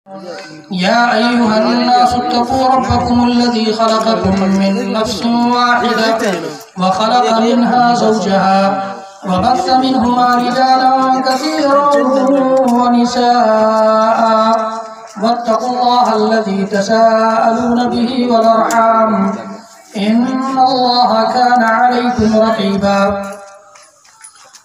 يا أيها الناس اتقوا ربكم الذي خلقكم من نفس واحدة وخلق منها زوجها وبث منهما رجالا كثيرا ونساء واتقوا الله الذي تساءلون به والأرحام إن الله كان عليكم رقيبا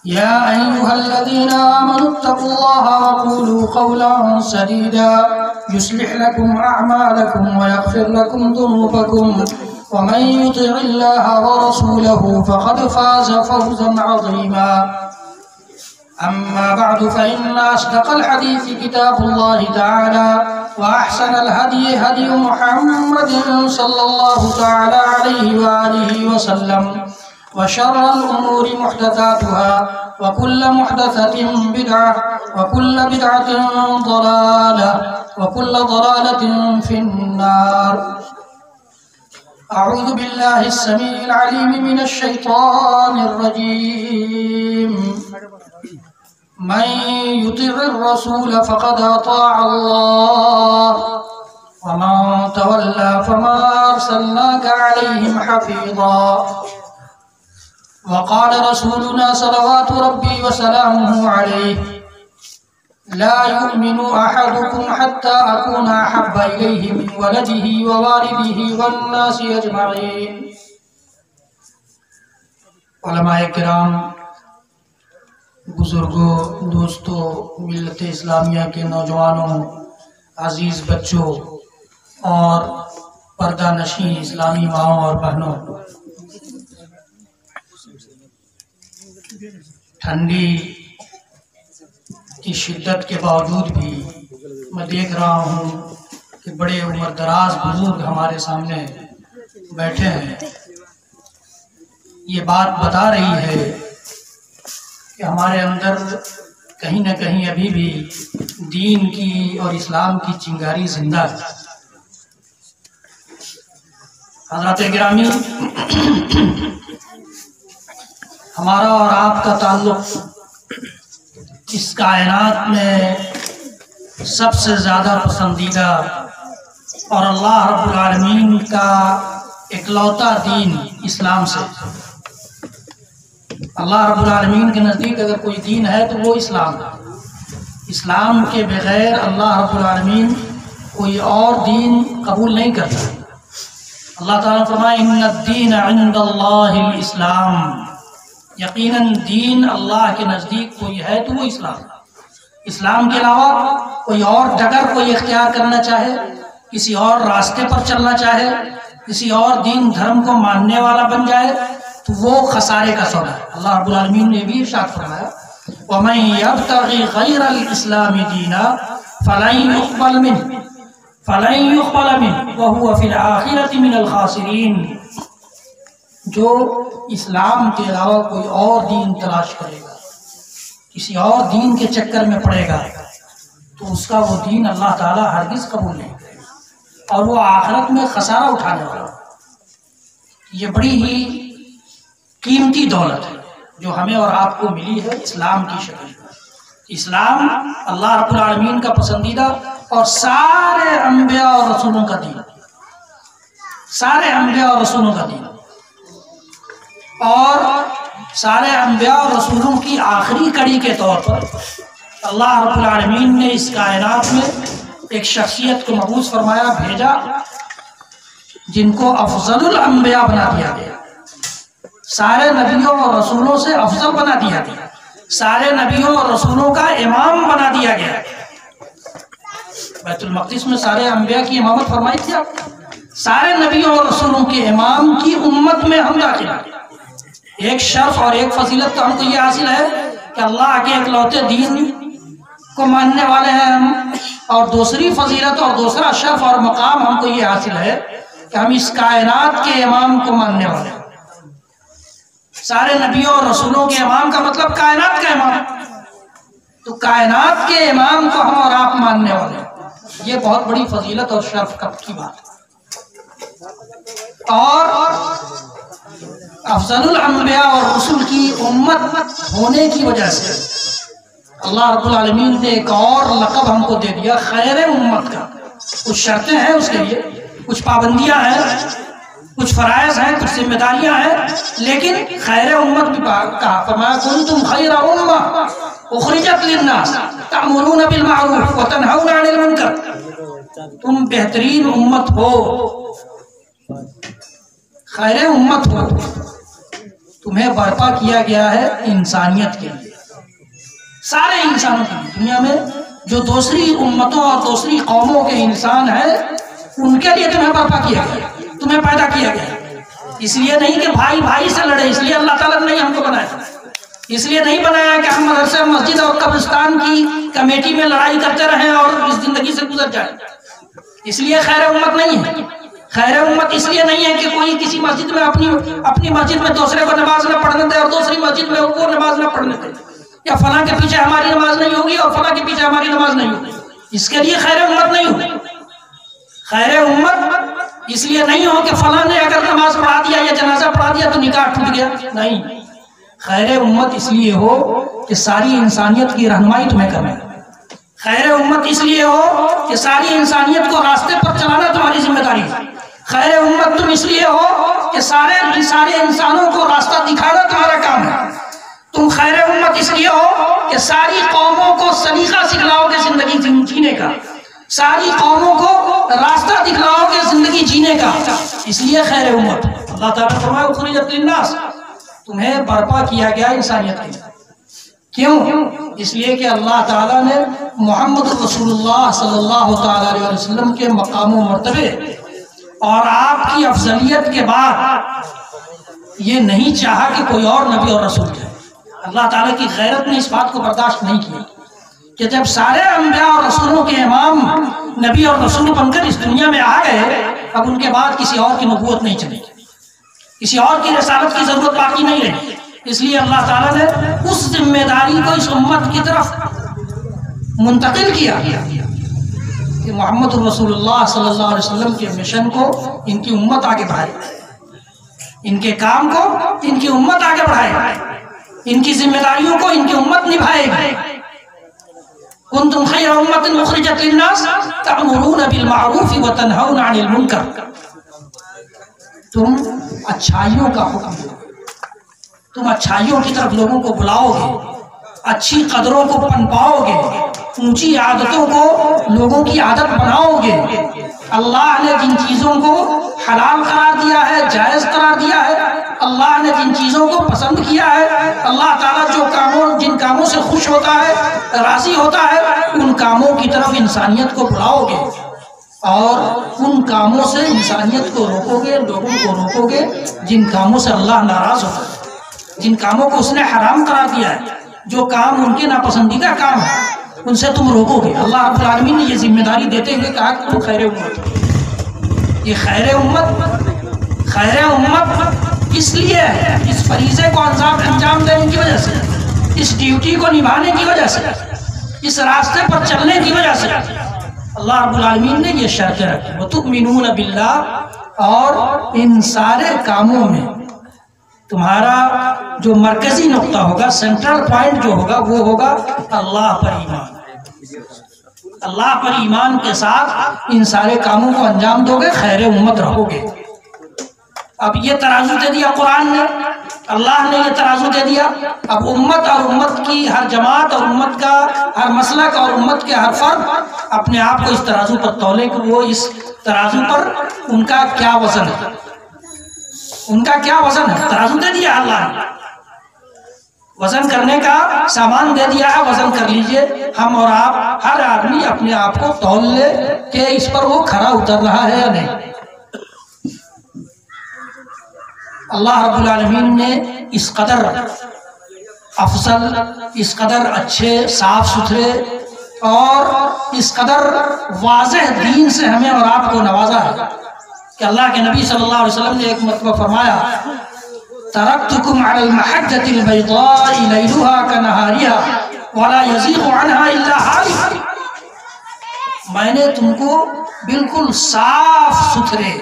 يا أيها الذين آمنوا اتقوا الله وقولوا قولا سديدا يصلح لكم أعمالكم ويغفر لكم ذنوبكم ومن يطع الله ورسوله فقد فاز فوزا عظيما أما بعد فإن أصدق الحديث كتاب الله تعالى وأحسن الهدي هدي محمد صلى الله تعالى عليه وآله وسلم وشر الأمور محدثاتها وكل محدثة بدعة وكل بدعة ضلالة وكل ضلالة في النار. أعوذ بالله السميع العليم من الشيطان الرجيم. من يطع الرسول فقد أطاع الله ومن تولى فما أرسلناك عليهم حفيظا. وقال رسولنا صلوات ربي وسلامه عليه لا يؤمن أحدكم حتى أكون أحب إليه من ولده ووالده والناس أجمعين. علماء کرام، بزرگوں، دوستوں، ملت اسلامیہ کے نوجوانوں، عزیز بچوں اور پردہ نشین اسلامی ماؤں اور بہنوں، ٹھنڈی کی شدت کے باوجود بھی میں دیکھ رہا ہوں کہ بڑے عمر دراز بزرگ ہمارے سامنے بیٹھے ہیں. یہ بات بتا رہی ہے کہ ہمارے اندر کہیں نہ کہیں ابھی بھی دین کی اور اسلام کی چنگاری زندہ ہے. حضرات گرامی، ہمارا اور آپ کا تعلق اس کائنات میں سب سے زیادہ پسندیدہ اور اللہ رب العالمین کا اکلوتا دین اسلام سے. اللہ رب العالمین کے نزدیک اگر کوئی دین ہے تو وہ اسلام ہے. اسلام کے بغیر اللہ رب العالمین کوئی اور دین قبول نہیں کرتا. اللہ تعالیٰ فرمائے ان الدین عند اللہ الاسلام، یقیناً دین اللہ کے نزدیک کوئی ہے تو وہ اسلام. اسلام کے علاوہ کوئی اور ڈگر کوئی اختیار کرنا چاہے، کسی اور راستے پر چلنا چاہے، کسی اور دین دھرم کو ماننے والا بن جائے تو وہ خسارے کا سودا ہے. اللہ رب العالمین نے بھی ارشاد فرمایا وَمَن يَبْتَغِ غَيْرَ الْإِسْلَامِ دِينًا فَلَن يُقْبَلَ مِنْهُ وَهُوَ فِي الْآخِرَةِ مِنَ الْخَاسِرِينَ. جو اسلام کے علاوہ کوئی اور دین تلاش کرے گا، کسی اور دین کے چکر میں پڑے گا تو اس کا وہ دین اللہ تعالیٰ ہرگز قبول نہیں کرے گا اور وہ آخرت میں خسارہ اٹھانے والا. یہ بڑی ہی قیمتی دولت ہے جو ہمیں اور آپ کو ملی ہے اسلام کی شکل میں. اسلام اللہ رب العالمین کا پسندیدہ اور سارے انبیاء اور رسولوں کا دین، سارے انبیاء اور رسولوں کا دین، اور سارے انبیاء اور رسولوں کی آخری کڑی کے طور پر اللہ رب العالمین نے اس کائنات میں ایک شخصیت کو مبعوث فرمایا، بھیجا، جن کو افضل الانبیاء بنا دیا گیا، سارے نبیوں اور رسولوں سے افضل بنا دیا گیا، سارے نبیوں اور رسولوں کا امام بنا دیا گیا. بیت المقدس میں سارے انبیاء کی امامت فرمائی تھی آپ. سارے نبیوں اور رسولوں کے امام کی امت میں ہم داخل ہیں. ایک شرف اور ایک فضیلت تو ہم کو یہ حاصل ہے کہ اللہ کے اکلوتے دین کو ماننے والے ہیں ہم، اور دوسری فضیلت اور دوسرا شرف اور مقام ہم کو یہ حاصل ہے کہ ہم اس کائنات کے امام کو ماننے والے ہیں. سارے نبیوں اور رسولوں کے امام کا مطلب کائنات کا امام، تو کائنات کے امام کو ہم اور آپ ماننے والے ہیں. یہ بہت بڑی فضیلت اور شرف کی بات ہے. اور افضل الانبیاء اور رسول کی امت ہونے کی وجہ سے اللہ رب العالمین نے ایک اور لقب ہم کو دے دیا خیر امت کا. کچھ شرطیں ہیں اس کے لیے، کچھ پابندیاں ہیں، کچھ فرائض ہیں، کچھ ذمہ داریاں ہیں، لیکن خیر امت بھی کہا. فرمایا کنتم خیر امہ اخرجت للناس تأمرون بالمعروف وتنہون عن المنکر. تم بہترین امت ہو، خیر امت ہو. تمہیں برپا کیا گیا ہے انسانیت کے لیے، سارے انسانوں کے لیے. دنیا میں جو دوسری امتوں اور دوسری قوموں کے انسان ہیں ان کے لیے تمہیں برپا کیا گیا، تمہیں پیدا کیا گیا. اس لیے نہیں کہ بھائی بھائی سے لڑے، اس لیے اللہ تعالیٰ نے نہیں ہم کو بنایا. اس لیے نہیں بنایا کہ ہم مدرسے مسجد اور قبرستان کی کمیٹی میں لڑائی کرتے رہیں اور اس زندگی سے گزر جائیں. اس لیے خیر امت نہیں ہے. خیر امت اس لیے نہیں ہے کہ کوئی کسی مسجد میں اپنی مسجد میں دوسرے کو نماز نہ پڑھنے دے اور دوسری مسجد میں وہ نماز نہ پڑھنے دے، یا فلاں کے پیچھے ہماری نماز نہیں ہوگی اور فلاں کے پیچھے ہماری نماز نہیں ہوگی. اس کے لیے خیر امت نہیں ہوگی. خیر امت اس لیے نہیں ہو کہ فلاں نے اگر نماز پڑھا دیا یا جنازہ پڑھا دیا تو نکاح ٹوٹ گیا. نہیں، خیر امت اس لیے ہو کہ ساری انسانیت کی رہنمائی تمہیں کرنا. خیر امت اس لیے ہو کہ ساری انسانیت کو راستے پر چلانا تمہاری ذمہ داری ہے. خیر امت تم اس لیے ہو کہ سارے انسانوں کو راستہ دکھانا تمہارا کام ہے. تم خیر امت اس لیے ہو کہ ساری قوموں کو سلیقہ سکھلاؤ گے زندگی جینے کا، ساری قوموں کو راستہ دکھلاؤ گے زندگی جینے کا. اس لیے خیر امت. اللہ تعالیٰ فرمایا اخرجت للناس، تمہیں برپا کیا گیا انسانیت کے لیے. کیوں؟ اس لیے کہ اللہ تعالیٰ نے محمد رسول اللہ صلی اللہ تعالیٰ علیہ وسلم کے مقام و مرتبے اور آپ کی افضلیت کے بعد یہ نہیں چاہا کہ کوئی اور نبی اور رسول جائے. اللہ تعالیٰ کی غیرت نے اس بات کو برداشت نہیں کیا کہ جب سارے انبیاء اور رسولوں کے امام نبی اور رسول بن کر اس دنیا میں آ گئے، اب ان کے بعد کسی اور کی نبوت نہیں چلے گی، کسی اور کی رسالت کی ضرورت باقی نہیں رہی. اس لیے اللہ تعالیٰ نے اس ذمہ داری کو اس امت کی طرف منتقل کیا کہ محمد رسول اللہ صلی اللہ علیہ وسلم کے مشن کو ان کی امت آگے بڑھائے، ان کے کام کو ان کی امت آگے بڑھائے، ان کی ذمہ داریوں کو ان کی امت نبھائے گی. کنتم خیر امت اخرجت للناس تأمرون بالمعروف وتنہون عن المنکر. تم اچھائیوں کا حکم دو، تم اچھائیوں کی طرف لوگوں کو بلاؤ گے، اچھی قدروں کو پنپاؤ گے، اونچی عادتوں کو لوگوں کی عادت بناؤ گے. اللہ نے جن چیزوں کو حلال قرار دیا ہے، جائز قرار دیا ہے، اللہ نے جن چیزوں کو پسند کیا ہے، اللہ تعالیٰ جن کاموں سے خوش ہوتا ہے، راضی ہوتا ہے، ان کاموں کی طرف انسانیت کو بلاؤ گے اور ان کاموں سے انسانیت کو روکو گے، لوگوں کو روکو گے جن کاموں سے اللہ ناراض ہوتا ہے، جن کاموں کو اس نے حرام قرار دیا ہے، جو کام ان کے ناپسندیدہ کام ہے ان سے تم روکو گے. اللہ رب العالمین نے یہ ذمہ داری دیتے ہوئے کہا کہ تم خیر امت. یہ خیر امت اس لیے ہے، اس فریضے کو انجام دینے کی وجہ سے، اس ڈیوٹی کو نبھانے کی وجہ سے، اس راستے پر چلنے کی وجہ سے اللہ رب العالمین نے یہ شرطیں رکھی. وَتُؤْمِنُونَ بِاللَّهِ، اور ان سارے کاموں میں تمہارا جو مرکزی نقطہ ہوگا، سینٹرل پوائنٹ جو ہوگا، وہ ہوگا اللہ پر ایمان. اللہ پر ایمان کے ساتھ ان سارے کاموں کو انجام دو گے، خیر امت رہو گے. اب یہ ترازو دے دیا قرآن نے، اللہ نے یہ ترازو دے دیا. اب امت اور امت کی ہر جماعت اور امت کا ہر مسلک اور امت کے ہر فرد اپنے آپ کو اس ترازو پر تولے کہ وہ اس ترازو پر ان کا کیا وزن ہے، ان کا کیا وزن ہے. ترازو دے دیا اللہ نے، وزن کرنے کا سامان دے دیا ہے، وزن کر لیجئے. ہم اور آپ ہر آدمی اپنے آپ کو تول لے کہ اس پر وہ کھرا اتر رہا ہے یا نہیں. اللہ رب العالمین نے اس قدر افضل، اس قدر اچھے، صاف ستھرے اور اس قدر واضح دین سے ہمیں اور آپ کو نوازا ہے کہ اللہ کے نبی صلی اللہ علیہ وسلم نے ایک مرتبہ فرمایا ترکتکم علی المحجۃ البیضاء لیلها کنہارها ولا یزیغ عنها الا ہالک. میں نے تم کو بالکل صاف ستھرے،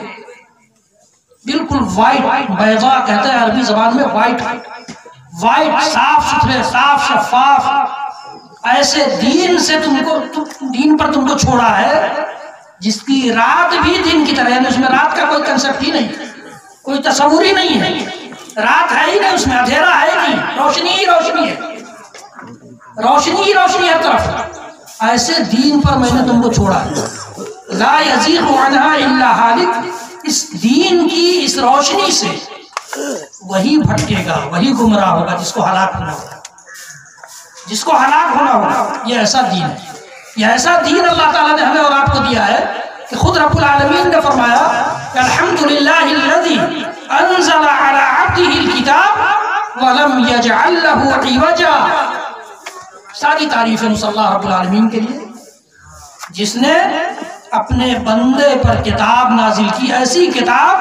بالکل وائٹ، بیضاء کہتے ہیں عربی زبان میں وائٹ، صاف ستھرے، صاف شفاف ایسے دین پر تم کو چھوڑا ہے جس کی رات بھی دن کی طرح ہے، اس میں رات کا کوئی کنسپٹ ہی نہیں، کوئی تصور ہی نہیں ہے، رات ہے ہی نہیں، اس میں اندھیرا ہے ہی نہیں، روشنی ہی روشنی ہے، روشنی ہی روشنی ہر طرف۔ ایسے دین پر میں نے تم کو چھوڑا ہے، لا یزیغ عنہا الا ہالک، اس دین کی اس روشنی سے وہی بھٹکے گا، وہی گمراہ ہوگا جس کو ہلاک ہونا ہوگا، جس کو ہلاک ہونا ہوگا۔ یہ ایسا دین ہے، یہ ایسا دین اللہ تعالیٰ نے ہمیں اور آپ کو دیا ہے کہ خود رب العالمین نے فرمایا کہ الحمدللہ الذی انزل علی عبدہ الکتاب ولم یجعل لہ عوجا۔ ساری تعریفیں اس اللہ رب العالمین کے لیے جس نے اپنے بندے پر کتاب نازل کی، ایسی کتاب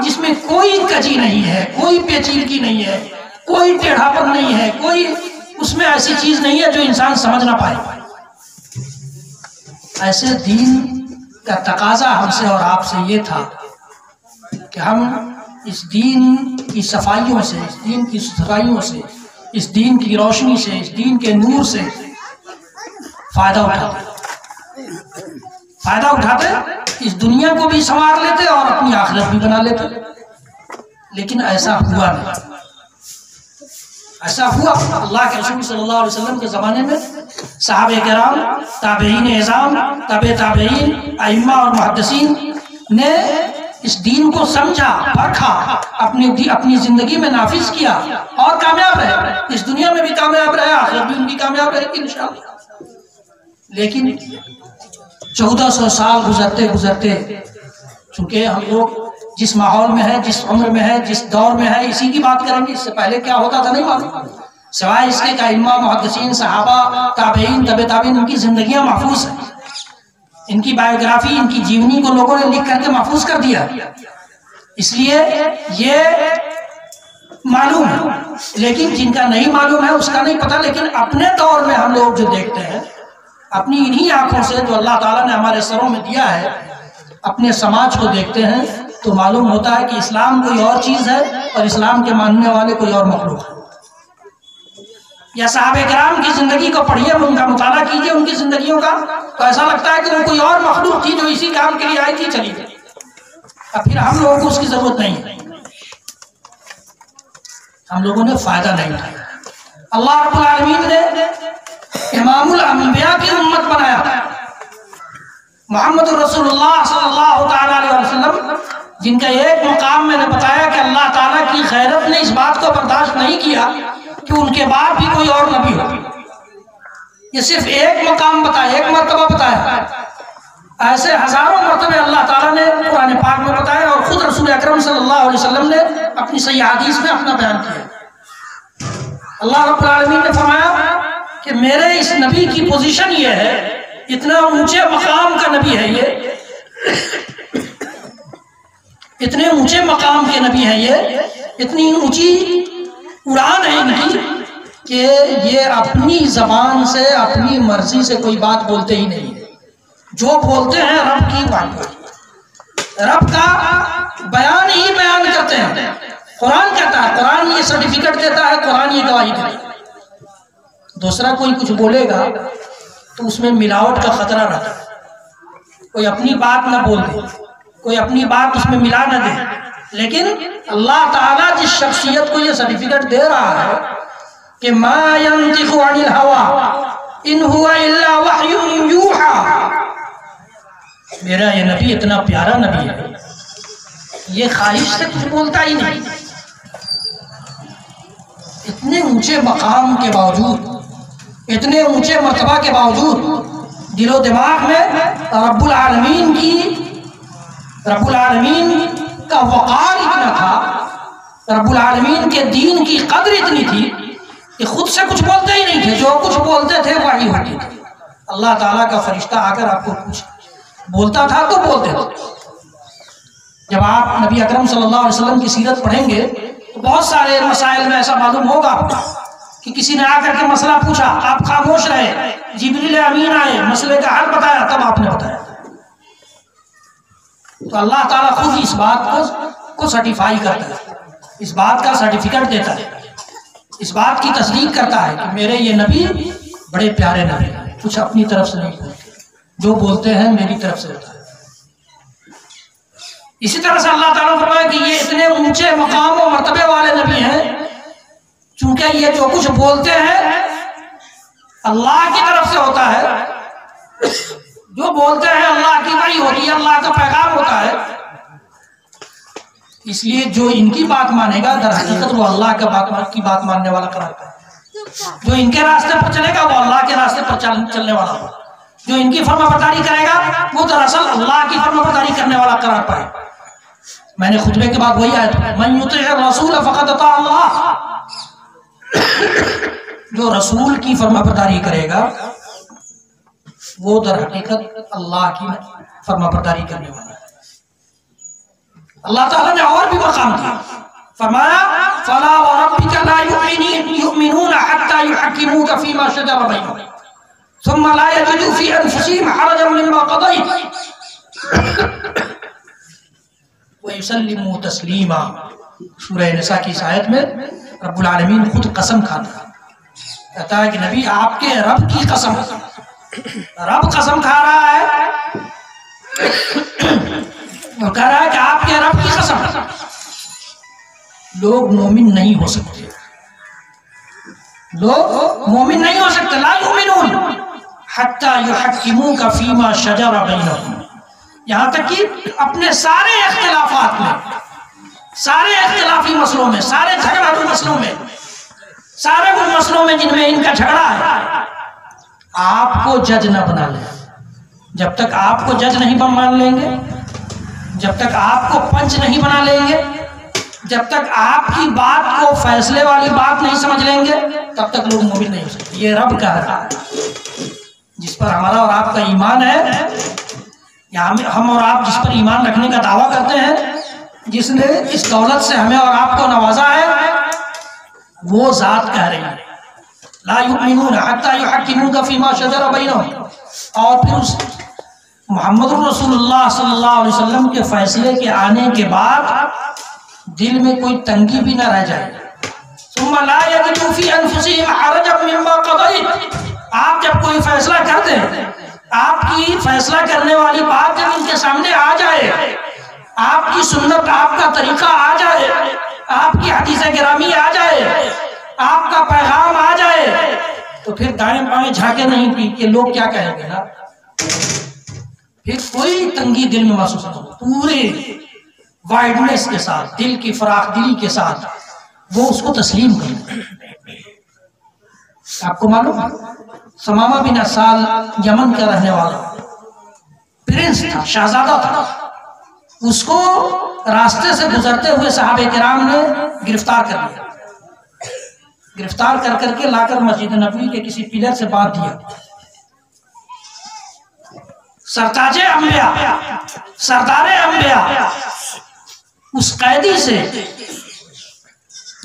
جس میں کوئی کجی نہیں ہے، کوئی پیچیدگی نہیں ہے، کوئی ٹیڑھاپن نہیں ہے، کوئی اس میں ایسی چیز نہیں ہے جو انسان سمجھ نہ پائے۔ ایسے دین کا تقاضا ہم سے اور آپ سے یہ تھا کہ ہم اس دین کی صفائیوں سے، اس دین کی ستھرائیوں سے، اس دین کی روشنی سے، اس دین کے نور سے فائدہ اٹھاتے، اس دنیا کو بھی سنوار لیتے اور اپنی آخرت بھی بنا لیتے۔ لیکن ایسا ہوا نہیں، ایسا ہوا اللہ کے رسول صلی اللہ علیہ وسلم کے زمانے میں صحابہ کرام، تابعین اعظام، تابع تابعین، ائمہ اور محدثین نے اس دین کو سمجھا، پرکھا، اپنی زندگی میں نافذ کیا اور کامیاب رہے، اس دنیا میں بھی کامیاب رہے، آخرت بھی ان کی کامیاب رہے گی انشاءاللہ۔ لیکن 1400 سال گزرتے گزرتے، چونکہ ہم لوگ جس ماحول میں ہے، جس عمر میں ہے، جس دور میں ہے، اسی کی بات کریں گے، اس سے پہلے کیا ہوتا تھا نہیں معلوم، سوائے اس کے کہ ائمہ، محدثین، صحابہ، تابعین، تابع تابعین، ان کی زندگیاں محفوظ ہیں، ان کی بایوگرافی، ان کی جیونی کو لوگوں نے لکھ کر کے محفوظ کر دیا، اس لیے یہ معلوم ہے۔ لیکن جن کا نہیں معلوم ہے اس کا نہیں پتہ، لیکن اپنے دور میں ہم لوگ جو دیکھتے ہیں، اپنی انہی آنکھوں سے جو اللہ تعالیٰ نے ہمارے سروں میں دیا ہے، اپنے سماج کو دیکھتے ہیں تو معلوم ہوتا ہے کہ اسلام کوئی اور چیز ہے اور اسلام کے ماننے والے کوئی اور مخلوق ہے۔ یا صحابہ کرام کی زندگی کو پڑھیے، ان کا مطالعہ کیجئے، ان کی زندگیوں کا، تو ایسا لگتا ہے کہ وہ کوئی اور مخلوق تھی جو اسی کام کے لیے آئی تھی، چلی گئی، اب پھر ہم لوگوں کو اس کی ضرورت نہیں ہے، ہم لوگوں نے فائدہ نہیں اٹھایا۔ اللہ رب العالمین نے امام الانبیاء کی امت بنایا، محمد رسول اللہ صلی اللہ تعالیٰ علیہ وسلم، جن کا ایک مقام میں نے بتایا کہ اللہ تعالیٰ کی غیرت نے اس بات کو برداشت نہیں کیا کہ ان کے بعد بھی کوئی اور نبی ہو، یہ صرف ایک مقام بتایا، ایک مرتبہ بتایا، ایسے ہزاروں مرتبے اللہ تعالیٰ نے قرآن پاک میں بتایا اور خود رسول اکرم صلی اللہ علیہ وسلم نے اپنی صحیح حدیث میں اپنا بیان کیا۔ اللہ رب العالمین نے فرمایا کہ میرے اس نبی کی پوزیشن یہ ہے، اتنا اونچے مقام کا نبی ہے یہ، اتنے اونچے مقام کے نبی ہیں یہ، اتنی اونچی اڑان ہے ان کی کہ یہ اپنی زبان سے، اپنی مرضی سے کوئی بات بولتے ہی نہیں، جو بولتے ہیں رب کی بات، رب کا بیان ہی بیان کرتے ہیں۔ قرآن کہتا ہے، قرآن یہ سرٹیفکیٹ دیتا ہے، قرآن یہ گواہی دیتا ہے۔ دوسرا کوئی کچھ بولے گا تو اس میں ملاوٹ کا خطرہ رہتا ہے، کوئی اپنی بات نہ بول دے، کوئی اپنی بات اس میں ملا نہ دے، لیکن اللہ تعالیٰ جس شخصیت کو یہ سرٹیفکیٹ دے رہا ہے کہ ما ينطق عن الهوى ان هو الا وحی یوحى، میرا یہ نبی اتنا پیارا نبی ہے، یہ خواہش سے کچھ بولتا ہی نہیں، اتنے اونچے مقام کے باوجود، اتنے اونچے مرتبہ کے باوجود، دل و دماغ میں رب العالمین کا وقار اتنا تھا، رب العالمین کے دین کی قدر اتنی تھی کہ خود سے کچھ بولتے ہی نہیں تھے، جو کچھ بولتے تھے وحی ہوتی تھی۔ اللہ تعالیٰ کا فرشتہ آ کر آپ کو کچھ بولتا تھا تو بولتے تھے۔ جب آپ نبی اکرم صلی اللہ علیہ وسلم کی سیرت پڑھیں گے تو بہت سارے مسائل میں ایسا معلوم ہوگا آپ کو کہ کسی نے آ کر کے مسئلہ پوچھا، آپ خاموش رہے، جبریل امین آئے، مسئلے کا حل بتایا، تب آپ نے بتایا۔ تو اللہ تعالیٰ خود اس بات کو سرٹیفائی کرتا ہے، اس بات کا سرٹیفکیٹ دیتا ہے، اس بات کی تصدیق کرتا ہے کہ میرے یہ نبی بڑے پیارے نبی، کچھ اپنی طرف سے نہیں بولتے، جو بولتے ہیں میری طرف سے ہوتا ہے۔ اسی طرح سے اللہ تعالیٰ نے فرمایا کہ یہ اتنے اونچے مقام و مرتبے والے نبی ہیں چونکہ یہ جو کچھ بولتے ہیں اللہ کی طرف سے ہوتا ہے، جو بولتے ہیں اللہ کی وحی ہوتی ہے، اللہ کا پیغام ہوتا ہے، اس لیے جو ان کی بات مانے گا در حقیقت وہ اللہ کی بات ماننے والا قرار پائے، جو ان کے راستے پر چلے گا وہ اللہ کے راستے پر چلنے والا ہوگا، جو ان کی فرما برداری کرے گا وہ دراصل اللہ کی فرما برداری کرنے والا قرار پائے۔ میں نے خطبے کے بعد وہی آیت پڑھی، من یطع الرسول فقد اطاع اللہ، جو رسول کی فرما برداری کرے گا وہ در حقیقت اللہ کی فرما برداری کرنے والا ہے۔ اللہ تعالیٰ نے اور بھی مقام دیا، فرمایا فَلَا وَرَبِّكَ لَا يُؤْمِنُونَ حَتَّى يُحَكِّمُوكَ فِي مَا شَجَرَ بَيْنَهُمْ ثُمَّ لَا يَجِدُوا فِي أَنفُسِهِمْ حَرَجًا مِّمَّا قَضَيْتَ وَيُسَلِّمُوا تَسْلِيمًا۔ سورہ نساء کی اس آیت میں رب العالمین خود قسم کھاتا ہے، کہتا ہے کہ نبی آپ کے رب کی قسم، رب قسم کھا رہا ہے اور کہہ رہا ہے کہ آپ کے رب کی قسم لوگ مومن نہیں ہو سکتے، لوگ مومن نہیں ہو سکتے، لا یؤمنون حتی یحکموک فیما شجر بینہم، یہاں تک کہ اپنے سارے اختلافات میں، سارے اختلافی مسئلوں میں، سارے جھگڑاتی مسئلوں میں، سارے وہ مسئلوں میں جن میں ان کا جھگڑا ہے، آپ کو جج نہ بنا لیں۔ جب تک آپ کو جج نہیں مان لیں گے، جب تک آپ کو پنچ نہیں بنا لیں گے، جب تک آپ کی بات کو فیصلے والی بات نہیں سمجھ لیں گے، تب تک لوگ مومن نہیں ہو سکتے۔ یہ رب کا ہے جس پر ہمارا اور آپ کا ایمان ہے، یا ہم اور آپ جس پر ایمان رکھنے کا دعویٰ کرتے ہیں، جس نے اس دولت سے ہمیں اور آپ کو نوازا ہے، وہ ذات کہہ رہی ہے لا یؤمنون حتی یحکموک فیما شجر بینہم، اور پھر اس محمد رسول اللہ صلی اللہ علیہ وسلم کے فیصلے کے آنے کے بعد دل میں کوئی تنگی بھی نہ رہ جائے، ثم لا یجدوا فی انفسہم حرجا مما قضیت، آپ جب کوئی فیصلہ کرتے ہیں، آپ کی فیصلہ کرنے والی بات جب ان کے سامنے آ جائے، آپ کی سنت، آپ کا طریقہ آ جائے، آپ کی حدیث گرامی آ جائے، آپ کا پیغام آ جائے، تو پھر دائیں بائیں جھانکے نہیں کہ لوگ کیا کہیں گے نا، پھر کوئی تنگی دل میں محسوس نہیں ہوگی، پورے وائڈنس کے ساتھ، دل کی فراخ دلی کے ساتھ وہ اس کو تسلیم کریں۔ آپ کو معلوم ثمامہ بن اسال یمن کا رہنے والا پرنس تھا، شہزادہ تھا، اس کو راستے سے گزرتے ہوئے صحابہ کرام نے گرفتار کر لیا، گرفتار کر کر کے لا کر مسجد نبوی کے کسی پلر سے باندھ دیا۔ سرتاج انبیاء، سردار انبیاء اس قیدی سے،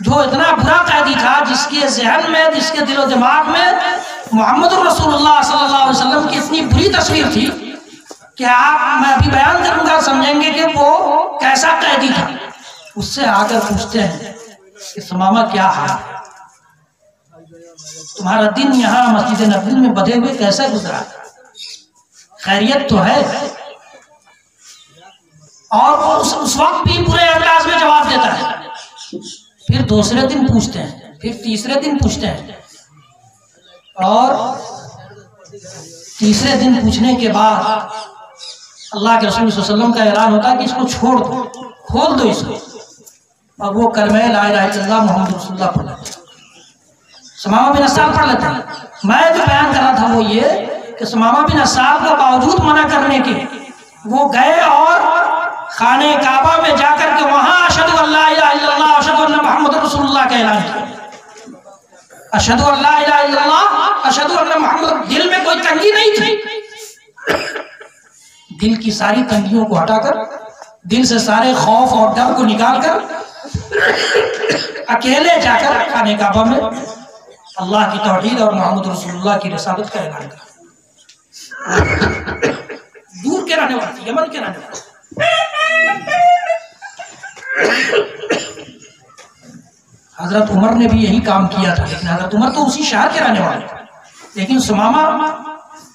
جو اتنا برا قیدی تھا، جس کے ذہن میں، جس کے دل و دماغ میں محمد رسول اللہ صلی اللہ علیہ وسلم کی اتنی بری تصویر تھی کہ میں ابھی بیان کروں گا، سمجھیں گے کہ وہ کیسا قیدی تھا، اس سے آ کر پوچھتے ہیں کہ ثمامہ کیا حال ہے، تمہارا دن یہاں مسجد نبوی میں بدے ہوئے کیسا گزرا، خیریت تو ہے؟ اور اس وقت بھی برے انداز میں جواب دیتا ہے۔ پھر دوسرے دن پوچھتے ہیں، پھر تیسرے دن پوچھتے ہیں، اور تیسرے دن پوچھنے کے بعد اللہ کے رسول صلی اللہ علیہ وسلم کا اعلان ہوتا ہے کہ اس کو چھوڑ دو، کھول دو اس کو، اور وہ کلمہ لا الہ الا اللہ محمد رسول اللہ پڑھ لیتے ہیں۔ ثمامہ بن اسال پڑھ لیتے ہیں۔ میں جو بیان کر رہا تھا وہ یہ کہ ثمامہ بن اسال کا باوجود منع کرنے کے وہ گئے اور خانہ کعبہ میں جا کر کے وہاں اشہدو ان لا الہ الا اللہ اشہدو ان محمد رسول اللہ کا اعلان کیا، اشہدو ان لا الہ الا اللہ اشہدو ان محمد۔ دل میں کوئی تنگی نہیں تھی، دل کی ساری تنگیوں کو ہٹا کر، دل سے سارے خوف اور ڈر کو نکال کر اکیلے جا کر خانہ کعبہ میں اللہ کی توحید اور محمد رسول اللہ کی رسالت کا اعلان کیا۔ دور کے رہنے والے، یمن کے رہنے والے، حضرت عمر نے بھی یہی کام کیا تھا، لیکن حضرت عمر تو اسی شہر کے رہنے والے، لیکن سمامہ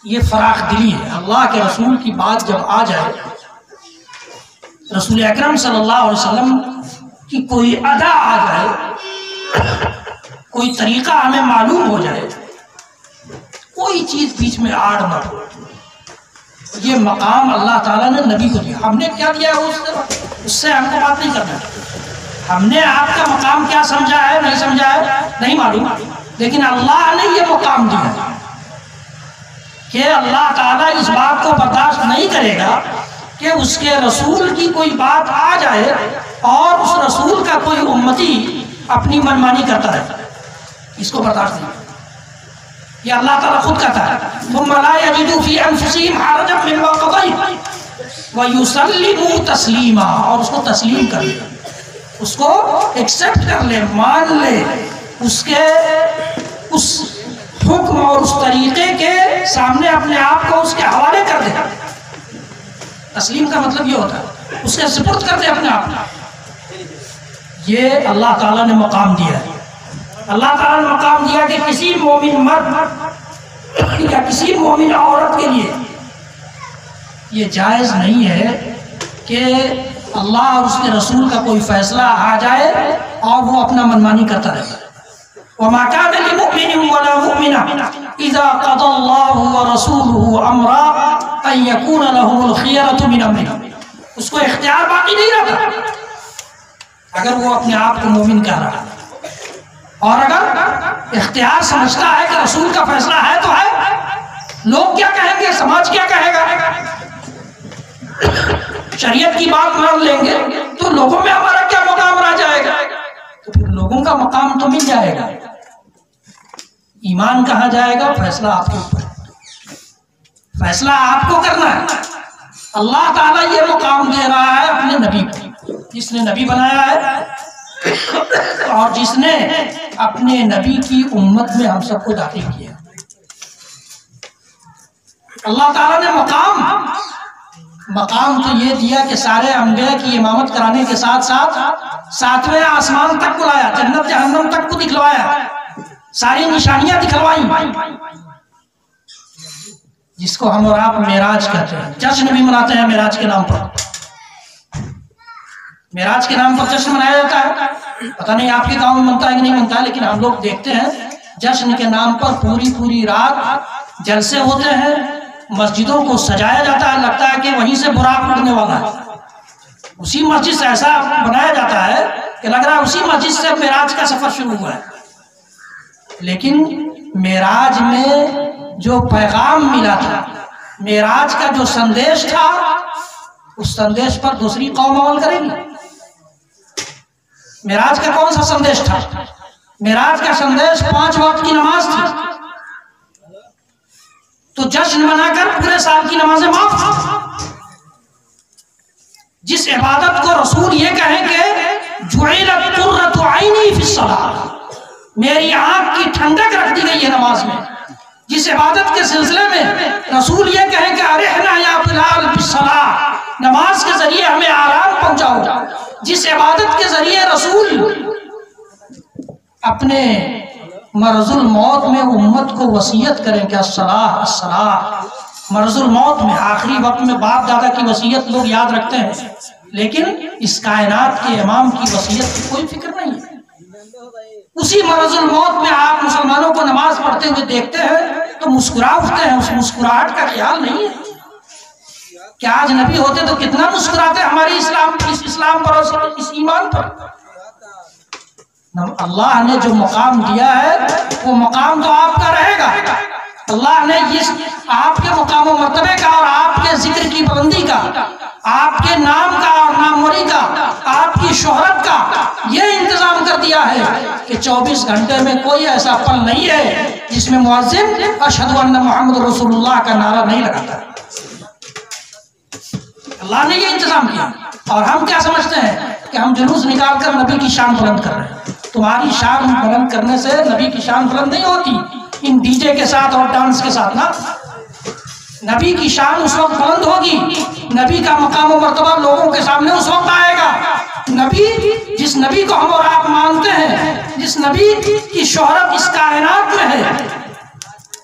یہ فراخ دلی ہے، اللہ کے رسول کی بات جب آ جائے، رسول اکرم صلی اللہ علیہ وسلم کی کوئی ادا آ جائے، کوئی طریقہ ہمیں معلوم ہو جائے، کوئی چیز بیچ میں آڑ نہ ہو، یہ مقام اللہ تعالیٰ نے نبی کو دیا۔ ہم نے کیا دیا ہے اس سے ہم کو بات نہیں کرنا، ہم نے آپ کا مقام کیا سمجھا ہے نہیں سمجھا ہے نہیں معلوم، لیکن اللہ نے یہ مقام دیا کہ اللہ تعالیٰ اس بات کو برداشت نہیں کرے گا کہ اس کے رسول کی کوئی بات آ جائے اور اس رسول کا کوئی امتی اپنی منمانی کرتا ہے، اس کو برداشت نہیں۔ یہ اللہ تعالیٰ خود کہتا ہے ثم لا يجدوا في انفسهم حرجا مما قضيت ويسلموا تسلیما، اور اس کو تسلیم کر لے، اس کو ایکسپٹ کر لے، مان لے، اس کے اس حکم اور اس طریقے کے سامنے اپنے آپ کو اس کے حوالے کر دے۔ تسلیم کا مطلب یہ ہوتا ہے اس کے سپرد کر دے اپنے آپ کو۔ یہ اللہ تعالیٰ نے مقام دیا ہے، اللہ تعالیٰ نے مقام دیا کہ کسی مومن مرد یا کسی مومن عورت کے لیے یہ جائز نہیں ہے کہ اللہ اور اس کے رسول کا کوئی فیصلہ آ جائے اور وہ اپنا منمانی کرتا رہتا ہے۔ وَمَا كَانَ لِمُؤْمِنٍ وَلَا مُؤْمِنَةٍ إِذَا قَضَى اللَّهُ وَرَسُولُهُ أَمْرًا أَن يَكُونَ لَهُمُ الْخِيَرَةُ مِنْ أَمْرِهِمْ، اس کو اختیار باقی نہیں رہتا اگر وہ اپنے آپ کو مومن کہہ رہا ہے، اور اگر اختیار سمجھتا ہے کہ رسول کا فیصلہ ہے تو ہے، لوگ کیا کہیں گے، سماج کیا کہے گا، شریعت کی بات مان لیں گے تو لوگوں میں ہمارا کیا مقام رہ جائے گا، تو پھر لوگوں کا مقام تو مل جائے گا، ایمان کہاں جائے گا، فیصلہ آپ کے اوپر، فیصلہ آپ کو کرنا ہے۔ اللہ تعالیٰ یہ مقام دے رہا ہے اپنے نبی کو، جس نے نبی بنایا ہے اور جس نے اپنے نبی کی امت میں ہم سب کو داخل کیا۔ اللہ تعالیٰ نے مقام تو یہ دیا کہ سارے انبیاء کی امامت کرانے کے ساتھ ساتھ ساتویں آسمان تک کو لایا، جنت جہنم تک کو دکھلوایا، ساری نشانیاں دکھلوائیں، جس کو ہم اور آپ معراج کہتے ہیں، جشن بھی مناتے ہیں معراج کے نام پر، معراج کے نام پر جشن منایا جاتا ہے، پتہ نہیں آپ کے گاؤں میں منتا ہے کہ نہیں منتا ہے، لیکن ہم لوگ دیکھتے ہیں جشن کے نام پر پوری رات جلسے ہوتے ہیں، مسجدوں کو سجایا جاتا ہے، لگتا ہے کہ وہیں سے براق اڑنے والا ہے، اسی مسجد سے ایسا بنایا جاتا ہے کہ لگ رہا ہے اسی مسجد سے معراج کا سفر شروع ہوا ہے۔ لیکن معراج میں جو پیغام ملا تھا، معراج کا جو سندیش تھا، اس سندیش پر دوسری قوم عمل کرے گی؟ معراج کا کون سا سندیش تھا؟ معراج کا سندیش 5 وقت کی نماز تھی، تو جشن منا کر پورے سال کی نمازیں معاف تھی۔ جس عبادت کو رسول یہ کہیں کہ جعلت قرۃ عینی فی الصلاۃ، میری آنکھ کی ٹھنڈک رکھ دی گئی ہے نماز میں، جس عبادت کے سلسلے میں رسول یہ کہیں کہ ارحنا یا بلال بالصلاۃ، نماز کے ذریعے ہمیں آرام پہنچاؤ، جس عبادت کے ذریعے رسول اپنے مرض الموت میں امت کو وصیت کریں کہ الصلاۃ الصلاۃ، مرض الموت میں آخری وقت میں باپ دادا کی وصیت لوگ یاد رکھتے ہیں، لیکن اس کائنات کے امام کی وصیت کی کوئی فکر نہیں ہے۔ اسی مرض الموت میں آپ مسلمانوں کو نماز پڑھتے ہوئے دیکھتے ہیں تو مسکرا اٹھتے ہیں، اس مسکراہٹ کا خیال نہیں ہے کہ آج نبی ہوتے تو کتنا مسکراتے ہماری اسلام پر اور اس ایمان پر۔ اللہ نے جو مقام دیا ہے وہ مقام تو آپ کا رہے گا، اللہ نے آپ کے مقام و مرتبے کا اور آپ کے ذکر کی بلندی کا، آپ کے نام کا اور ناموری کا، آپ کی شہرت کا یہ انتظام کر دیا ہے کہ 24 گھنٹے میں کوئی ایسا پل نہیں ہے جس میں مؤذن اشہد ان محمد رسول اللہ کا نعرہ نہیں لگاتا۔ اللہ نے یہ انتظام کیا، اور ہم کیا سمجھتے ہیں کہ ہم جلوس نکال کر نبی کی شان بلند کر رہے ہیں۔ تمہاری شان بلند کرنے سے نبی کی شان بلند نہیں ہوتی ان ڈی جے کے ساتھ اور ڈانس کے ساتھ، نا، نبی کی شان اس وقت بلند ہوگی، نبی کا مقام و مرتبہ لوگوں کے سامنے اس وقت آئے گا۔ نبی، جس نبی کو ہم اور آپ مانتے ہیں، جس نبی کی شہرت اس کائنات میں ہے،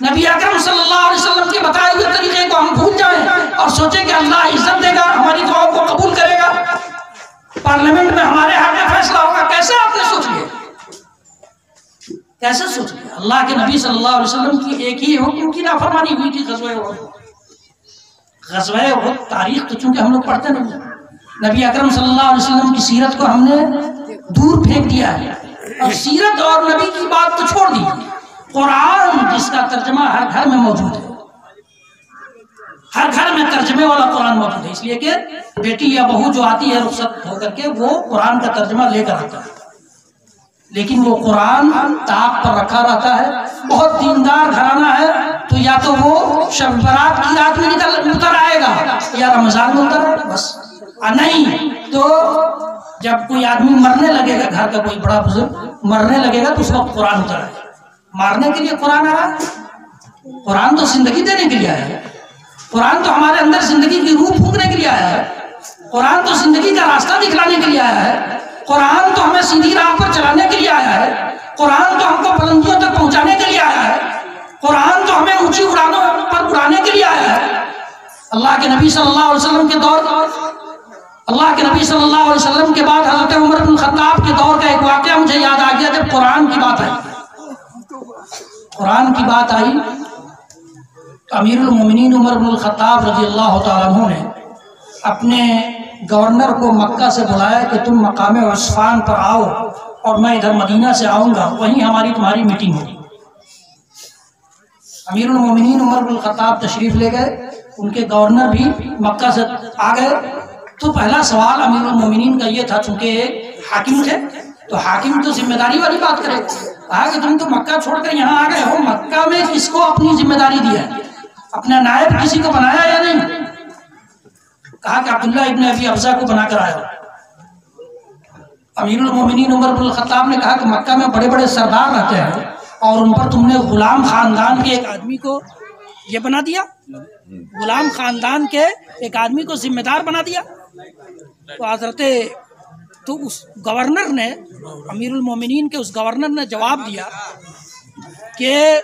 نبی اکرم صلی اللہ علیہ وسلم کے بتائے ہوئے طریقے کو ہم بھول جائیں اور سوچیں کہ اللہ عزت دے گا، ہماری دعاؤں کو قبول کرے گا، پارلیمنٹ میں ہمارے حق میں فیصلہ ہوگا؟ کیسے آپ نے سوچ لیا؟ کیسے سوچ لیا؟ اللہ کے نبی صلی اللہ علیہ وسلم کی ایک ہی حکم کی نافرمانی ہوئی تھی، غزوہ احد۔ غزوہ احد تاریخ تو چونکہ ہم لوگ پڑھتے نہیں، نبی اکرم صلی اللہ علیہ وسلم کی سیرت کو ہم نے دور پھینک دیا ہے، اور سیرت اور نبی کی بات تو چھوڑ دی۔ قرآن جس کا ترجمہ ہر گھر میں موجود ہے، ہر گھر میں ترجمے والا قرآن موجود ہے، اس لیے کہ بیٹی یا بہو جو آتی ہے رخصت ہو کر کے وہ قرآن کا ترجمہ لے کر آتا ہے، لیکن وہ قرآن طاق پر رکھا رہتا ہے۔ بہت دیندار گھرانہ ہے تو یا تو وہ شب برات کی رات میں اتر آئے گا یا رمضان میں اتر آئے گا، بس۔ نہیں تو جب کوئی آدمی مرنے لگے گا، گھر کا کوئی بڑا بزرگ مرنے لگے گا تو اس وقت قرآن اتر آئے گا۔ مارنے کے لیے قرآن آیا؟ قرآن تو زندگی دینے کے لیے آیا ہے، قرآن تو ہمارے اندر زندگی کی روح پھونکنے کے لیے آیا ہے، قرآن تو زندگی کا راستہ دکھلانے کے لیے آیا ہے، قرآن تو ہمیں سیدھی راہ پر چلانے کے لیے آیا ہے، قرآن تو ہم کو بلندیوں تک پہنچانے کے لیے آیا ہے، قرآن تو ہمیں اونچی اڑانوں پر اڑانے کے لیے آیا ہے۔ اللہ کے نبی صلی اللہ علیہ وسلم کے دور، اللہ کے نبی صلی اللہ علیہ وسلم کے بعد حضرت عمر بن الخطاب کے دور کا ایک واقعہ مجھے یاد آ گیا۔ جب قرآن کی بات آئی، قرآن کی بات آئی، امیر المومنین عمر بن الخطاب رضی اللہ تعالیٰ عنہ نے اپنے گورنر کو مکہ سے بلایا کہ تم مقام عصفان پر آؤ اور میں ادھر مدینہ سے آؤں گا، وہیں ہماری تمہاری میٹنگ ہوگی۔ امیر المومنین عمر بن الخطاب تشریف لے گئے، ان کے گورنر بھی مکہ سے آ گئے۔ تو پہلا سوال امیر المومنین کا یہ تھا، چونکہ ایک حاکم تھے تو حاکم تو ذمہ داری والی بات کرے، کہا کہ تم تو مکہ چھوڑ کر یہاں آ گئے ہو، مکہ میں کس کو اپنی ذمہ داری دیا ہے؟ اپنا نائب کسی کو بنایا یا نہیں؟ کہا کہ عبداللہ ابن ابی ابزہ کو بنا کر آیا۔ امیر المومنین عمر بن الخطاب نے کہا کہ مکہ میں بڑے بڑے سردار رہتے ہیں اور ان پر تم نے غلام خاندان کے ایک آدمی کو یہ بنا دیا، غلام خاندان کے ایک آدمی کو ذمہ دار بنا دیا۔ تو اس گورنر نے، امیر المومنین کے اس گورنر نے جواب دیا کہ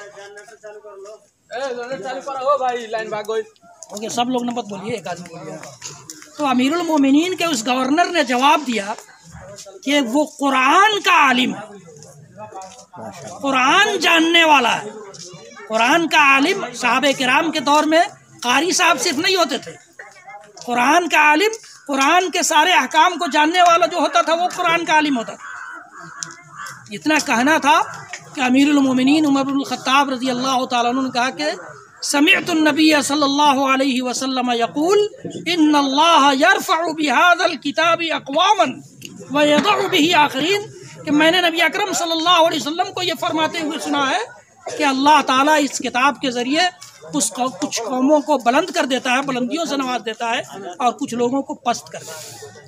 سب لوگ نہ مت بولیے، ایک آدمی بولیے۔ تو امیر المومنین کے اس گورنر نے جواب دیا کہ وہ قرآن کا عالم ہے، قرآن جاننے والا ہے۔ قرآن کا عالم صحابہ کرام کے دور میں قاری صاحب صرف نہیں ہوتے تھے، قرآن کا عالم، قرآن کے سارے احکام کو جاننے والا جو ہوتا تھا وہ قرآن کا عالم ہوتا تھا۔ اتنا کہنا تھا کہ امیر المومنین عمر بن الخطاب رضی اللہ تعالیٰ عنہ نے کہا کہ سمعت النبی صلی اللہ علیہ وسلم یقول ان اللہ یرفع بهذا الکتاب اقواما ویضع به آخرین، کہ میں نے نبی اکرم صلی اللہ علیہ وسلم کو یہ فرماتے ہوئے سنا ہے کہ اللہ تعالیٰ اس کتاب کے ذریعے کچھ قوموں کو بلند کر دیتا ہے، بلندیوں سے نواز دیتا ہے، اور کچھ لوگوں کو پست کر دیتا ہے۔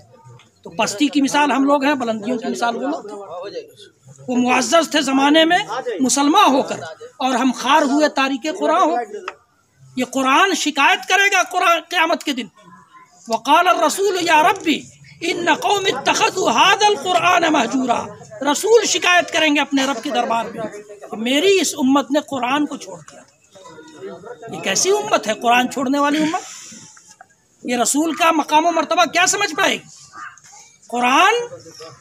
تو پستی کی مثال ہم لوگ ہیں، بلندیوں کی مثال وہ لوگ تھے۔ وہ معزز تھے زمانے میں مسلمان ہو کر، اور ہم خار ہوئے تاریک قرآن ہو۔ یہ قرآن شکایت کرے گا قرآن قیامت کے دن، وقال الرسول یا ربی ان قوم اتخذوا هذا القرآن مہجورا۔ رسول شکایت کریں گے اپنے رب کے دربار میں کہ میری اس امت نے قرآن کو چھوڑ دیا۔ یہ کیسی امت ہے، قرآن چھوڑنے والی امت؟ یہ رسول کا مقام و مرتبہ کیا سمجھ پائے گی؟ قرآن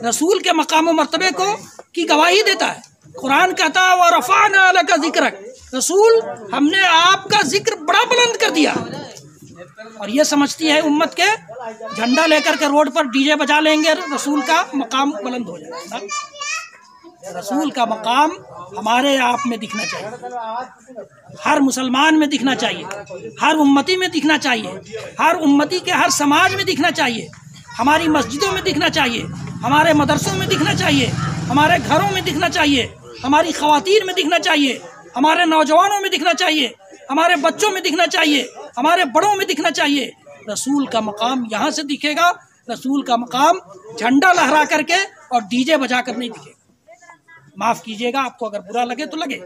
رسول کے مقام و مرتبے کو کی گواہی دیتا ہے۔ قرآن کہتا ہے وَرَفَعْنَا لَكَ ذِكْرَكَ، رسول ہم نے آپ کا ذکر بڑا بلند کر دیا۔ اور یہ سمجھتی ہے امت کے جھنڈا لے کر کے روڈ پر ڈی جے بجا لیں گے رسول کا مقام بلند ہو جائے گا۔ رسول کا مقام ہمارے آپ میں دکھنا چاہیے، ہر مسلمان میں دکھنا چاہیے، ہر امتی میں دکھنا چاہیے، ہر امتی کے ہر سماج میں دکھنا چاہیے، ہماری مسجدوں میں دکھنا چاہیے، ہمارے مدرسوں میں دکھنا چاہیے، ہمارے گھروں میں دکھنا چاہیے، ہماری خواتین میں دکھنا چاہیے، ہمارے نوجوانوں میں دکھنا چاہیے، ہمارے بچوں میں دکھنا چاہیے، ہمارے بڑوں میں دکھنا چاہیے۔ رسول کا مقام یہاں سے دکھے گا، رسول کا مقام جھنڈا لہرا کر کے اور ڈی جے بجا کر نہیں دکھے گا۔ معاف کیجئے گا، آپ کو اگر برا لگے تو لگے،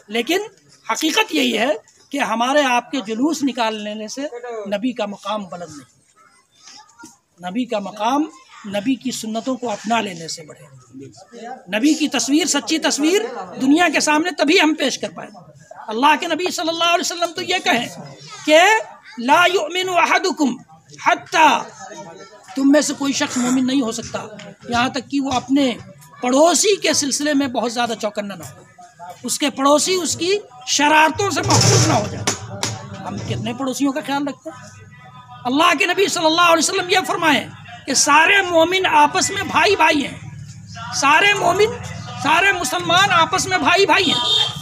لیکن حقیقت یہی ہے کہ ہمارے آپ کے جلوس نکال لینے سے نبی کا مقام بلند نہیں، نبی کا مقام نبی کی سنتوں کو اپنا لینے سے بڑھے. نبی کی تصویر، سچی تصویر دنیا کے سامنے تبھی ہم پیش کر پائیں. اللہ کے نبی صلی اللہ علیہ وسلم تو یہ کہیں کہ لا یؤمن احدکم حتی، تم میں سے کوئی شخص مومن نہیں ہو سکتا یہاں تک کہ وہ اپنے پڑوسی کے سلسلے میں بہت زیادہ چوکنا نہ ہو، اس کے پڑوسی اس کی شرارتوں سے محفوظ نہ ہو جائے. ہم کتنے پڑوسیوں کا خیال رکھتے ہیں. اللہ کے نبی صلی اللہ علیہ وسلم یہ فرمائیں کہ سارے مومن آپس میں بھائی بھائی ہیں. سارے مومن، سارے مسلمان آپس میں بھائی بھائی ہیں.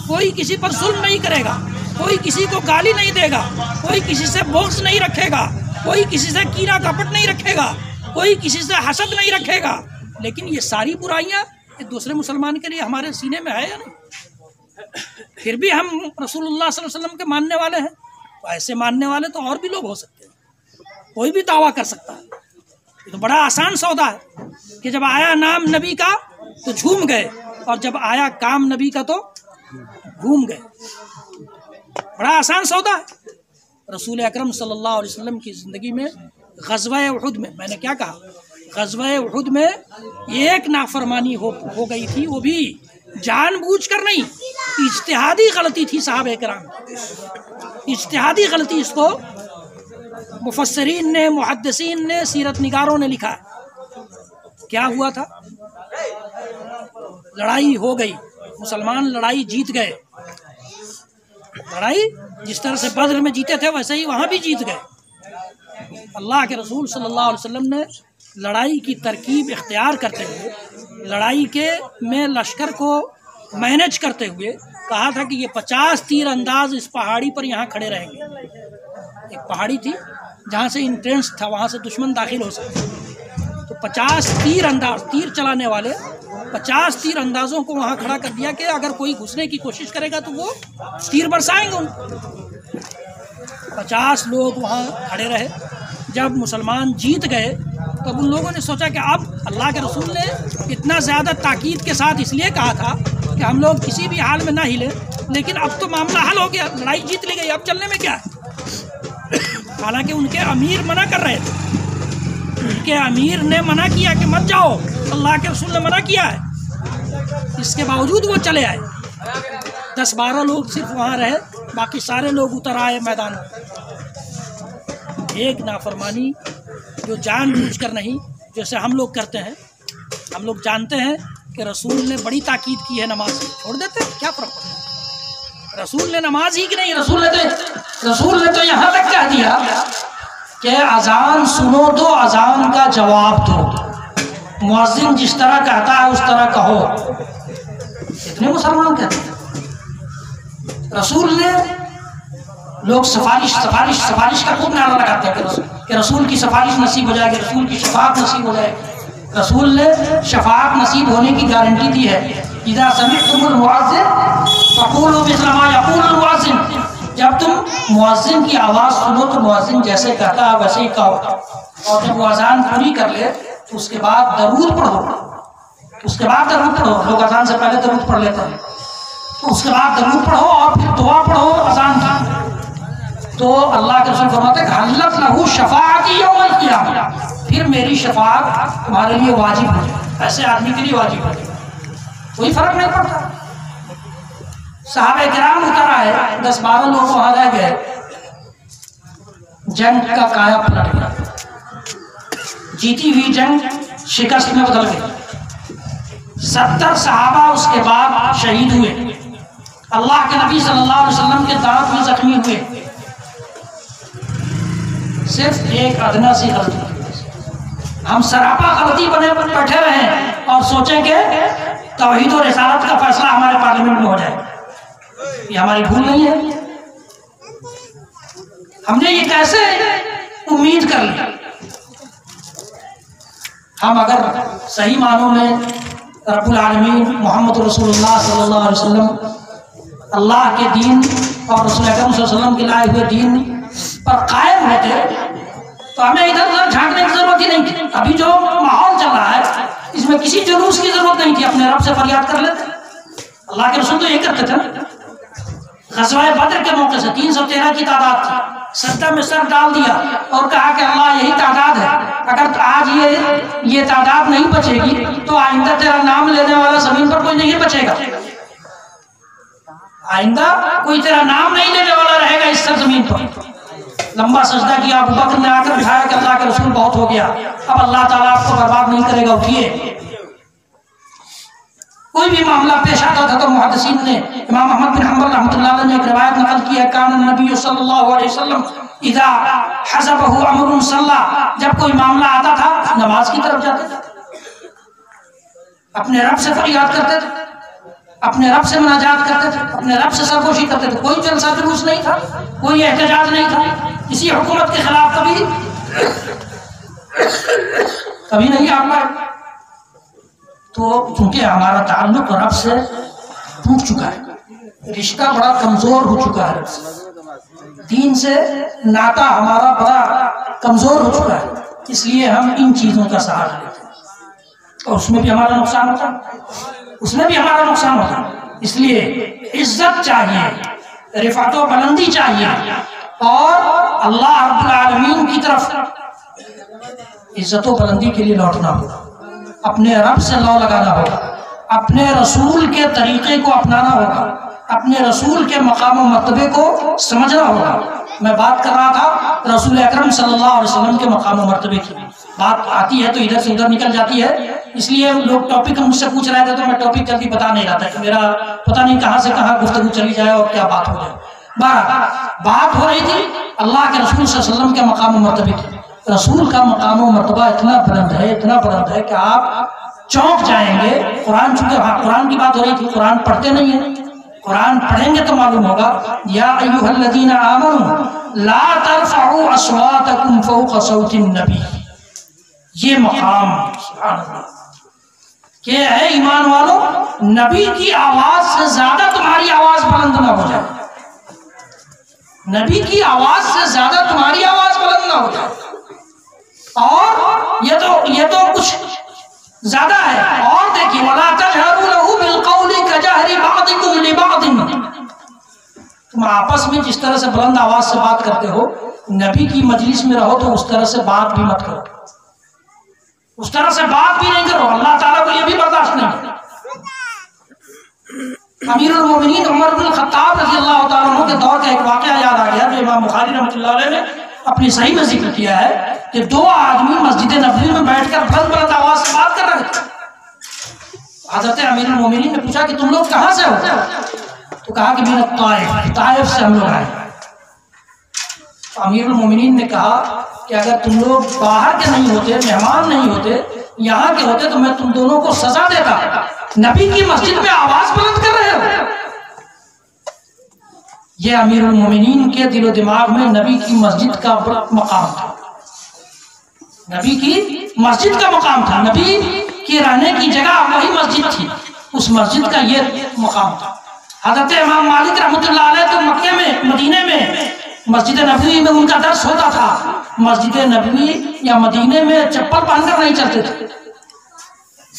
کوئی کسی پر ظلم نہیں کرے گا، کوئی کسی کو گالی نہیں دے گا، کوئی کسی سے بغض نہیں رکھے گا، کوئی کسی سے کینہ کپٹ نہیں رکھے گا، کوئی کسی سے حسد نہیں رکھے گا. لیکن یہ ساری برائیاں ایک دوسرے مسلمان کے لیے ہمارے سینے میں ہے یا نہیں؟ پھر بھی ہم رسول اللہ صلی اللہ علیہ وسلم کے ماننے والے ہیں. تو ایسے ماننے والے تو اور بھی لوگ ہو سکتے ہیں، کوئی بھی دعویٰ کر سکتا ہے. یہ تو بڑا آسان سودا ہے کہ جب آیا نام نبی کا تو جھوم گئے، اور جب آیا کام نبی کا تو گھوم گئے. بڑا آسان سودا ہے. رسول اکرم صلی اللہ علیہ وسلم کی زندگی میں غزوہ احد میں، میں نے کیا کہا، غزوہ احد میں ایک نافرمانی ہو گئی تھی، وہ بھی جان بوجھ کر نہیں، اجتہادی غلطی تھی صحابہ کرام. اجتہادی غلطی، اس کو مفسرین نے، محدثین نے، سیرت نگاروں نے لکھا ہے. کیا ہوا تھا؟ لڑائی ہو گئی، مسلمان لڑائی جیت گئے. لڑائی جس طرح سے بدر میں جیتے تھے ویسے ہی وہاں بھی جیت گئے. اللہ کے رسول صلی اللہ علیہ وسلم نے لڑائی کی ترکیب اختیار کرتے ہوئے، لڑائی کے میں لشکر کو مینج کرتے ہوئے کہا تھا کہ یہ 50 تیر انداز اس پہاڑی پر یہاں کھڑے رہیں گے. ایک پہاڑی تھی جہاں سے انٹرنس تھا، وہاں سے دشمن داخل ہو سکتے. تو 50 تیر انداز، تیر چلانے والے 50 تیر اندازوں کو وہاں کھڑا کر دیا کہ اگر کوئی گھسنے کی کوشش کرے گا تو وہ تیر برسائیں گے ان کو. 50 لوگ وہاں کھڑے رہے. جب مسلمان جیت گئے تب ان لوگوں نے سوچا کہ اب اللہ کے رسول نے اتنا زیادہ تاکید کے ساتھ اس لیے کہا تھا کہ ہم لوگ کسی بھی حال میں نہ ہلیں، لیکن اب تو معاملہ حل ہو گیا، لڑائی جیت لی گئی، اب چلنے میں کیا ہے. حالانکہ ان کے امیر منع کر رہے تھے، ان کے امیر نے منع کیا کہ مت جاؤ، اللہ کے رسول نے منع کیا ہے. اس کے باوجود وہ چلے آئے. 10-12 لوگ صرف وہاں رہے، باقی سارے لوگ اتر آئے میدان میں. ایک نافرمانی جو جان بوجھ کر نہیں، جیسے ہم لوگ کرتے ہیں. ہم لوگ جانتے ہیں کہ رسول نے بڑی تاکید کی ہے نماز سے، چھوڑ دیتے ہیں، کیا فرق پڑتا ہے. رسول نے نماز ہی کی نہیں، رسول نے تو یہاں تک کہہ دیا کہ اذان سنو تو اذان کا جواب دو، مؤذن جس طرح کہتا ہے اس طرح کہو. اتنے مسلمان کہتے ہیں. رسول نے، لوگ سفارش کا خوب نعرہ لگاتے ہیں کہ رسول کی سفارش نصیب ہو جائے گی، رسول کی شفاعت نصیب ہو جائے گی. رسول نے شفاعت نصیب ہونے کی گارنٹی دی ہے. اذا سمعتم المؤذن فقولوا مثل ما يقول المؤذن. جب تم مؤذن کی آواز سنو تو مؤذن جیسے کہتا ہے ویسے ہی کہو، اور جب وہ اذان پوری کر لے تو اس کے بعد درود پڑھو. لوگ اذان سے پہلے درود پڑھ لیتے ہیں، تو اس کے بعد درود پڑھو اور پھر دعا پڑھو اذان کی. تو اللہ کے رسول فرماتے ہیں حلت لہو شفاعتی یوم القیامہ، پھر میری شفاعت تمہارے لیے واجب ہو جائے، ایسے آدمی کے لیے واجب ہو جائے. کوئی فرق نہیں پڑتا. صحابہ کرام اتر آئے، 10-12 لوگ وہاں رہ گئے. جنگ کا کایا پلٹ گیا، جیتی ہوئی جنگ شکست میں بدل گئی. 70 صحابہ اس کے بعد شہید ہوئے. اللہ کے نبی صلی اللہ علیہ وسلم کے دانت میں زخمی ہوئے، صرف ایک ادنا سی غلطی. ہم سراپا غلطی بنے بیٹھے رہیں اور سوچیں کہ توحید و رسالت کا فیصلہ ہمارے پارلیمنٹ میں ہو جائے. یہ ہماری بھول نہیں ہے. ہم نے یہ کیسے امید کر لی؟ ہم اگر صحیح معنوں میں رب العالمین محمد رسول اللہ صلی اللہ علیہ وسلم اللہ کے دین اور رسول اکرم صلی اللہ علیہ وسلم کے لائے ہوئے دین پر قائم ہوتے تو ہمیں ادھر ادھر جھانکنے کی ضرورت ہی نہیں تھی. ابھی جو ماحول چل رہا ہے اس میں کسی جلوس کی ضرورت نہیں تھی، اپنے رب سے فریاد کر لیتے. اللہ کے رسول تو یہ کرتے تھے. غزوہ بدر کے موقع سے 313 کی تعداد تھی، سجدہ میں سر ڈال دیا اور کہا کہ اللہ یہی تعداد ہے، اگر آج یہ یہ تعداد نہیں بچے گی تو آئندہ تیرا نام لینے والا زمین پر کوئی نہیں بچے گا، آئندہ کوئی تیرا نام نہیں لینے والا رہے گا اس سرزمین پر۔ لمبا سجدہ کیا، ابو بکر نے آ کر اٹھایا کہ اللہ کے رسول بہت ہو گیا، اب اللہ تعالیٰ آپ کو برباد نہیں کرے گا، اٹھیے۔ کوئی بھی معاملہ پیش آتا تھا تو محدثین نے، امام احمد بن حنبل رحمۃ اللہ علیہ نے ایک روایت نقل کی ہے، کان النبی صلی اللہ علیہ وسلم اذا حزبہ امر صلی، جب کوئی معاملہ آتا تھا نماز کی طرف جاتے تھے، اپنے رب سے فریاد کرتے تھے، اپنے رب سے مناجات کرتے تھے، اپنے رب سے سرگوشی کرتے تھے۔ کوئی جلسہ جلوس نہیں تھا، کوئی احتجاج نہیں تھا، کسی حکومت کے خلاف کبھی نہیں آپ کا۔ تو چونکہ ہمارا تعلق رب سے ٹوٹ چکا ہے، رشتہ بڑا کمزور ہو چکا ہے، دین سے ناطہ ہمارا بڑا کمزور ہو چکا ہے، اس لیے ہم ان چیزوں کا سہارا لیتے ہیں اور اس میں بھی ہمارا نقصان ہوتا ہے، اس میں بھی ہمارا نقصان ہوتا ہے۔ اس لیے عزت چاہیے، رفعت و بلندی چاہیے، اور اللہ رب العالمین کی طرف عزت و بلندی کے لیے لوٹنا ہوگا، اپنے رب سے لو لگانا ہوگا، اپنے رسول کے طریقے کو اپنانا ہوگا، اپنے رسول کے مقام و مرتبے کو سمجھنا ہوگا۔ میں بات کر رہا تھا رسول اکرم صلی اللہ علیہ وسلم کے مقام و مرتبے کی، بات آتی ہے تو ادھر سے ادھر نکل جاتی ہے، اس لیے لوگ ٹاپک مجھ سے پوچھ رہے تھے تو میں ٹاپک جلدی بتا نہیں رہا تھا کہ میرا پتہ نہیں کہاں سے کہاں گفتگو چلی جائے اور کیا بات ہو جائے۔ بات ہو رہی تھی اللہ کے رسول صلی اللہ علیہ وسلم کے مقام و مرتبے کی۔ رسول کا مقام و مرتبہ اتنا بلند ہے، اتنا بلند ہے کہ آپ چونک جائیں گے۔ قرآن چونکہ قرآن کی بات ہو رہی تھی، قرآن پڑھتے نہیں ہیں، قرآن پڑھیں گے تو معلوم ہوگا۔ یا ایھا الذین آمنوا لا ترفعوا اصواتکم فوق صوت النبی، یہ مقام سبحان اللہ کہ اے ایمان والو، نبی کی آواز سے زیادہ تمہاری آواز بلند نہ ہو جائے، نبی کی آواز سے زیادہ تمہاری آواز بلند نہ ہو جائے۔ اور یہ تو کچھ زیادہ ہے۔ اور دیکھیے وَلَا تَجْهَرُوا لَهُ بِالْقَوْلِ كَجَهْرِ بَعْضِكُمْ لِبَعْضٍ، تم آپس میں جس طرح سے بلند آواز سے بات کرتے ہو، نبی کی مجلس میں رہو تو اس طرح سے بات بھی مت کرو، اس طرح سے بات بھی نہیں کرو، اللہ تعالیٰ کو یہ بھی برداشت نہیں ہے۔ امیر المومنین عمر بن الخطاب رضی اللہ تعالیٰ عنہ کے دور کا ایک واقعہ یاد آ گیا جو امام بخاری رحمۃ اللہ علیہ نے اپنی صحیح میں ذکر کیا ہے کہ دو آدمی مسجد نبوی میں بیٹھ کر بلند بلند آواز سے بات کر رہے تھے۔ حضرت امیر المومنین نے پوچھا کہ تم لوگ کہاں سے ہو؟ تو کہا کہ من الطائف، طائف سے ہم لوگ آئے۔ تو امیر المومنین نے کہا کہ اگر تم لوگ باہر کے نہیں ہوتے، مہمان نہیں ہوتے، یہاں کے ہوتے تو میں تم دونوں کو سزا دیتا، نبی کی مسجد میں آواز بلند کر رہے ہو۔ یہ امیر المومنین کے دل و دماغ میں نبی کی مسجد کا مقام تھا، نبی کی مسجد کا مقام تھا، نبی کی رہنے کی جگہ وہی مسجد تھی، اس مسجد کا یہ مقام تھا۔ حضرت امام مالک رحمۃ اللہ علیہ تو مکے میں، مدینے میں مسجد نبوی میں ان کا درس ہوتا تھا، مسجد نبوی یا مدینے میں چپل پہن کر نہیں چلتے تھے۔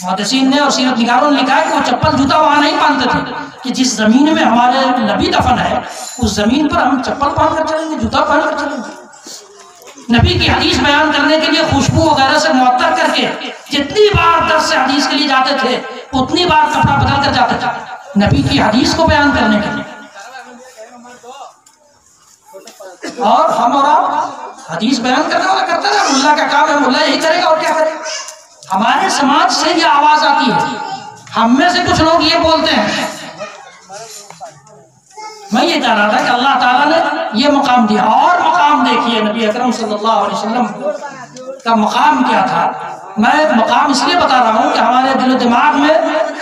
محدثین نے اور سیرت نگاروں نے لکھا ہے کہ وہ چپل جوتا وہاں نہیں پہنتے تھے کہ جس زمین میں ہمارے نبی دفن ہے اس زمین پر ہم چپل پہن کر چلیں گے، جوتا پہن کر چلیں گے۔ نبی کی حدیث بیان کرنے کے لیے خوشبو وغیرہ سے معطر کر کے جتنی بار درس حدیث کے لیے جاتے تھے اتنی بار کپڑا بدل کر جاتے تھے نبی کی حدیث کو بیان کرنے کے لیے۔ اور ہم اور آپ حدیث بیان کرنے والا کرتا ہے، ملا کا کام ہے، ملا یہی کرے گا اور کیا کرے گا۔ ہمارے سماج سے یہ آواز آتی ہے، ہم میں سے کچھ لوگ یہ بولتے ہیں۔ میں یہ کہہ رہا تھا کہ اللہ تعالیٰ نے یہ مقام دیا، اور مقام دیکھیے نبی اکرم صلی اللہ علیہ وسلم کا مقام کیا تھا۔ میں مقام اس لیے بتا رہا ہوں کہ ہمارے دل و دماغ میں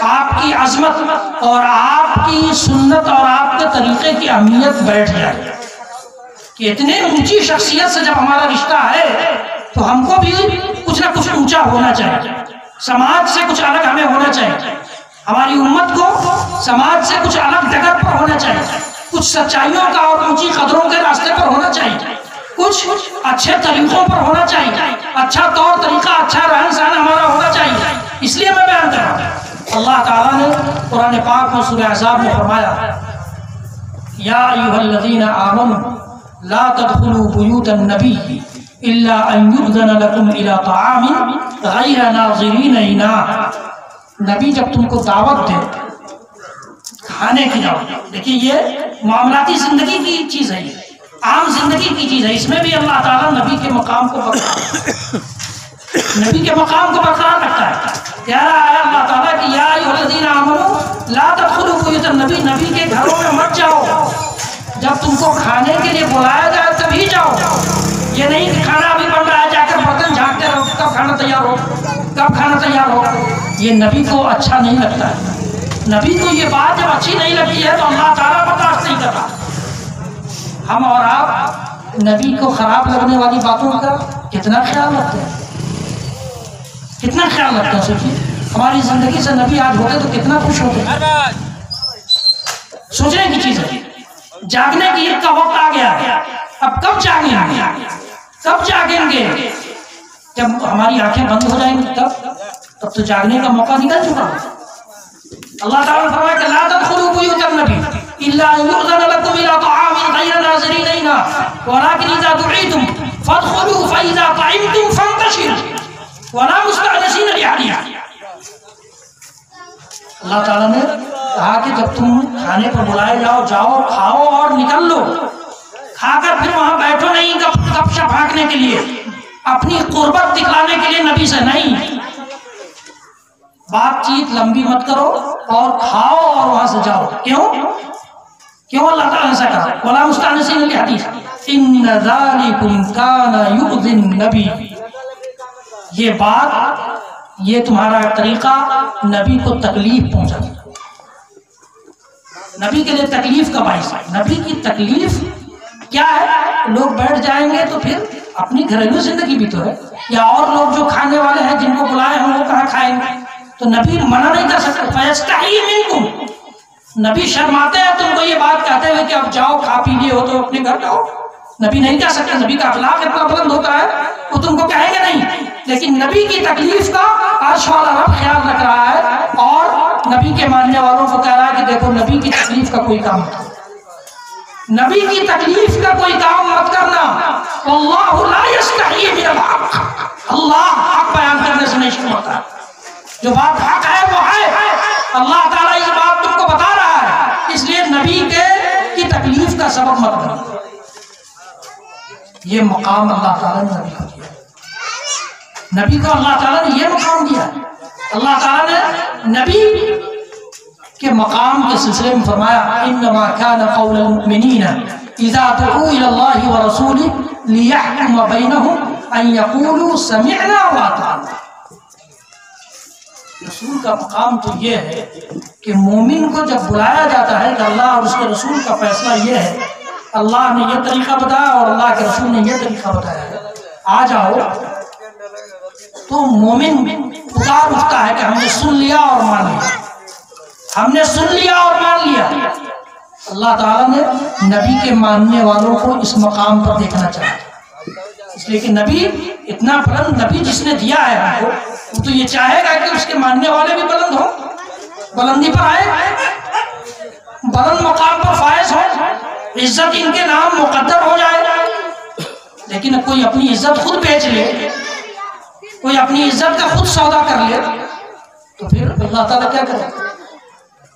آپ کی عظمت اور آپ کی سنت اور آپ کے طریقے کی اہمیت بیٹھ جائے کہ اتنے اونچی شخصیت سے جب ہمارا رشتہ ہے تو ہم کو بھی کچھ نہ کچھ اونچا ہونا چاہیے، سماج سے کچھ الگ ہمیں ہونا چاہیے، ہماری امت کو سماج سے کچھ الگ ڈگر پر ہونا چاہیے، کچھ سچائیوں کا اور اونچی قدروں کے راستے پر ہونا چاہیے، کچھ اچھے طریقوں پر ہونا چاہیے، اچھا طور طریقہ، اچھا رہن سہن ہمارا ہونا چاہیے۔ اس لیے میں بیان کر رہا ہوں، اللہ تعالیٰ نے قرآن پاک میں سورہ احزاب میں فرمایا یا ایھا الذین آمنوا لا تدخلوا بیوت النبی الا ان یؤذن لکم الی طعام غیر ناظرین اناء. نبی جب تم کو دعوت دے کھانے کی دعوت، دیکھیے یہ معاملاتی زندگی کی چیز ہے، یہ عام زندگی کی چیز ہے، اس میں بھی اللہ تعالیٰ نبی کے مقام کو نبی کے مقام کو برقرار رکھتا ہے. کہہ رہا ہے اللہ تعالیٰ کہ یا ایھا الذین آمنوا لا تدخلوا بیوت النبی، نبی کے گھروں میں مت جاؤ، جب تم کو کھانے کے لیے بلایا جائے تبھی جاؤ. یہ نہیں کہ کھانا ابھی بن رہا ہے جا کر برتن جھانکتے رہو کب کھانا تیار ہو کب کھانا تیار ہو. یہ نبی کو اچھا نہیں لگتا ہے. نبی کو یہ بات جب اچھی نہیں لگتی ہے تو اللہ تعالیٰ برداشت نہیں کرتا. ہم اور آپ نبی کو خراب لگنے والی باتوں کا کتنا خیال رکھتے ہیں، کتنا خیال رکھتے ہیں. سوچیے ہماری زندگی سے نبی آج ہوتے تو کتنا خوش ہوتے. سوچنے کی چیز ہے. جاگنے کی عید کا وقت آ گیا ہے. اب کب جاگیں گے، کب جاگیں گے؟ جب ہماری آنکھیں بند ہو جائیں گی تب تو جاگنے کا موقع نکل چکا. اللہ تعالیٰ نے فرمایا کہ لا تدخلوا بیوت النبی الا ان یؤذن لکم الی طعام غیر ناظرین اناء ولکن اذا دعیتم فادخلوا فاذا طعمتم فانتشروا ولا مستأنسین لحدیث. اللہ تعالیٰ نے کہا کہ جب تم کھانے پر بلائے جاؤ کھاؤ اور نکل لو. کھا کر پھر وہاں بیٹھو نہیں گپ شپ ہانکنے کے لیے، اپنی قربت دکھلانے کے لیے نبی سے نہیں. بات چیت لمبی مت کرو اور کھاؤ اور وہاں سے جاؤ. کیوں اللہ تعالیٰ نے ایسا کہا؟ وَلَا مُسْتَأْنِسِينَ لِحَدِيثٍ إِنَّ ذَلِكُمْ كَانَ يُؤْذِي النَّبِيَّ. یہ بات، یہ تمہارا طریقہ نبی کو تکلیف پہنچاتا، نبی کے لیے تکلیف کا باعث ہے. نبی کی تکلیف کیا ہے؟ لوگ بیٹھ جائیں گے تو پھر اپنی گھریلو زندگی بھی تو ہے، یا اور لوگ جو کھانے والے ہیں جن کو بلائے ہیں وہ کہاں کھائیں گے؟ تو نبی منع نہیں کر سکتے. فَيَسْتَحْيِي مِنْكُمْ، نبی شرماتے ہیں تم کو یہ بات کہتے ہوئے کہ اب جاؤ کھا پی لیے ہو تو اپنے گھر جاؤ. نبی نہیں کہہ سکتے. نبی کا اخلاق اتنا بلند ہوتا ہے وہ تم کو کہیں گے نہیں. لیکن نبی کی تکلیف کا عرش والا رب خیال رکھ رہا ہے اور نبی کے ماننے والوں کو کہہ رہا ہے کہ دیکھو نبی کی تکلیف کا کوئی کام نہیں، نبی کی تکلیف کا کوئی کام مت کرنا. واللہ لا یستحیی من الحق، اللہ حق بیان کرنے سے نہیں شرماتا. جو بات حق ہے وہ ہے. اللہ تعالیٰ یہ بات تم کو بتا رہا ہے، اس لیے نبی کی تکلیف کا سبب مت بنو. یہ مقام اللہ تعالیٰ نے نبی کو دیا. نبی کو اللہ تعالیٰ نے یہ مقام دیا. اللہ تعالیٰ نے نبی کے مقام کے سلسلے میں فرمایا انما كان قول المؤمنین اذا دعوا الى الله ورسوله ليحكم بينهم ان يقولوا سمعنا واطعنا. رسول کا مقام تو یہ ہے کہ مومن کو جب بلایا جاتا ہے کہ اللہ اور اس کے رسول کا فیصلہ یہ ہے، اللہ نے یہ طریقہ بتایا اور اللہ کے رسول نے یہ طریقہ بتایا ہے، آ جاؤ، تو مومن پکار اٹھتا ہے کہ ہم نے سن لیا اور مان لیا، ہم نے سن لیا اور مان لیا. اللہ تعالیٰ نے نبی کے ماننے والوں کو اس مقام پر دیکھنا چاہتا، اس لیے کہ نبی اتنا بلند نبی جس نے دیا ہے ہم کو، وہ تو یہ چاہے گا کہ اس کے ماننے والے بھی بلند ہوں، بلندی پر آئے، بلند مقام پر فائز ہو، عزت ان کے نام مقدر ہو جائے. لیکن کوئی اپنی عزت خود بیچ لے، کوئی اپنی عزت کا خود سودا کر لے تو پھر اللہ تعالیٰ کیا کرے؟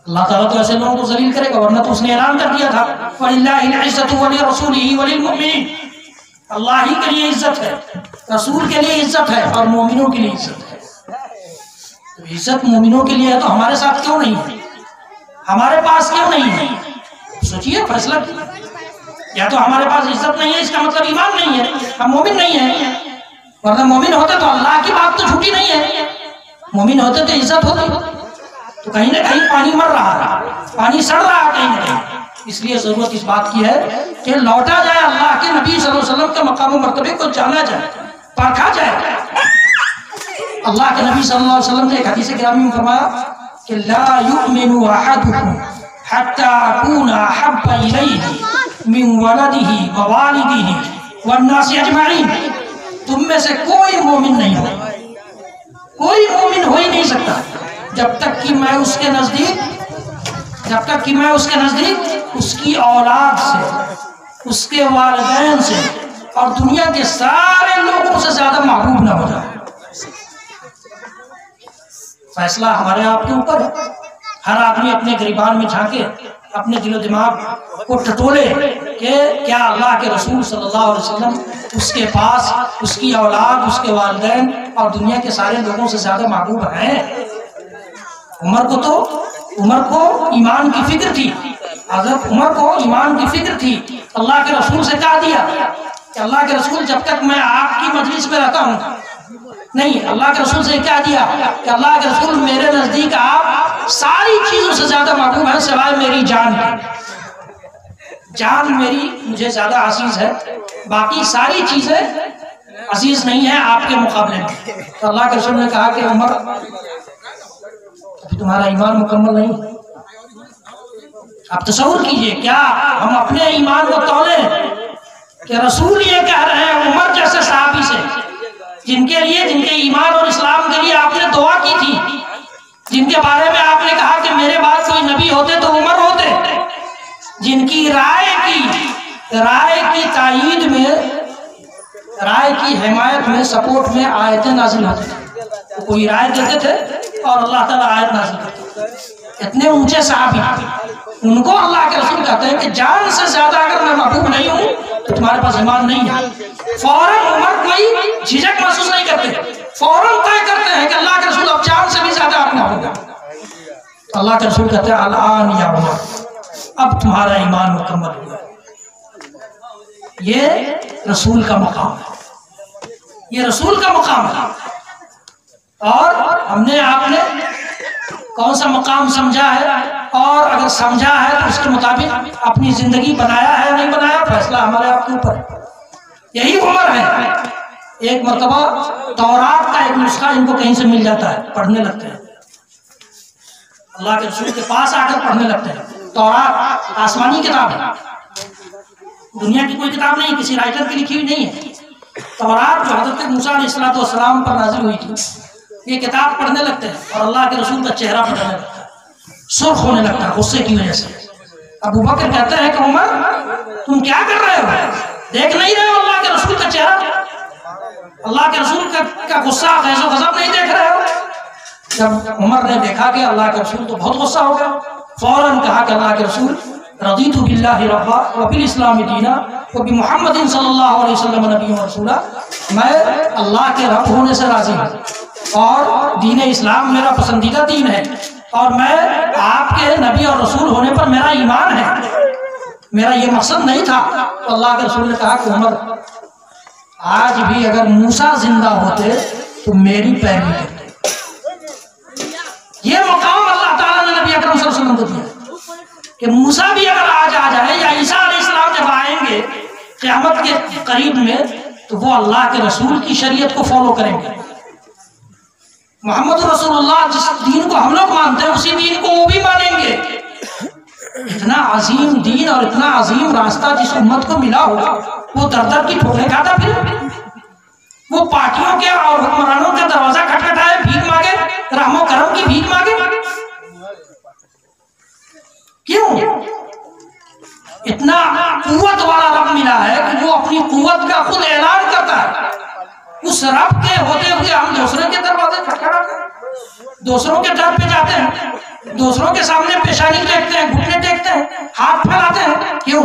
اللہ تعالیٰ تو ایسے لوگوں کو ذلیل کرے گا. ورنہ تو اس نے اعلان کر دیا تھا وَلِلَّهِ الْعِزَّةُ وَلِرَسُولِهِ وَلِلْمُؤْمِنِينَ. اللہ ہی کے لیے عزت ہے، رسول کے لیے عزت ہے اور مومنوں کے لیے عزت ہے. عزت مومنوں کے لیے ہے تو ہمارے ساتھ کیوں نہیں ہے، ہمارے پاس کیوں نہیں ہے؟ سوچئے فیصلہ کیا. یا تو ہمارے پاس عزت نہیں ہے اس کا مطلب ایمان نہیں ہے، ہم مومن نہیں ہیں. ورنہ مومن ہوتے تو اللہ کی بات تو جھوٹی نہیں ہے، مومن ہوتے تو عزت ہوتی. تو کہیں نہ کہیں پانی مر رہا ہے، پانی سڑ رہا ہے کہیں نہ کہیں. اس لیے ضرورت اس بات کی ہے کہ لوٹا جائے اللہ کے نبی صلی اللہ علیہ وسلم کے مقام و مرتبے کو جانا جائے، پرکھا جائے. اللہ کے نبی صلی اللہ علیہ وسلم نے ایک حدیث گرامی میں فرمایا کہ لا یؤمن احدکم حتی اکون احب الیہ من ولدہ ووالدہ والناس اجمعین. تم میں سے کوئی مومن نہیں ہو، کوئی مومن ہو ہی نہیں سکتا جب تک کہ میں اس کے نزدیک اس کی اولاد سے، اس کے والدین سے اور دنیا کے سارے لوگوں سے زیادہ محبوب نہ ہو جائے۔ فیصلہ ہمارے آپ کے اوپر ہے۔ ہر آدمی اپنے گریبان میں جھانکے، اپنے دل و دماغ کو ٹٹولے کہ کیا اللہ کے رسول صلی اللہ علیہ وسلم اس کے پاس اس کی اولاد، اس کے والدین اور دنیا کے سارے لوگوں سے زیادہ محبوب ہیں؟ عمر کو ایمان کی فکر تھی، حضرت عمر کو ایمان کی فکر تھی۔ اللہ کے رسول سے کہا دیا کہ اللہ کے رسول جب تک میں آپ کی مجلس میں رہتا ہوں، نہیں، اللہ کے رسول سے کہہ دیا کہ اللہ کے رسول میرے نزدیک آپ ساری چیزوں سے زیادہ محبوب ہیں سوائے میری جان کی۔ جان میری مجھے زیادہ عزیز ہے، باقی ساری چیزیں عزیز نہیں ہیں آپ کے مقابلے میں۔ تو اللہ کے رسول نے کہا کہ عمر، ابھی تمہارا ایمان مکمل نہیں۔ آپ تصور کیجئے، کیا ہم اپنے ایمان کو تولیں کہ رسول یہ کہہ رہے ہیں عمر جیسے صحابی سے، جن کے ایمان اور اسلام کے لیے آپ نے دعا کی تھی، جن کے بارے میں آپ نے کہا کہ میرے بعد کوئی نبی ہوتے تو عمر ہوتے، جن کی رائے کی تائید میں، رائے کی حمایت میں، سپورٹ میں آیتیں نازل ہوتی تھیں۔ کوئی رائے دیتے تھے اور اللہ تعالیٰ آیت نازل کرتے تھے۔ اتنے اونچے صحابی، ان کو اللہ کے رسول کہتے ہیں کہ جان سے زیادہ اگر میں محبوب نہیں ہوں تو تمہارے پاس ایمان نہیں ہے۔ فوراً عمر کوئی جھجک محسوس نہیں کرتے، فوراً طے کرتے ہیں کہ اللہ کے رسول اب جان سے بھی زیادہ آپ نے ہوگا۔ تو اللہ کے رسول کہتے ہیں الآن یا عمر، اب تمہارا ایمان مکمل ہوا۔ یہ رسول کا مقام ہے، یہ رسول کا مقام ہے۔ اور ہم نے آپ نے کون سا مقام سمجھا ہے، اور اگر سمجھا ہے تو اس کے مطابق اپنی زندگی بنایا ہے نہیں بنایا، فیصلہ ہمارے آپ کے اوپر ہے۔ یہی عمر ہے۔ ایک مرتبہ تورات کا ایک نسخہ ان کو کہیں سے مل جاتا ہے، پڑھنے لگتے ہیں، اللہ کے رسول کے پاس آ کر پڑھنے لگتے ہیں۔ تورات آسمانی کتاب ہے، دنیا کی کوئی کتاب نہیں، کسی رائٹر کی لکھی ہوئی نہیں ہے۔ تورات جو حضرت موسیٰ علیہ السلام پر نازل ہوئی تھی، یہ کتاب پڑھنے لگتے ہیں اور اللہ کے رسول کا چہرہ بدلنے لگتا ہے، سرخ ہونے لگتا ہے غصے کی وجہ سے۔ ابو بکر کہتے ہیں کہ عمر تم کیا کر رہے ہو، دیکھ نہیں رہے ہو اللہ کے رسول کا چہرہ، اللہ کے رسول کا غصہ، غیظ و غضب نہیں دیکھ رہے ہو؟ جب عمر نے دیکھا کہ اللہ کے رسول تو بہت غصہ ہو گیا، فوراً کہا کہ اللہ کے رسول رضیت باللہ ربا وبالاسلام دینا وبمحمد صلی اللہ علیہ وسلم نبی و رسولہ، میں اللہ کے رب ہونے سے راضی ہوں اور دین اسلام میرا پسندیدہ دین ہے، اور میں آپ کے نبی اور رسول ہونے پر میرا ایمان ہے، میرا یہ مقصد نہیں تھا۔ تو اللہ کے رسول نے کہا کہ عمر آج بھی اگر موسیٰ زندہ ہوتے تو میری پیروی کرتے۔ یہ مقام اللہ تعالیٰ نے نبی اکرم صلی اللہ علیہ وسلم کو دیا کہ موسیٰ بھی اگر آج آ جائے یا عیسیٰ علیہ السلام جب آئیں گے قیامت کے قریب میں تو وہ اللہ کے رسول کی شریعت کو فالو کریں گے۔ محمد رسول اللہ جس دین کو ہم لوگ مانتے ہیں اسی دین کو وہ بھی مانیں گے۔ اتنا عظیم دین اور اتنا عظیم راستہ جس امت کو ملا ہوگا وہ در در کی ٹھوکریں کھاتا پھر، وہ پارٹیوں کے اور حکمرانوں کا دروازہ کھٹکھٹائے، بھیک مانگے، رحم و کرم کی بھیک مانگے۔ کیوں؟ اتنا قوت والا رب ملا ہے کہ وہ اپنی قوت کا خود اعلان کرتا ہے۔ اس رب کے ہوتے ہوئے ہم دوسرے کے دروازے کھٹکھٹاتے ہیں، دوسروں کے در پہ جاتے ہیں، دوسروں کے سامنے پیشانی ٹیکتے ہیں، گھٹنے ٹیکتے ہیں، ہاتھ پھیلاتے ہیں۔ کیوں؟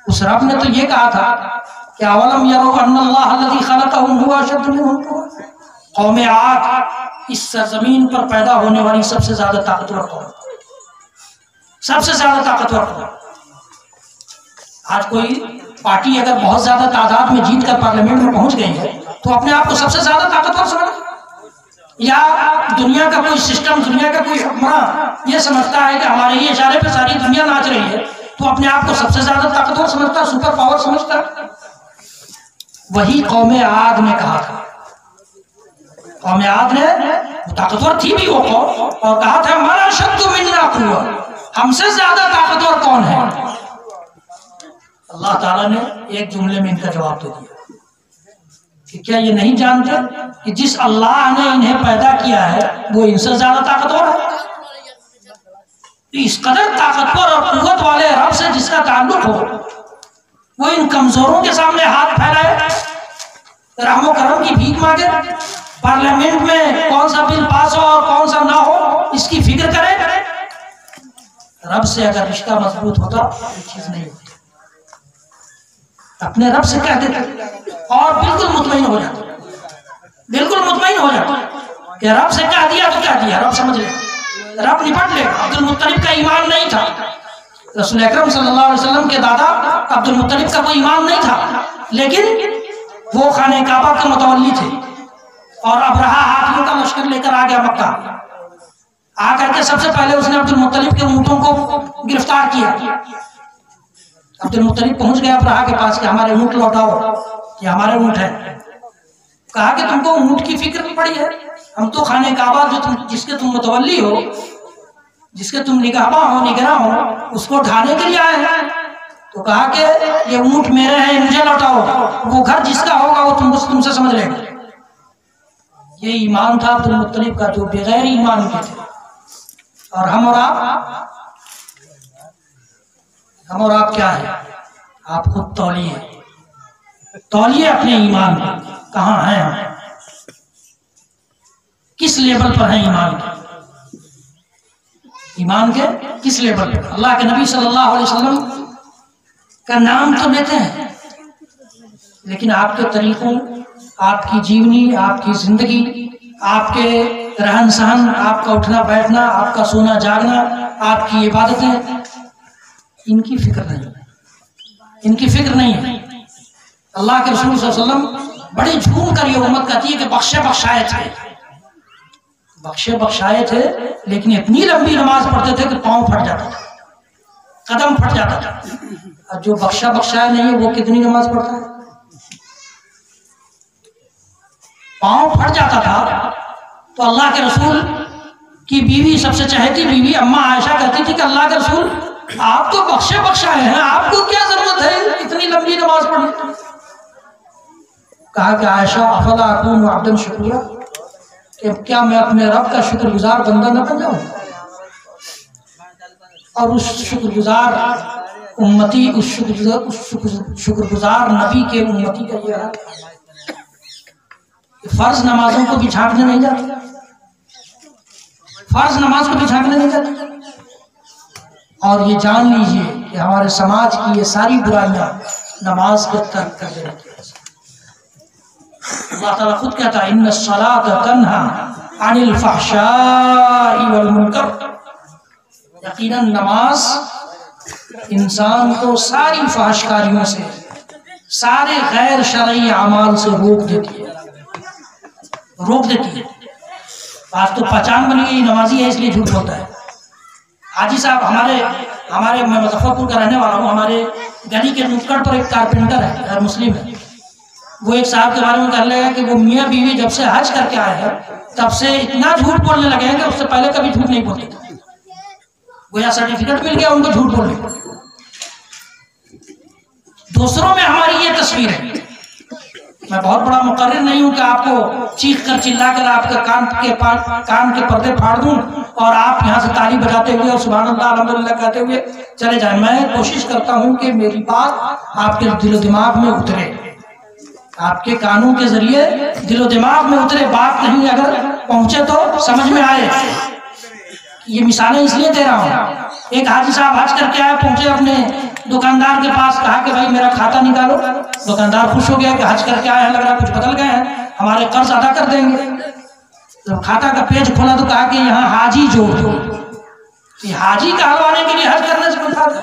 اس رب نے تو یہ کہا تھا کہ اولم یروا ان اللہ الذی خلقهم هو اشد منهم قوة۔ قوم عاد اس سرزمین پر پیدا ہونے والی سب سے زیادہ طاقتور قوم، سب سے زیادہ طاقتور قوم۔ آج کوئی پارٹی اگر بہت زیادہ تعداد میں جیت کر پارلیمنٹ میں پہنچ گئی ہے تو اپنے آپ کو سب سے زیادہ طاقتور سمجھتا، یا دنیا کا کوئی سسٹم، دنیا کا کوئی حکمراں یہ سمجھتا ہے کہ ہمارے ہی اشارے پہ ساری دنیا ناچ رہی ہے تو اپنے آپ کو سب سے زیادہ طاقتور سمجھتا، سپر پاور سمجھتا۔ وہی قوم عاد نے کہا تھا، قوم عاد نے طاقتور تھی بھی وہ قوم، اور کہا تھا من اشد منا قوة، ہم سے زیادہ طاقتور کون ہے؟ اللہ تعالیٰ نے ایک جملے میں ان کا جواب دے دیا کہ کیا یہ نہیں جانتے کہ جس اللہ نے انہیں پیدا کیا ہے وہ ان سے زیادہ طاقتور ہے؟ اس قدر طاقتور اور قوت والے رب سے جس کا تعلق ہو وہ ان کمزوروں کے سامنے ہاتھ پھیلائے، رحم و کرم کی بھیک مانگے، پارلیمنٹ میں کون سا بل پاس ہو اور کون سا نہ ہو اس کی فکر کرے؟ رب سے اگر رشتہ مضبوط ہوتا یہ چیز نہیں ہوتی، اپنے رب سے کہہ دیتے اور بالکل مطمئن ہو جاتے، بالکل مطمئن ہو جاتے کہ رب سے کہہ دیا تو کہہ دیا، رب سمجھ لے، رب نپٹ لے۔ عبد المطلب کا ایمان نہیں تھا، رسول اکرم صلی اللہ علیہ وسلم کے دادا عبد المطلب کا کوئی ایمان نہیں تھا، لیکن وہ خانہ کعبہ کے متولی تھے، اور ابرہہ ہاتھیوں کا لشکر لے کر آ گیا مکہ، آ کر کے سب سے پہلے اس نے عبد المطلب کے اونٹوں کو گرفتار کیا۔ عبد المطلب پہنچ گیا ابرہہ کے پاس کہ ہمارے اونٹ لوٹاؤ، یہ ہمارے اونٹ ہیں۔ کہا کہ تم کو اونٹ کی فکر بھی پڑی ہے، ہم تو خانہ کعبہ جس کے تم متولی ہو، جس کے تم نگہباں ہو، نگراں ہو، اس کو ڈھانے کے لیے آئے ہیں۔ تو کہا کہ یہ اونٹ میرے ہیں، مجھے لوٹاؤ، وہ گھر جس کا ہوگا وہ تم سے سمجھ لے گا۔ یہ ایمان تھا عبد المطلب کا جو بغیر ایمان کے تھے۔ اور ہم اور آپ کیا ہے؟ آپ خود تولیے اپنے ایمان کا، کہاں ہیں ہم، کس لیول پر ہیں ایمان کے کس لیول پر؟ اللہ کے نبی صلی اللہ علیہ وسلم کا نام تو لیتے ہیں، لیکن آپ کے طریقوں، آپ کی جیونی، آپ کی زندگی، آپ کے رہن سہن، آپ کا اٹھنا بیٹھنا، آپ کا سونا جاگنا، آپ کی عبادتیں، ان کی فکر نہیں، ان کی فکر نہیں ہے۔ اللہ کے رسول صلی اللہ علیہ وسلم بڑی جھوم کر یہ امت کہتی ہے کہ بخشے بخشائے تھے، لیکن اتنی لمبی نماز پڑھتے تھے کہ پاؤں پھٹ جاتا تھا، قدم پھٹ جاتا تھا۔ اور جو بخشایا نہیں ہے وہ کتنی نماز پڑھتا ہے؟ پاؤں پھٹ جاتا تھا۔ تو اللہ کے رسول کی بیوی، سب سے چہیتی بیوی اماں عائشہ کہتی تھی کہ اللہ کے رسول آپ تو بخشائے ہیں، آپ کو کیا ضرورت ہے اتنی لمبی نماز پڑھنے کی؟ کہا کہ عائشہ افلا اکون عبدا شکورا، کہ کیا میں اپنے رب کا شکر گزار بندہ نہ بن جاؤں؟ اور اس شکر گزار امتی، اس شکر گزار نبی کے امتی کا یہ حال، فرض نمازوں کو بھی جھانکنے نہیں جاتے، فرض نماز کو بھی جھانکنے نہیں جاتے۔ اور یہ جان لیجئے کہ ہمارے سماج کی یہ ساری برائیاں نماز کو ترک کر دینے کی وجہ سے۔ اللہ تعالیٰ خود کہتا ہے ان الصلاۃ تنہی عن الفحشاء والمنکر، یقیناً نماز انسان کو ساری فحش کاریوں سے، سارے غیر شرعی اعمال سے روک دیتی ہے، روک دیتی ہے۔ آج تو پہچان بنی گئی نمازی ہے اس لیے جھوٹ بولتا ہے۔ حاجی صاحب ہمارے میں مظفر پور کا رہنے والا ہوں، ہمارے گلی کے نکڑ پر ایک کارپینٹر ہے، غیر مسلم ہے، وہ ایک صاحب کے بارے میں کہنے لگا کہ وہ میاں بیوی جب سے حج کر کے آئے ہیں تب سے اتنا جھوٹ بولنے لگے ہیں کہ اس سے پہلے کبھی جھوٹ نہیں بولتے تھے، گویا سرٹیفکیٹ مل گیا ان کو جھوٹ بولنے کو۔ دوسروں میں ہماری یہ تصویر ہے۔ میں بہت بڑا مقرر نہیں ہوں کہ آپ کو چیخ کر چلا کر آپ کے کان کے پردے پھاڑ دوں اور آپ یہاں سے تالی بجاتے ہوئے اور سبحان اللہ الحمدللہ کہتے ہوئے چلے جائیں۔ میں کوشش کرتا ہوں کہ میری بات آپ کے دل و دماغ میں اترے، آپ کے کانوں کے ذریعے دل و دماغ میں اترے، بات نہیں اگر پہنچے تو سمجھ میں آئے۔ یہ مثالیں اس لیے دے رہا ہوں۔ ایک حاجی صاحب حج کر کے آئے، پہنچے اپنے دکاندار کے پاس، کہا کہ بھائی میرا کھاتا نکالو۔ دکاندار خوش ہو گیا کہ حج کر کے آئے ہیں، لگ رہا کچھ بدل گئے ہیں، ہمارے قرض ادا کر دیں گے۔ جب کھاتا کا پیج کھولا تو کہا کہ یہاں حاجی جوڑ دو۔ یہ حاجی کہلوانے کے لیے حج کرنے سے کوئی فائدہ،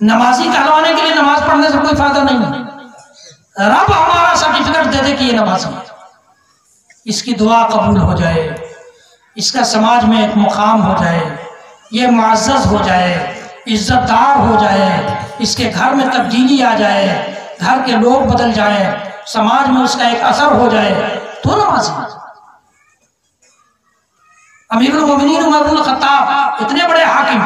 نمازی کہلوانے کے لیے نماز پڑھنے سے کوئی فائدہ نہیں ہے۔ رب ہمارا سرٹیفکیٹ دے دے کہ یہ نمازی ہے، اس کی دعا قبول ہو جائے، اس کا سماج میں ایک مقام ہو جائے، یہ معزز ہو جائے، عزت دار ہو جائے، اس کے گھر میں تبدیلی آ جائے، گھر کے لوگ بدل جائیں، سماج میں اس کا ایک اثر ہو جائے تو نمازی۔ امیر المومنین عمر بن الخطاب اتنے بڑے حاکم،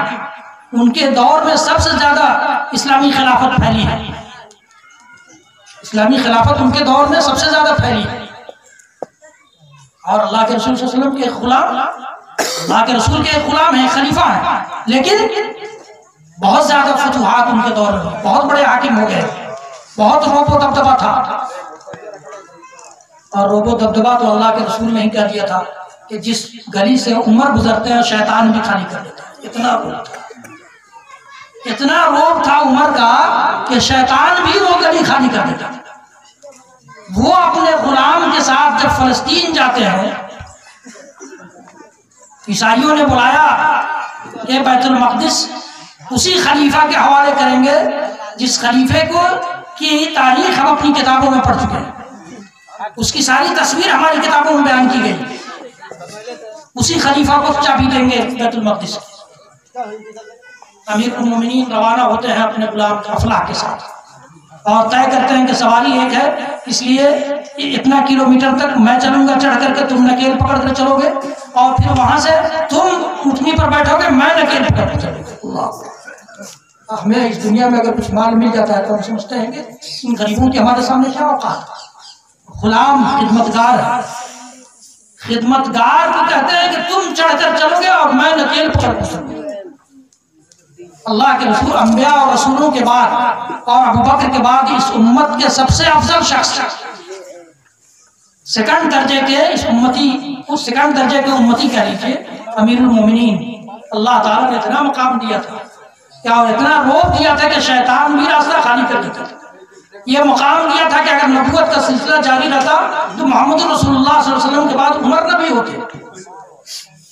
ان کے دور میں سب سے زیادہ اسلامی خلافت پھیلی ہے، اسلامی خلافت ان کے دور میں سب سے زیادہ پھیلی ہے۔ اور اللہ کے رسول صلی اللہ علیہ وسلم کے غلام، اللہ کے رسول کے غلام ہیں، خلیفہ ہیں، لیکن بہت زیادہ فتوحات ان کے دور میں، بہت بڑے حاکم ہو گئے۔ بہت روب و دبدبا تھا، اور روب و دبدبا تو اللہ کے رسول نے ہی کہہ دیا تھا کہ جس گلی سے عمر گزرتے ہیں شیطان بھی خالی کر دیتا ہے. اتنا روب تھا، اتنا روب تھا عمر کا کہ شیطان بھی وہ گلی خالی کر دیتا. وہ اپنے غلام کے ساتھ جب فلسطین جاتے ہیں، عیسائیوں نے بلایا کہ بیت المقدس اسی خلیفہ کے حوالے کریں گے جس خلیفے کو کی تاریخ ہم اپنی کتابوں میں پڑھ چکے ہیں، اس کی ساری تصویر ہماری کتابوں میں بیان کی گئی. اسی خلیفہ کو چابی دیں گے بیت المقدس کی. امیر المومنین روانہ ہوتے ہیں اپنے غلام افلاح کے ساتھ اور طے کرتے ہیں کہ سواری ایک ہے، اس لیے اتنا کلومیٹر تک میں چلوں گا چڑھ کر کے، تم نکیل پکڑ کر چلو گے، اور پھر وہاں سے تم اٹھنی پر بیٹھو گے، میں نکیل پکڑ کر چلوں گا. ہمیں اس دنیا میں اگر کچھ مال مل جاتا ہے تو ہم سمجھتے ہیں کہ ان غریبوں کے ہمارے سامنے کیا اوقات. غلام خدمتگار ہے، خدمتگار کو کہتے ہیں کہ تم چڑھ کر چلو گے اور میں نکیل پکڑ کر چلوں گا. اللہ کے رسول انبیاء اور رسولوں کے بعد اور ابوبکر کے بعد اس امت کے سب سے افضل شخص، سیکنڈ درجے کے اس امتی، اس سیکنڈ درجے کے امتی کہہ لیجیے، امیر المومنین. اللہ تعالیٰ نے اتنا مقام دیا تھا کیا، اور اتنا روب دیا تھا کہ شیطان بھی راستہ خالی کر دیتا تھا. یہ مقام دیا تھا کہ اگر نبوت کا سلسلہ جاری رہتا تو محمد رسول اللہ صلی اللہ علیہ وسلم کے بعد عمر نبی ہوتے،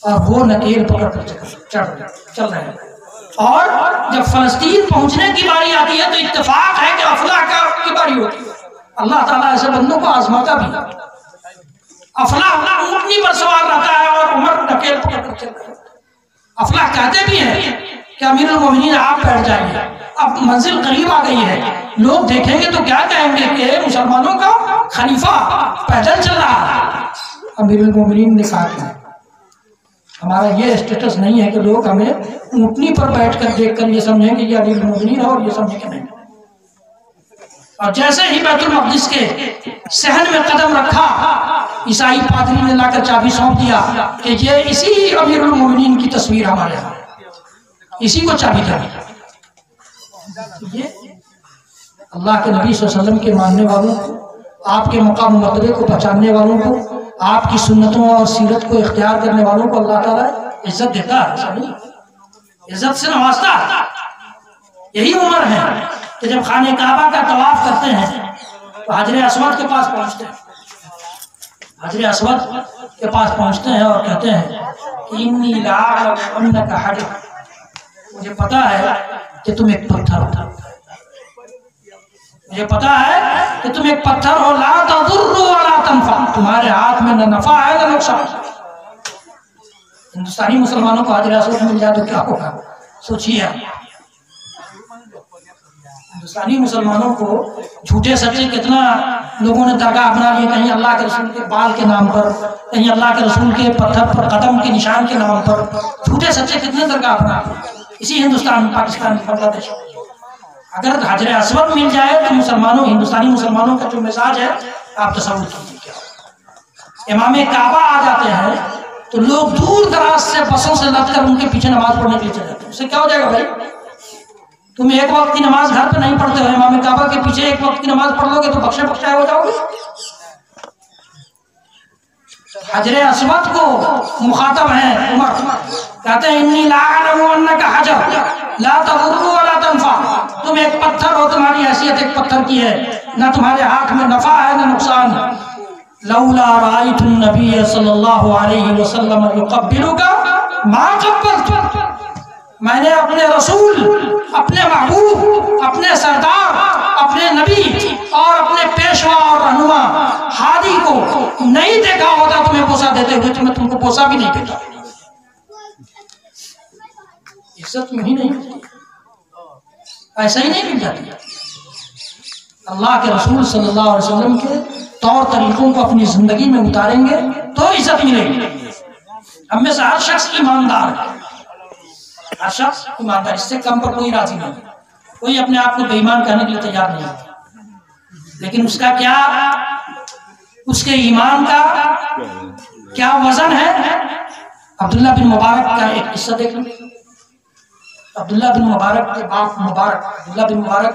اور وہ نکیل پکڑ کر چل رہے ہیں. اور جب فلسطین پہنچنے کی باری آتی ہے تو اتفاق ہے کہ افلاح کی باری ہوتی ہے. اللہ تعالیٰ ایسے بندوں کو آزماتا بھی. افلاح اونٹنی پر سوار رہتا ہے اور عمر نکیل پکڑ کر چل رہا ہے. افلاح کہتے بھی ہیں کہ امیر المومنین آپ بیٹھ جائیے، اب منزل قریب آ گئی ہے، لوگ دیکھیں گے تو کیا کہیں گے کہ مسلمانوں کا خلیفہ پیدل چل رہا ہے. امیر المومنین نے کہا کہ ہمارا یہ اسٹیٹس نہیں ہے کہ لوگ ہمیں اونٹنی پر بیٹھ کر دیکھ کر یہ سمجھیں کہ یہ امیر المومنین ہے اور یہ سمجھیں کہ نہیں. اور جیسے ہی بیت المقدس کے صحن میں قدم رکھا، عیسائی پادری نے لا کر چابی سونپ دیا کہ یہ اسی امیر المومنین کی تصویر ہمارے یہاں، اسی کو چابی دے. یہ اللہ کے نبی صلی اللہ علیہ وسلم کے ماننے والوں کو، آپ کے مقام مرتبے کو پہچاننے والوں کو، آپ کی سنتوں اور سیرت کو اختیار کرنے والوں کو اللہ تعالیٰ عزت دیتا ہے، ایسا نہیں، عزت سے نوازتا ہے. یہی عمر ہے کہ جب خانہ کعبہ کا طواف کرتے ہیں تو حجر اسود کے پاس پہنچتے ہیں، حجر اسود کے پاس پہنچتے ہیں اور کہتے ہیں کہ انی لأعلم انک حجر، مجھے پتا ہے کہ تم ایک پتھر ہو، مجھے پتا ہے کہ تم ایک پتھر ہو، لا تضر ولا تنفع، تمہارے ہاتھ میں نہ نفع ہے نہ نقصان. ہندوستانی مسلمانوں کو حجر اسود مل جائے تو کیا ہوگا، سوچیے. ہندوستانی مسلمانوں کو جھوٹے سچے کتنا لوگوں نے درگاہ بنا لی، کہیں اللہ کے رسول کے بال کے نام پر، کہیں اللہ کے رسول کے پتھر پر قدم کے نشان کے نام پر جھوٹے سچے کتنے درگاہ بنا لی اسی ہندوستان، پاکستان، بنگلہ دیش. اگر حجر اسود مل جائے تو مسلمانوں، ہندوستانی مسلمانوں کا جو مزاج ہے آپ تصور کیجیے کیا. امام کعبہ آ جاتے ہیں تو لوگ دور دراز سے بسوں سے لد کر ان کے پیچھے نماز پڑھنے کے لیے چلے جاتے ہیں. اس سے کیا ہو جائے گا بھائی، تم ایک وقت کی نماز گھر پہ نہیں پڑھتے ہو، امام کعبہ کے پیچھے ایک وقت کی نماز پڑھ لو گے تو بخشے بخشائے ہو جاؤ گے. حجر اسود کو مخاطب ہیں عمر، کہتے ہیں انی لأعلم انک حجر لا تضر ولا تنفع، تم ایک پتھر ہو، تمہاری حیثیت ایک پتھر کی ہے، نہ تمہارے ہاتھ میں نفع ہے نہ نقصان. لولا رأیت النبی صلی اللہ علیہ وسلم یقبلک ما قبلت، میں نے اپنے رسول، اپنے محبوب، اپنے سردار، اپنے نبی اور اپنے پیشوا اور رہنما ہادی کو نہیں دیکھا ہوتا تمہیں بوسہ دیتے ہوئے تو میں تم کو بوسہ بھی نہیں دیتا. عزت یوں ہی نہیں ملتی، ایسا ہی نہیں مل جاتی. اللہ کے رسول صلی اللہ علیہ وسلم کے طور طریقوں کو اپنی زندگی میں اتاریں گے تو عزت ملے گی. ہم میں سے ہر شخص ایماندار ہے، ہر شخص ایماندار، اس سے کم پر کوئی راضی نہیں، کوئی اپنے آپ کو بے ایمان کہنے کے لیے تیار نہیں ہے. لیکن اس کا کیا، اس کے ایمان کا کیا وزن ہے. عبداللہ بن مبارک کا ایک قصہ دیکھ لیں. عبداللہ بن مبارک کے باپ مبارک، عبداللہ بن مبارک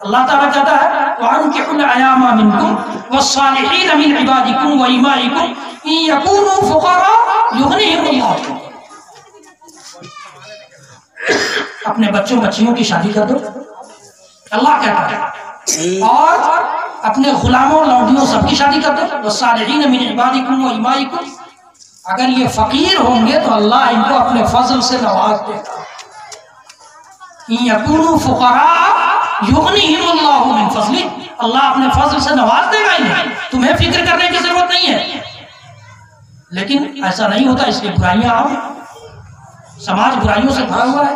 اللہ تعالیٰ کہتا ہے وَأَنكِحُوا الْأَيَامَ مِنكُمْ وَالصَّالِحِينَ مِنْ عِبَادِكُمْ وَإِمَائِكُمْ إِنْ يَكُونُوا فُقَرَاءَ يُغْنِهِمُ اللَّهُ. اپنے بچوں بچیوں کی شادی کر دو، اللہ کہتا ہے، اور اپنے غلاموں لونڈیوں سب کی شادی کر دو. وَالصَّالِحِينَ مِنْ عِبَادِكُمْ وَإِمَائِكُمْ. اگر یہ فقیر ہوں گے تو اللہ ان کو اپنے فضل سے نواز دے گا. إِنْ يَكُونُوا فُقَرَاءَ يُغْنِهِمُ اللَّهُ مِنْ فَضْلِهِ. اللہ اپنے فضل سے نواز دے گا انہیں، تمہیں فکر کرنے کی ضرورت نہیں ہے. لیکن ایسا نہیں ہوتا، اس لیے برائیاں عام، سماج برائیوں سے بھرا ہوا ہے،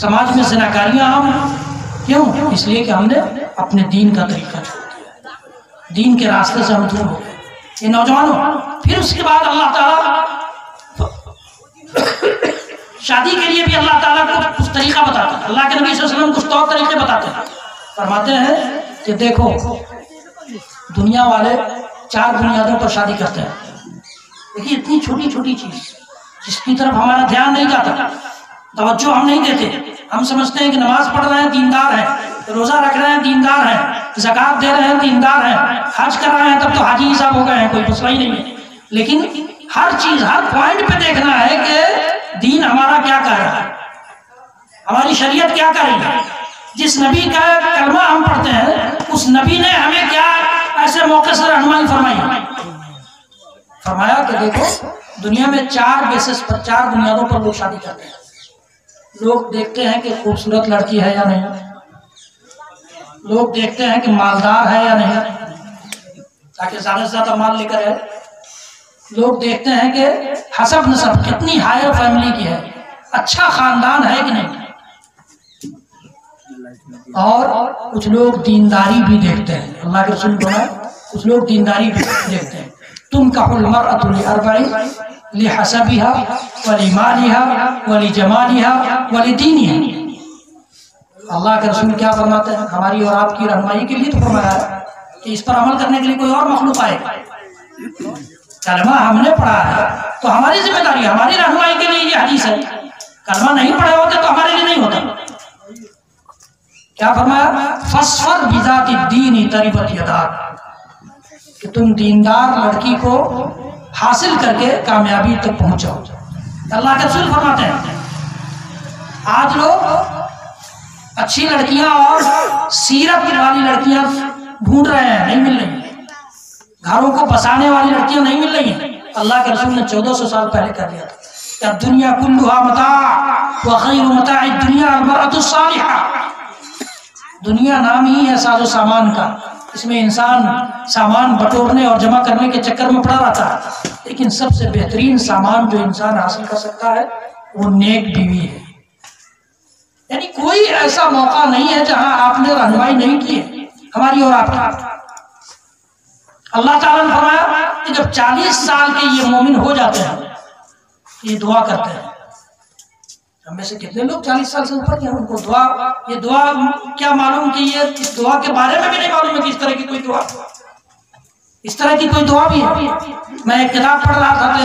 سماج میں زناکاریاں عام ہیں. کیوں؟ اس لیے کہ ہم نے اپنے دین کا طریقہ چھوڑ دیا، دین کے راستے سے ہم دور ہو گئے. یہ نوجوانوں، پھر اس کے بعد اللہ تعالیٰ شادی کے لیے بھی اللہ تعالیٰ کو کچھ طریقہ بتاتا ہے. اللہ کے نبی صلی اللہ علیہ وسلم کچھ طور طریقے بتاتے ہیں. فرماتے ہیں کہ دیکھو، دنیا والے 4 بنیادوں پر شادی کرتے ہیں. دیکھیے اتنی چھوٹی چھوٹی چیز جس کی طرف ہمارا دھیان نہیں جاتا، توجہ ہم نہیں دیتے. ہم سمجھتے ہیں کہ نماز پڑھ رہے ہیں دیندار ہیں، روزہ رکھ رہے ہیں دیندار ہیں، زکوٰۃ دے رہے ہیں دیندار ہیں، حج کر رہے ہیں تب تو حاجی صاحب ہو گئے ہیں، کوئی مسئلہ ہی نہیں ہے. لیکن ہر چیز، ہر پوائنٹ پہ دیکھنا ہے کہ دین ہمارا کیا کہہ رہا ہے، ہماری شریعت کیا کہہ رہی ہے. جس نبی کا کلمہ ہم پڑھتے ہیں اس نبی نے ہمیں کیا ایسے موقع سے رہنمائی فرمائی. فرمایا کہ دیکھو، دنیا میں 4 بیسس پر، 4 بنیادوں پر لوگ شادی کرتے ہیں. لوگ دیکھتے ہیں کہ خوبصورت لڑکی ہے یا نہیں، لوگ دیکھتے ہیں کہ مالدار ہے یا نہیں تاکہ زیادہ سے زیادہ مال لے کر ہے. لوگ دیکھتے ہیں کہ حسب نسب کتنی ہائر فیملی کی ہے، اچھا خاندان ہے کہ نہیں. اور کچھ لوگ دینداری بھی دیکھتے ہیں. اللہ کے رسول بولا کچھ لوگ دینداری بھی دیکھتے ہیں. تنکح المرأة لأربع لحسبها ولمالها ولجمالها ولدینها. اللہ کے رسول کیا فرماتے ہیں؟ ہماری اور آپ کی رہنمائی کے لیے تو فرمایا ہے کہ اس پر عمل کرنے کے لیے کوئی اور مخلوق آئے. کلمہ ہم نے پڑھا ہے تو ہماری ذمہ داری، ہماری رہنمائی کے لیے یہ حدیث ہے. کلمہ نہیں پڑھے ہوتے تو ہمارے لیے نہیں ہوتا. کیا فرمایا؟ فَاصْفَرْ بِذَاتِ الدِّينِ تَرِبَتْ يَدَاكَ. کہ تم دیندار لڑکی کو حاصل کر کے کامیابی تک پہنچاؤ. اللہ کے رسول فرماتے ہیں آج لوگ اچھی لڑکیاں اور سیرت والی لڑکیاں ڈھونڈ رہے ہیں، نہیں مل رہی. گھروں کو بسانے والی لڑکیاں نہیں مل رہی ہیں. اللہ کے رسول نے 1400 سال پہلے کر دیا تھا کہ الدنیا کلھا متاع وخیر متاع الدنیا المرأة الصالحہ. دنیا نام ہی ہے ساز و سامان کا، اس میں انسان سامان بٹورنے اور جمع کرنے کے چکر میں پڑا رہتا ہے. لیکن سب سے بہترین سامان جو انسان حاصل کر سکتا ہے وہ نیک بیوی ہے. یعنی کوئی ایسا موقع نہیں ہے جہاں آپ نے رہنمائی نہیں کی ہے ہماری اور آپ کی. اللہ تعالیٰ نے فرمایا کہ جب 40 سال کے یہ مومن ہو جاتے ہیں یہ دعا کرتے ہیں. ہم میں سے کتنے لوگ 40 سال سے اوپر ہیں ان کو دعا، یہ دعا کیا معلوم کہ یہ اس دعا کے بارے میں بھی نہیں معلوم ہے کہ اس طرح کی کوئی دعا، اس طرح کی کوئی دعا بھی ہے. میں ایک کتاب پڑھ رہا تھا تو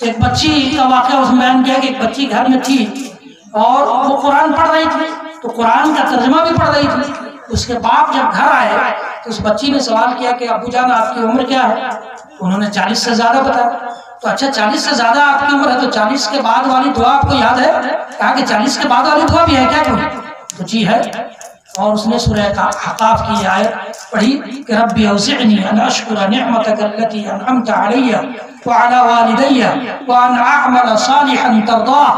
ایک بچی کا واقعہ اس میں بیان کیا کہ ایک بچی گھر میں تھی اور وہ قرآن پڑھ رہی تھی تو قرآن کا ترجمہ بھی پڑھ رہی تھی. اس کے باپ جب گھر آئے تو اس بچی نے سوال کیا کہ ابو جان آپ کی عمر کیا ہے؟ انہوں نے 40 سے زیادہ بتایا. تو اچھا 40 سے زیادہ آپ کی عمر ہے تو 40 کے بعد والی دعا آپ کو یاد ہے؟ کہا کہ 40 کے بعد والی دعا بھی ہے کیا کوئی؟ تو جی ہے. اور اس نے سورہ احقاف کی آیت پڑھی کہ رب اوزعنی ان اشکر نعمتک التی انعمت علی وعلی والدی وان اعمل صالحا ترضاه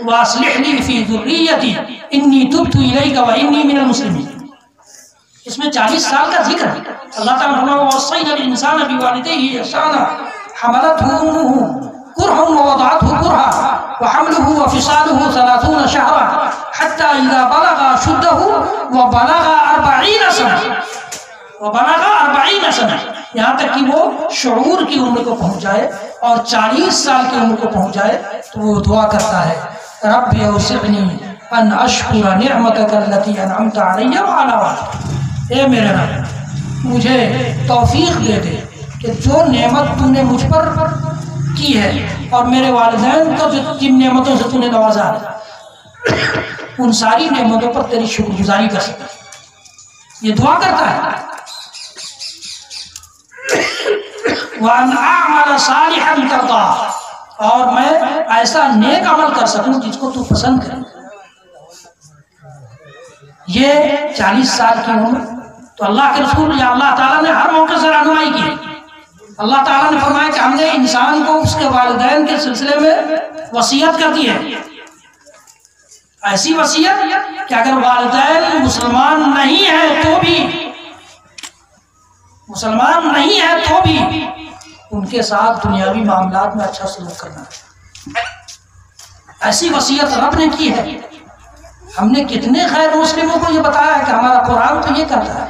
واصلح لی فی ذریتی انی تبت الیک وانی من المسلمین. اس میں 40 سال کا ذکر ہے. اللہ تعالیٰ نے وصینا الانسان بوالدیہ احسانا حملته امه كرها ووضعته كرها وحمله وفصاله 30 شهرا حتى اذا بلغ اشده وبلغ 40 سنه یہاں تک کہ وہ شعور کی عمر کو پہنچ جائے اور 40 سال کی عمر کو پہنچ جائے تو وہ دعا کرتا ہے رب اوزعنی ان اشکر نعمتک التی انعمت علی وعلی والدی. اے میرے رب مجھے توفیق دے دے کہ جو نعمت تو نے مجھ پر کی ہے اور میرے والدین کو جن نعمتوں سے تو نے نوازا ہے ان ساری نعمتوں پر تیری شکر گزاری کر سکے۔ یہ دعا کرتا ہے وَأَنْ أَعْمَلَ صَالِحًا تَرْضَاهُ، اور میں ایسا نیک عمل کر سکوں جس کو تو پسند کرے۔ یہ 40 سال کی عمر تو اللہ کے رسول یا اللہ تعالیٰ نے ہر موقع سے رہنمائی کی۔ اللہ تعالیٰ نے فرمایا کہ ہم نے انسان کو اس کے والدین کے سلسلے میں وصیت کر دی ہے، ایسی وصیت کہ اگر والدین مسلمان نہیں ہیں تو بھی ان کے ساتھ دنیاوی معاملات میں اچھا سلوک کرنا ہے۔ ایسی وصیت رب نے کی ہے۔ ہم نے کتنے غیر مسلموں کو یہ بتایا ہے کہ ہمارا قرآن تو یہ کرتا ہے،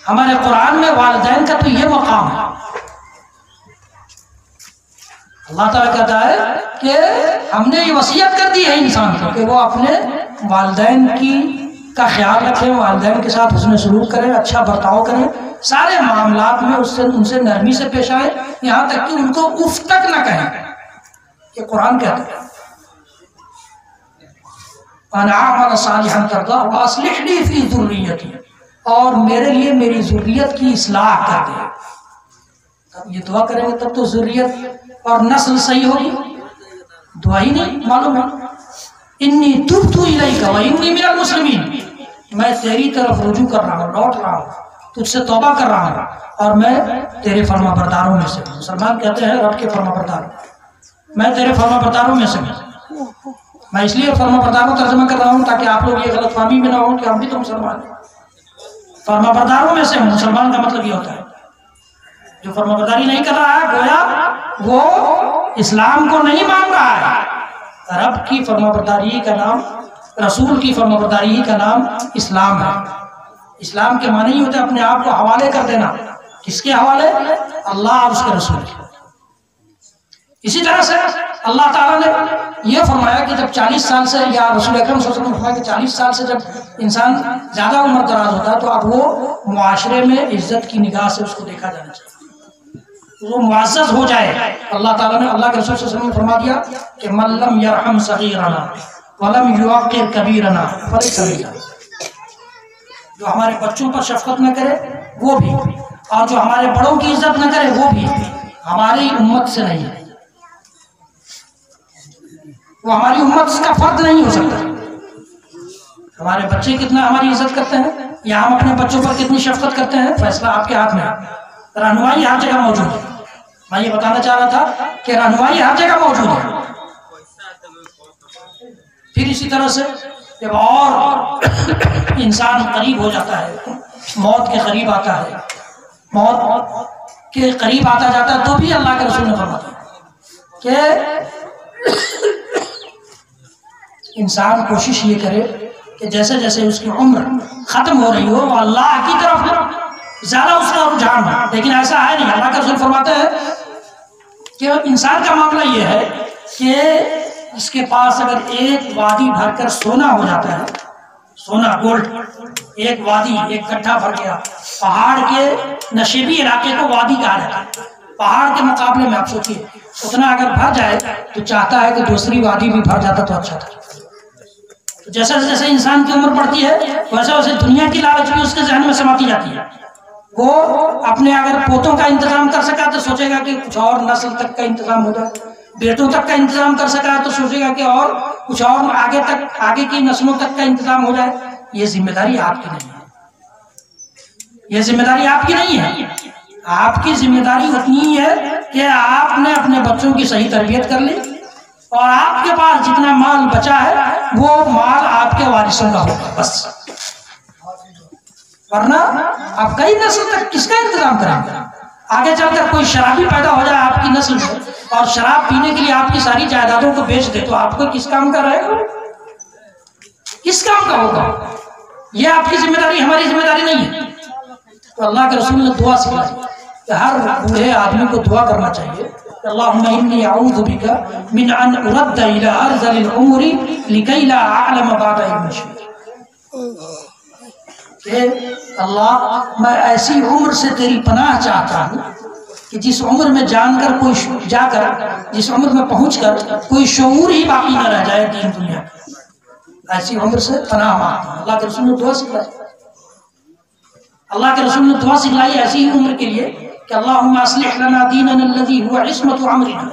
ہمارے قرآن میں والدین کا تو یہ مقام ہے۔ اللہ تعالیٰ کہتا ہے کہ ہم نے یہ وصیت کر دی ہے انسان کو کہ وہ اپنے والدین کا خیال رکھیں، والدین کے ساتھ حسن سلوک کریں، اچھا برتاؤ کریں، سارے معاملات میں ان سے نرمی سے پیش آئیں، یہاں تک کہ ان کو اف تک نہ کہیں۔ یہ قرآن کہتا ہے وَأَنْ أَعْمَلَ صَالِحًا تَرْضَاهُ وَأَصْلِحْ لِي فِي ذُرِّيَّتِي، اور میرے لیے میری ذریت کی اصلاح کر دے۔ اب یہ دعا کریں گے تب تو ذریت اور نسل صحیح ہوگی، دعا ہی نہیں معلوم ہے۔ انی تبت الیک وانی من المسلمین، میں تیری طرف رجوع کر رہا ہوں، لوٹ رہا ہوں، تجھ سے توبہ کر رہا ہوں، اور میں تیرے فرما برداروں میں سے ہوں۔ مسلمان کہتے ہیں رب کے فرما بردار، میں تیرے فرما برداروں میں سے ہوں۔ میں اس لیے فرما برداروں ترجمہ کر رہا ہوں تاکہ آپ لوگ یہ غلط فہمی میں نہ ہوں کہ ہم بھی تو مسلمان ہیں۔ فرما برداروں میں سے ہوں، مسلمان کا مطلب یہ ہوتا ہے جو فرما برداری نہیں کر رہا ہے گویا وہ اسلام کو نہیں مان رہا ہے۔ رب کی فرما برداری کا نام، رسول کی فرما برداری کا نام اسلام ہے۔ اسلام کے معنی ہی ہوتے اپنے آپ کو حوالے کر دینا، کس کے حوالے؟ اللہ اور اس کے رسول کے۔ اسی طرح سے اللہ تعالیٰ نے یہ فرمایا کہ جب 40 سال سے، یا رسول اکرم صلی اللہ علیہ وسلم نے فرمایا کہ 40 سال سے جب انسان زیادہ عمر دراز ہوتا ہے تو اب وہ معاشرے میں عزت کی نگاہ سے اس کو دیکھا جانا چاہیے، وہ معزز ہو جائے۔ اللہ تعالیٰ نے، اللہ کے رسول صلی اللہ علیہ وسلم نے فرما دیا کہ من لم یرحم صغیرنا ولم یوقر کبیرنا فلیس منا، جو ہمارے بچوں پر شفقت نہ کرے وہ بھی، اور جو ہمارے بڑوں کی عزت نہ کرے وہ بھی ہماری امت سے نہیں ہے، وہ ہماری امت کا فرد نہیں ہو سکتا۔ ہمارے بچے کتنا ہماری عزت کرتے ہیں یا ہم اپنے بچوں پر کتنی شفقت کرتے ہیں، فیصلہ آپ کے ہاتھ میں ہے۔ رہنمائی ہر جگہ موجود ہے۔ میں یہ بتانا چاہ رہا تھا کہ رہنمائی ہر جگہ موجود ہے۔ پھر اسی طرح سے جب اور انسان قریب ہو جاتا ہے، موت کے قریب آتا ہے، موت کے قریب آتا جاتا ہے، تو بھی اللہ کے رسول نے فرمایا کہ انسان کوشش یہ کرے کہ جیسے جیسے اس کی عمر ختم ہو رہی ہو وہ اللہ کی طرف زیادہ اس کا رجحان ہو، لیکن ایسا ہے نہیں۔ اللہ کا رسول فرماتے ہیں کہ انسان کا معاملہ یہ ہے کہ اس کے پاس اگر ایک وادی بھر کر سونا ہو جاتا ہے، سونا گولڈ، ایک وادی، ایک گڈھا بھر گیا، پہاڑ کے نشیبی علاقے کو وادی کہا جاتا ہے، پہاڑ کے مقابلے میں آپ سوچیے اتنا اگر بھر جائے تو چاہتا ہے کہ دوسری وادی بھی بھر جاتا تو اچھا تھا۔ جیسے جیسے انسان کی عمر بڑھتی ہے ویسے ویسے دنیا کی لالچ بھی اس کے ذہن میں سماتی جاتی ہے۔ وہ اپنے اگر پوتوں کا انتظام کر سکا تو سوچے گا کہ کچھ اور نسل تک کا انتظام ہو جائے، بیٹوں تک کا انتظام کر سکا تو سوچے گا کہ اور کچھ اور آگے کی نسلوں تک کا انتظام ہو جائے۔ یہ ذمہ داری آپ کی نہیں ہے، یہ ذمہ داری آپ کی نہیں ہے۔ آپ کی ذمہ داری اتنی ہی ہے کہ آپ نے اپنے بچوں کی صحیح تربیت کر لی، اور آپ کے پاس جتنا مال بچا ہے وہ مال آپ کے وارثوں کا ہوگا بس، ورنہ آپ کئی نسل تک کس کا انتظام کریں گے؟ آگے چل کر کوئی شرابی پیدا ہو جائے آپ کی نسل میں اور شراب پینے کے لیے آپ کی ساری جائیدادوں کو بیچ دے تو آپ کو کس کام کا رہے گا؟ کس کام کا ہوگا؟ یہ آپ کی ذمہ داری، ہماری ذمہ داری نہیں ہے۔ تو اللہ کے رسول نے دعا سکھلائی کہ ہر بوڑھے آدمی کو دعا کرنا چاہیے، اللہم انی اعوذ بک من ان ارد الی ارذل العمر لکی لا اعلم بعد علم شیئا، کہ اللہ میں ایسی عمر سے تیری پناہ چاہتا ہوں کہ جس عمر میں جس عمر میں پہنچ کر کوئی شعور ہی باقی نہ رہ جائے دین دنیا کا، ایسی عمر سے پناہ مانگتا ہوں. اللہ کے رسول نے دعا سکھلائی. اللہ کے رسول نے دعا سکھلائی ایسی ہی عمر کے لیے کہ اللہم اصلح لنا دیننا الذی هو عصمت امرنا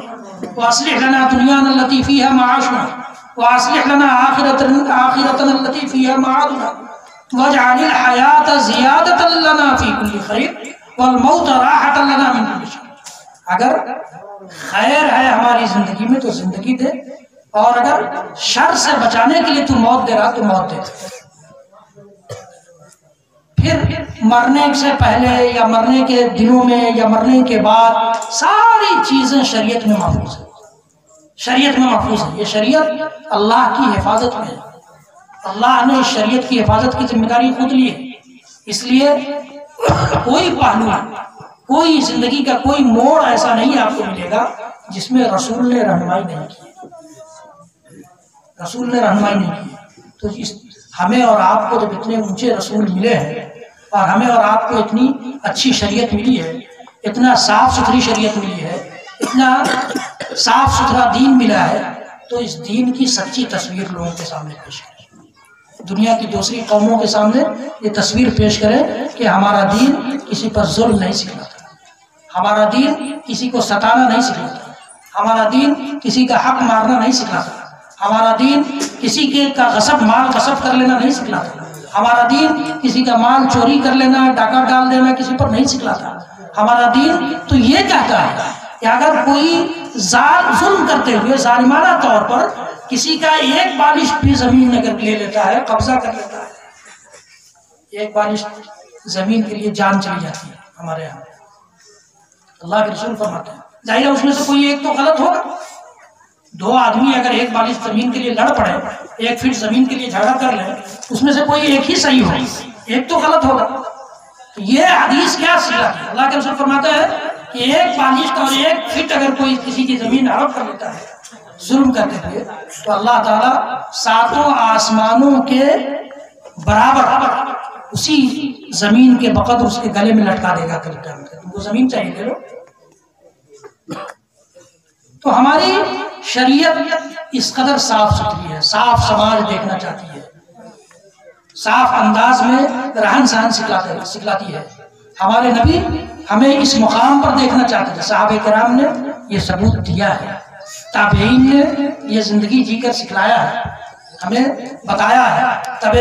واصلح لنا دنیانا التي فيها معاشنا واصلح لنا آخرتنا التي فيها معادنا واجعل الحیاة زیادة لنا فی کل خیر والموت راحة لنا من کل شر. اگر خیر ہے ہماری زندگی میں تو زندگی دے، اور اگر شر سے بچانے کے لیے تو موت دے رہا تو موت دے. پھر مرنے سے پہلے یا مرنے کے دنوں میں یا مرنے کے بعد ساری چیزیں شریعت میں محفوظ ہیں. شریعت میں محفوظ ہے. یہ شریعت اللہ کی حفاظت میں ہے. اللہ نے اس شریعت کی حفاظت کی ذمہ داری خود لی ہے. اس لیے کوئی پہلو، کوئی زندگی کا کوئی موڑ ایسا نہیں آپ کو ملے گا جس میں رسول نے رہنمائی نہیں کی. رسول نے رہنمائی نہیں کی. تو ہمیں اور آپ کو جب اتنے اونچے رسول ملے ہیں اور ہمیں اور آپ کو اتنی اچھی شریعت ملی ہے، اتنا صاف ستھری شریعت ملی ہے، اتنا صاف ستھرا دین ملا ہے، تو اس دین کی سچی تصویر لوگوں کے سامنے پیش کریں. دنیا کی دوسری قوموں کے سامنے یہ تصویر پیش کریں کہ ہمارا دین کسی پر ظلم نہیں سکھلاتا، ہمارا دین کسی کو ستانا نہیں سکھلاتا، ہمارا دین کسی کا حق مارنا نہیں سکھلاتا، ہمارا دین کسی کے کا مال غصب کر لینا نہیں سکھلاتا، ہمارا دین کسی کا مال چوری کر لینا، ڈاکہ ڈال دینا کسی پر نہیں سکھلاتا. ہمارا دین تو یہ کہتا ہے کہ اگر کوئی ظلم کرتے ہوئے ظالمانہ طور پر کسی کا ایک بالش بھی زمین اگر لے لیتا ہے، قبضہ کر لیتا ہے، ایک بالش زمین کے لیے جان چلی جاتی ہے ہمارے یہاں. اللہ کے رسول فرماتے ہیں ظاہر ہے اس میں سے کوئی ایک تو غلط ہوگا. دو آدمی اگر ایک بالش زمین کے لیے لڑ پڑے، ایک فٹ زمین کے لیے جھگڑا کر لیں، اس میں سے کوئی ایک ہی صحیح ہوگا، ایک تو غلط ہوگا. تو یہ حدیث کیا سکھلاتی ہے؟ اللہ کے رسول فرماتا ہے کہ ایک بالش کا اور ایک فٹ اگر کوئی کسی کی زمین ہڑپ کر لیتا ہے ظلم کرتے ہوئے، تو اللہ تعالیٰ ساتوں آسمانوں کے برابر اسی زمین کے بقدر اس کے گلے میں لٹکا دے گا. کل ٹائم تم کو زمین چاہیے لے لو. تو ہماری شریعت اس قدر صاف ستھری ہے، صاف سماج دیکھنا چاہتی ہے، صاف انداز میں رہن سہن سکھلاتی ہے. ہمارے نبی ہمیں اس مقام پر دیکھنا چاہتے تھے. صحابہ کرام نے یہ ثبوت دیا ہے، تابعین نے یہ زندگی جی کر سکھلایا ہے، ہمیں بتایا ہے.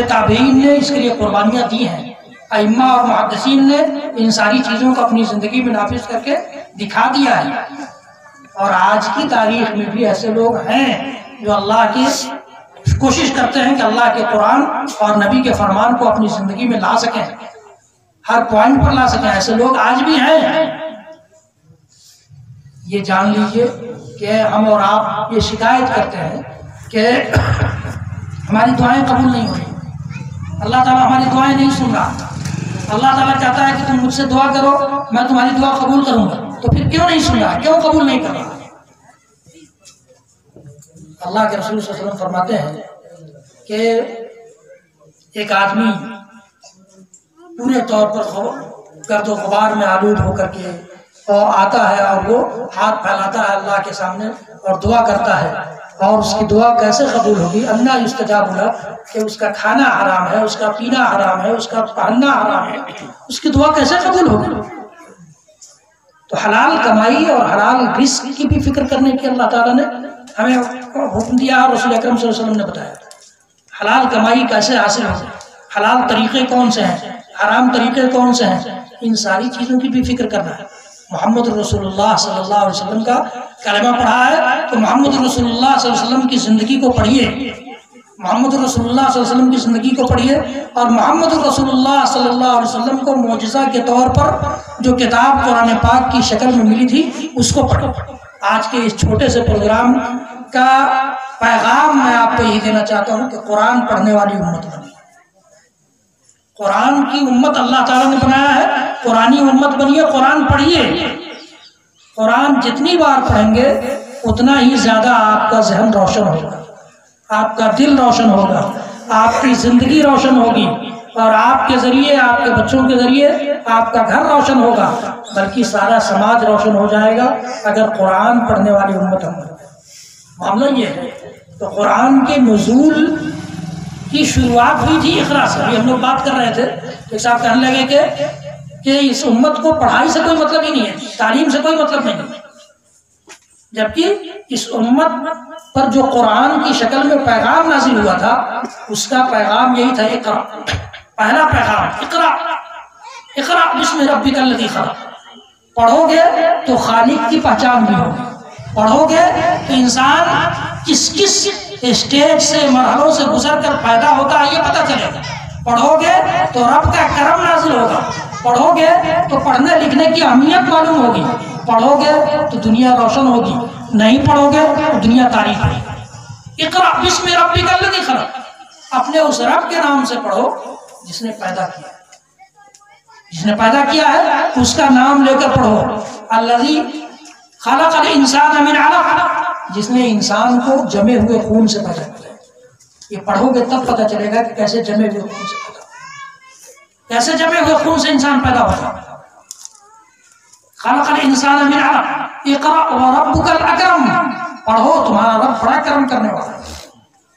تابعین نے اس کے لیے قربانیاں دی ہیں. ائمہ اور محدثین نے ان ساری چیزوں کو اپنی زندگی میں نافذ کر کے دکھا دیا ہے. اور آج کی تاریخ میں بھی ایسے لوگ ہیں جو اللہ کی کوشش کرتے ہیں کہ اللہ کے قرآن اور نبی کے فرمان کو اپنی زندگی میں لا سکیں، ہر پوائنٹ پر لا سکیں. ایسے لوگ آج بھی ہیں. یہ جان لیجئے کہ ہم اور آپ یہ شکایت کرتے ہیں کہ ہماری دعائیں قبول نہیں ہو رہی، اللہ تعالیٰ ہماری دعائیں نہیں سن رہا. اللہ تعالیٰ چاہتا ہے کہ تم مجھ سے دعا کرو، میں تمہاری دعا قبول کروں گا. تو پھر کیوں نہیں سن رہا، کیوں قبول نہیں کر رہا؟ اللہ کے رسول صلی اللہ علیہ وسلم فرماتے ہیں کہ ایک آدمی پورے طور پر گرد و غبار میں آلود ہو کر کے اور آتا ہے اور وہ ہاتھ پھیلاتا ہے اللہ کے سامنے اور دعا کرتا ہے، اور اس کی دعا کیسے قبول ہوگی؟ اللہ یستجاب لہ، کہ اس کا کھانا حرام ہے، اس کا پینا حرام ہے، اس کا پہننا حرام ہے، اس کی دعا کیسے قبول ہوگی؟ تو حلال کمائی اور حلال رزق کی بھی فکر کرنے کی اللہ تعالیٰ نے ہمیں حکم دیا اور رسول اکرم صلی اللہ علیہ وسلم نے بتایا. حلال کمائی کیسے حاصل ہو، حلال طریقے کون سے ہیں، حرام طریقے کون سے ہیں، ان ساری چیزوں کی بھی فکر کرنا ہے. محمد رسول اللہ صلی اللہ علیہ وسلم کا کلمہ پڑھا ہے تو محمد رسول اللہ صلی اللہ علیہ وسلم کی زندگی کو پڑھیے، محمد رسول اللہ صلی اللہ علیہ وسلم کی زندگی کو پڑھیے، اور محمد رسول اللہ صلی اللہ علیہ وسلم کو معجزہ کے طور پر جو کتاب قرآن پاک کی شکل میں ملی تھی اس کو پڑھو. آج کے اس چھوٹے سے پروگرام کا پیغام میں آپ کو یہ دینا چاہتا ہوں کہ قرآن پڑھنے والی امت بنی. قرآن کی امت اللہ تعالیٰ نے بنایا ہے، قرآنی امت بنیے، قرآن پڑھیے. قرآن جتنی بار پڑھیں گے اتنا ہی زیادہ آپ کا ذہن روشن ہوگا، آپ کا دل روشن ہوگا، آپ کی زندگی روشن ہوگی، اور آپ کے ذریعے، آپ کے بچوں کے ذریعے آپ کا گھر روشن ہوگا، بلکہ سارا سماج روشن ہو جائے گا اگر قرآن پڑھنے والی امت ہم بن جائے. معاملہ یہ ہے. تو قرآن کے نزول کی شروعات ہوئی تھی اقرا سے. ابھی ہم لوگ بات کر رہے تھے، ایک صاحب کہنے لگے کہ اس امت کو پڑھائی سے کوئی مطلب ہی نہیں ہے، تعلیم سے کوئی مطلب نہیں ہے، جبکہ اس امت پر جو قرآن کی شکل میں پیغام نازل ہوا تھا اس کا پیغام یہی تھا، اقرا. پہلا پیغام اقرا، اقرا بسم ربک الذی خلق. پڑھو گے تو خالق کی پہچان بھی ہوگی، پڑھو گے تو انسان کس کس اسٹیج سے مرحلوں سے گزر کر پیدا ہوتا ہے یہ پتہ چلے گا. پڑھو گے تو رب کا کرم نازل ہوگا، پڑھو گے تو پڑھنے لکھنے کی اہمیت معلوم ہوگی، پڑھو گے تو دنیا روشن ہوگی، نہیں پڑھو گے تو دنیا تاریک ہوگی. اقرا بسم ربک الذی خلق. اپنے اس رب کے نام سے پڑھو جس نے پیدا کیا، جس نے پیدا کیا ہے اس کا نام لے کر پڑھو. الذی خلق الانسان من علق. جس نے انسان کو جمے ہوئے خون سے پیدا کیا. یہ پڑھو گے تب پتہ چلے گا کہ کیسے جمے ہوئے خون سے پیدا، کیسے جمے ہوئے خون سے انسان پیدا ہوتا. خلق الانسان من علق. اقرأ وربک الاکرم. پڑھو تمہارا رب بڑا کرم کرنے والا ہے.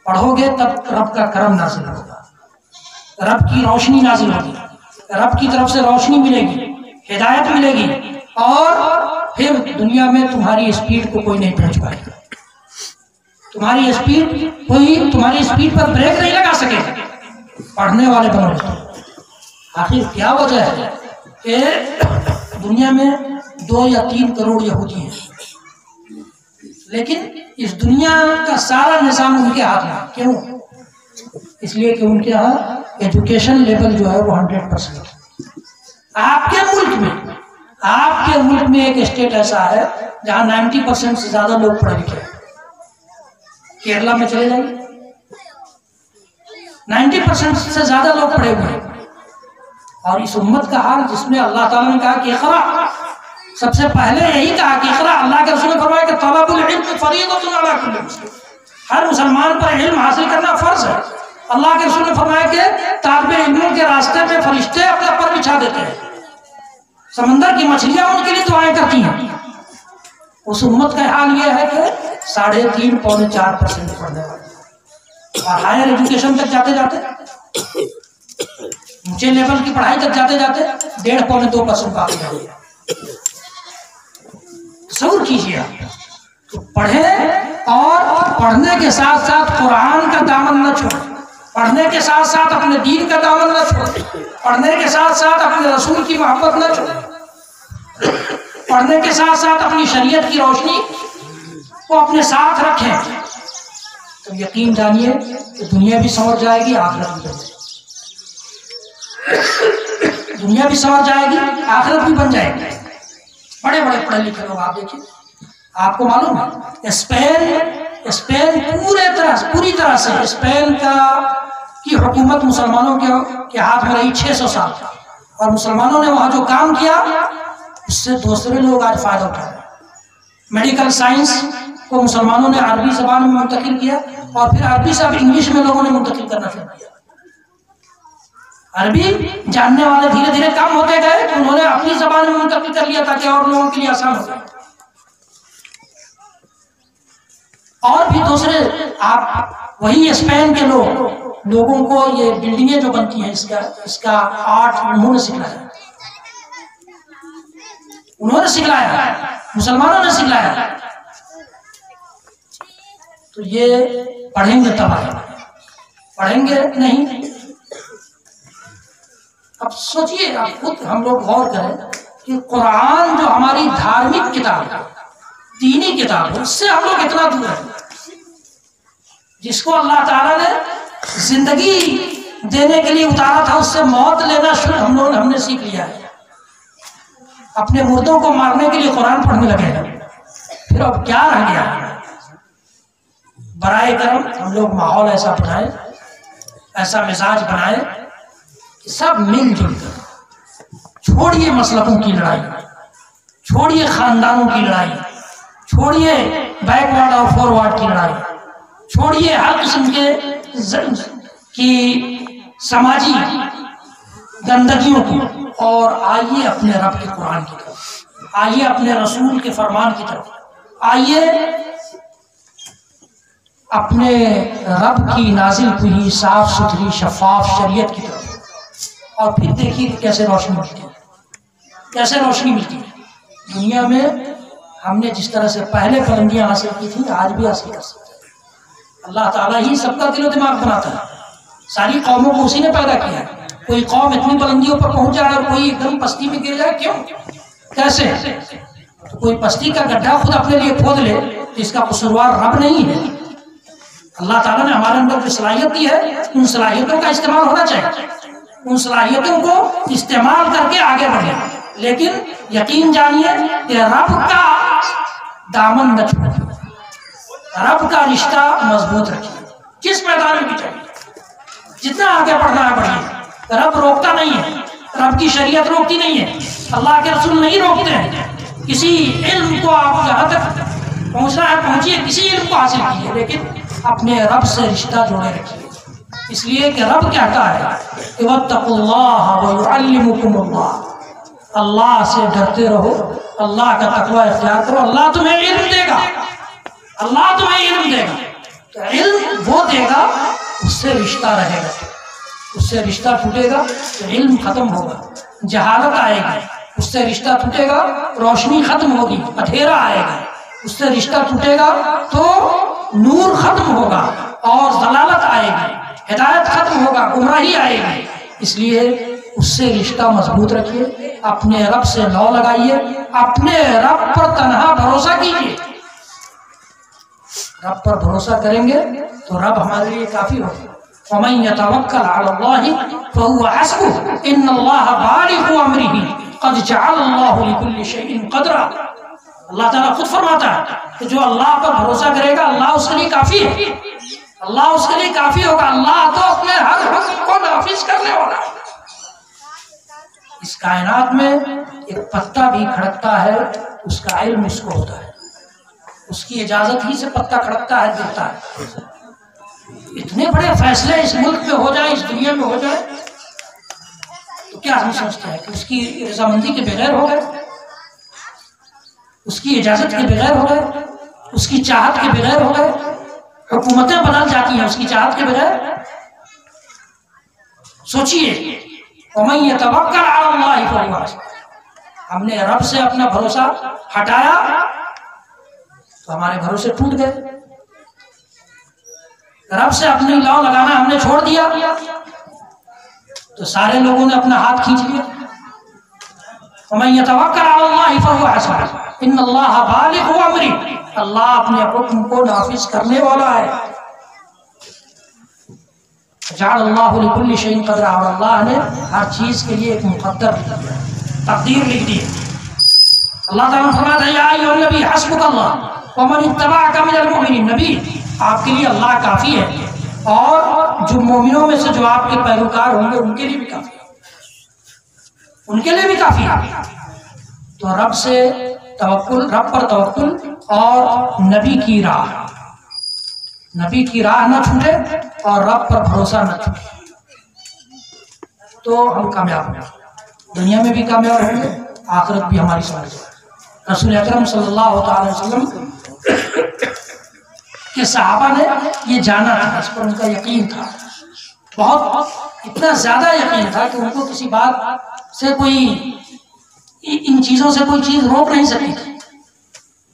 پڑھو گے تب رب کا کرم نازل ہوگا، رب کی روشنی نازل ہوگی، رب کی طرف سے روشنی ملے گی، ہدایت ملے گی، اور پھر دنیا میں تمہاری اسپیڈ کو کوئی نہیں پہنچ پائے گا. تمہاری اسپیڈ پر بریک نہیں لگا سکے. پڑھنے والے بنو گے. آخر کیا وجہ ہے کہ دنیا میں 2 یا 3 کروڑ یہودی ہیں، لیکن اس دنیا کا سارا نظام ان کے ہاتھ میں. کیوں؟ اس لیے کہ ان کے ہاں ایجوکیشن لیول جو ہے وہ 100%. آپ کے ملک میں ایک اسٹیٹ ایسا ہے جہاں 90% سے زیادہ لوگ پڑھے لکھے ہیں. کیرلا میں چلے جائیں، 90% سے زیادہ لوگ پڑھے ہوئے ہیں. اور اس امت کا حال جس میں اللہ تعالیٰ نے کہا کہ اقرا، سب سے پہلے یہی کہا کہ اقرا. اللہ کے رسول نے فرمایا کہ طلب العلم فریضۃ علی کل مسلم. ہر مسلمان پر علم حاصل کرنا فرض ہے. اللہ کے رسول نے فرمایا کہ طالب علموں کے راستے میں فرشتے اپنے پر بچھا دیتے ہیں، سمندر کی مچھلیاں ان کے لیے دعائیں کرتی ہیں. اس امت کا حال یہ ہے کہ 3.5 پونے 4% پڑھنے والے، اور ہائر ایجوکیشن تک جاتے جاتے، اونچے لیول کی پڑھائی تک جاتے جاتے 1.5 پونے 2% باقی رہ گیا. تصور کیجیے آپ. تو پڑھیں، اور پڑھنے کے ساتھ ساتھ قرآن کا دامن نہ چھوڑیں، پڑھنے کے ساتھ ساتھ اپنے دین کا دامن نہ چھوڑیں، پڑھنے کے ساتھ ساتھ اپنے رسول کی محبت نہ چھوڑیں، پڑھنے کے ساتھ ساتھ اپنی شریعت کی روشنی کو اپنے ساتھ رکھیں. تو یقین جانیے کہ دنیا بھی سنور جائے گی، آخرت بھی بن جائے گی. دنیا بھی سنور جائے گی، آخرت بھی بن جائے گی. بڑے بڑے پڑھے لکھے لوگ آپ دیکھیں، آپ کو معلوم ہے اسپین پوری طرح سے اسپین کی حکومت مسلمانوں کے ہاتھ میں رہی 600 سال، اور مسلمانوں نے وہاں جو کام کیا اس سے دوسرے لوگ آج فائدہ اٹھائے. میڈیکل سائنس کو مسلمانوں نے عربی زبان میں منتقل کیا، اور پھر عربی سے اب انگلش میں لوگوں نے منتقل کرنا شروع کیا. عربی جاننے والے دھیرے دھیرے کم ہوتے گئے تو انہوں نے اپنی زبان میں منتقل کر لیا تاکہ اور لوگوں کے لیے آسان ہو جائے. اور بھی دوسرے آپ وہی اسپین کے لوگوں کو یہ بلڈنگیں جو بنتی ہیں اس کا آرٹ انہوں نے سکھلایا، مسلمانوں نے سکھلایا. تو یہ پڑھیں گے تب آئے، پڑھیں گے نہیں. اب سوچئے آپ خود، ہم لوگ غور کریں کہ قرآن جو ہماری دھارمک کتاب ہے، دینی کتاب ہے، اس سے ہم لوگ اتنا دور ہیں. جس کو اللہ تعالیٰ نے زندگی دینے کے لیے اتارا تھا، اس سے موت لینا ہم نے سیکھ لیا ہے. اپنے مردوں کو مارنے کے لیے قرآن پڑھنے لگے ہیں. پھر اب کیا رہ گیا؟ برائے کرم ہم لوگ ماحول ایسا بنائیں، ایسا مزاج بنائیں کہ سب مل جل کر، چھوڑیے مسلکوں کی لڑائی، چھوڑیے خاندانوں کی لڑائی، چھوڑیے بیک وارڈ اور فارورڈ کی لڑائی، چھوڑیے ہر قسم کی سماجی گندگیوں کو، اور آئیے اپنے رب کے قرآن کی طرف، آئیے اپنے رسول کے فرمان کی طرف، آئیے اپنے رب کی نازل ہوئی صاف ستھری شفاف شریعت کی طرف، اور پھر دیکھیے کیسے روشنی ملتی ہے، کیسے روشنی ملتی ہے۔ دنیا میں ہم نے جس طرح سے پہلے بلندیاں حاصل کی تھیں آج بھی حاصل کر سکتے ہیں۔ اللہ تعالیٰ ہی سب کا دل و دماغ بناتا ہے، ساری قوموں کو اسی نے پیدا کیا ہے۔ کوئی قوم اتنی بلندیوں پر پہنچ جائے اور کوئی ایک دم پستی میں گر جائے، کیوں، کیسے؟ تو کوئی پستی کا گڈھا خود اپنے لیے کھود لے تو اس کا قصوروار رب نہیں ہے۔ اللہ تعالیٰ نے ہمارے اندر جو صلاحیت دی ہے ان صلاحیتوں کا استعمال ہونا چاہیے، ان صلاحیتوں کو استعمال کر کے آگے بڑھیں، لیکن یقین جانیے کہ رب کا دامن نہ چھوڑیں، رب کا رشتہ مضبوط رکھیے، جس میدان میں بھی چاہیے، جتنا آگے بڑھنا ہے بڑھیے۔ رب روکتا نہیں ہے، رب کی شریعت روکتی نہیں ہے، اللہ کے رسول نہیں روکتے ہیں۔ کسی علم کو آپ جہاں تک پہنچنا ہے پہنچیے، کسی علم کو حاصل کیجیے، لیکن اپنے رب سے رشتہ جوڑے رکھیے، اس لیے کہ رب کہتا ہے کہ واتقوا اللہ ویعلمکم اللہ، اللہ سے ڈرتے رہو، اللہ کا تقوی اختیار کرو، اللہ تمہیں علم دے گا، اللہ تمہیں علم دے گا۔ تو علم وہ دے گا، اس سے رشتہ رہے گا، اس سے رشتہ ٹوٹے گا تو علم ختم ہوگا، جہالت آئے گی، اس سے رشتہ ٹوٹے گا روشنی ختم ہوگی، اندھیرا آئے گا، اس سے رشتہ ٹوٹے گا تو نور ختم ہوگا اور ضلالت آئے گی، ہدایت ختم ہوگا، گمراہی آئے گی۔ اس لیے اس سے رشتہ مضبوط رکھیے، اپنے رب سے لو لگائیے، اپنے رب پر تنہا بھروسہ کیجیے۔ رب پر بھروسہ کریں گے تو رب ہمارے لیے کافی ہوگا۔ وَمَن يَتَوَكَّلْ عَلَى اللَّهِ فَهُوَ حَسْبُهُ إِنَّ اللَّهَ بَالِغُ أَمْرِهِ قَدْ جَعَلَ اللَّهُ لِكُلِّ شَيْءٍ قَدْرًا۔ اللہ تعالیٰ خود فرماتا ہے کہ جو اللہ پر بھروسہ کرے گا اللہ اس کے لیے کافی ہے، اللہ اس کے لیے کافی ہوگا، اللہ تو اپنے ہر حکم کو نافذ کرنے والا ہے۔ اس کائنات میں ایک پتا بھی کھڑکتا ہے، اس کا علم اس کو ہوتا ہے، اس کی اجازت ہی سے پتا کھڑکتا ہے، گرتا ہے۔ اتنے بڑے فیصلے اس ملک میں ہو جائیں، اس دنیا میں ہو جائیں، تو کیا ہم سمجھتے ہیں کہ اس کی رضامندی کے بغیر ہو گئے، اس کی اجازت کے بغیر ہو گئے، اس کی چاہت کے بغیر ہو گئے؟ حکومتیں بدل جاتی ہیں اس کی چاہت کے بغیر؟ سوچئے، وَمَن يَتَوَكَّلْ عَلَى اللَّهِ فَهُوَ حَسْبُهُ۔ ہم نے رب سے اپنا بھروسہ ہٹایا تو ہمارے بھروسے ٹوٹ گئے، رب سے اپنی لو لگانا ہم نے چھوڑ دیا تو سارے لوگوں نے اپنا ہاتھ کھینچ لیا۔ وَمَن يَتَوَكَّلْ عَلَى اللَّهِ فَهُوَ حَسْبُهُ إِنَّ اللَّهَ بَالِغُ أَمْرِهِ، اللہ اپنے حکم کو نافذ کرنے والا ہے۔ جعل اللہ لکل شیء قدرا، اور اللہ نے ہر چیز کے لیے ایک مقدر تقدیر لکھ دی۔ اللہ تعالیٰ فرماتا ہے یا ایھا النبی حسبک اللہ ومن اتبعک من المؤمنین، نبی آپ کے لیے اللہ کافی ہے اور جو مومنوں میں سے جو آپ کے پیروکار ہوں گے ان کے لیے بھی کافی ہے، ان کے لیے بھی کافی ہے۔ تو رب سے توکل، رب پر توکل اور نبی کی راہ، نبی کی راہ نہ چھوٹے اور رب پر بھروسہ نہ چھوٹے تو ہم کامیاب ہوں گے، دنیا میں بھی کامیاب ہوں گے، آخرت بھی ہماری سمجھ جائے۔ رسول اکرم صلی اللہ تعالی وسلم کے صحابہ نے یہ جانا تھا، اس پر ان کا یقین تھا، بہت اتنا زیادہ یقین تھا کہ ان کو کسی بات سے کوئی، ان چیزوں سے کوئی چیز روک نہیں سکتی تھی،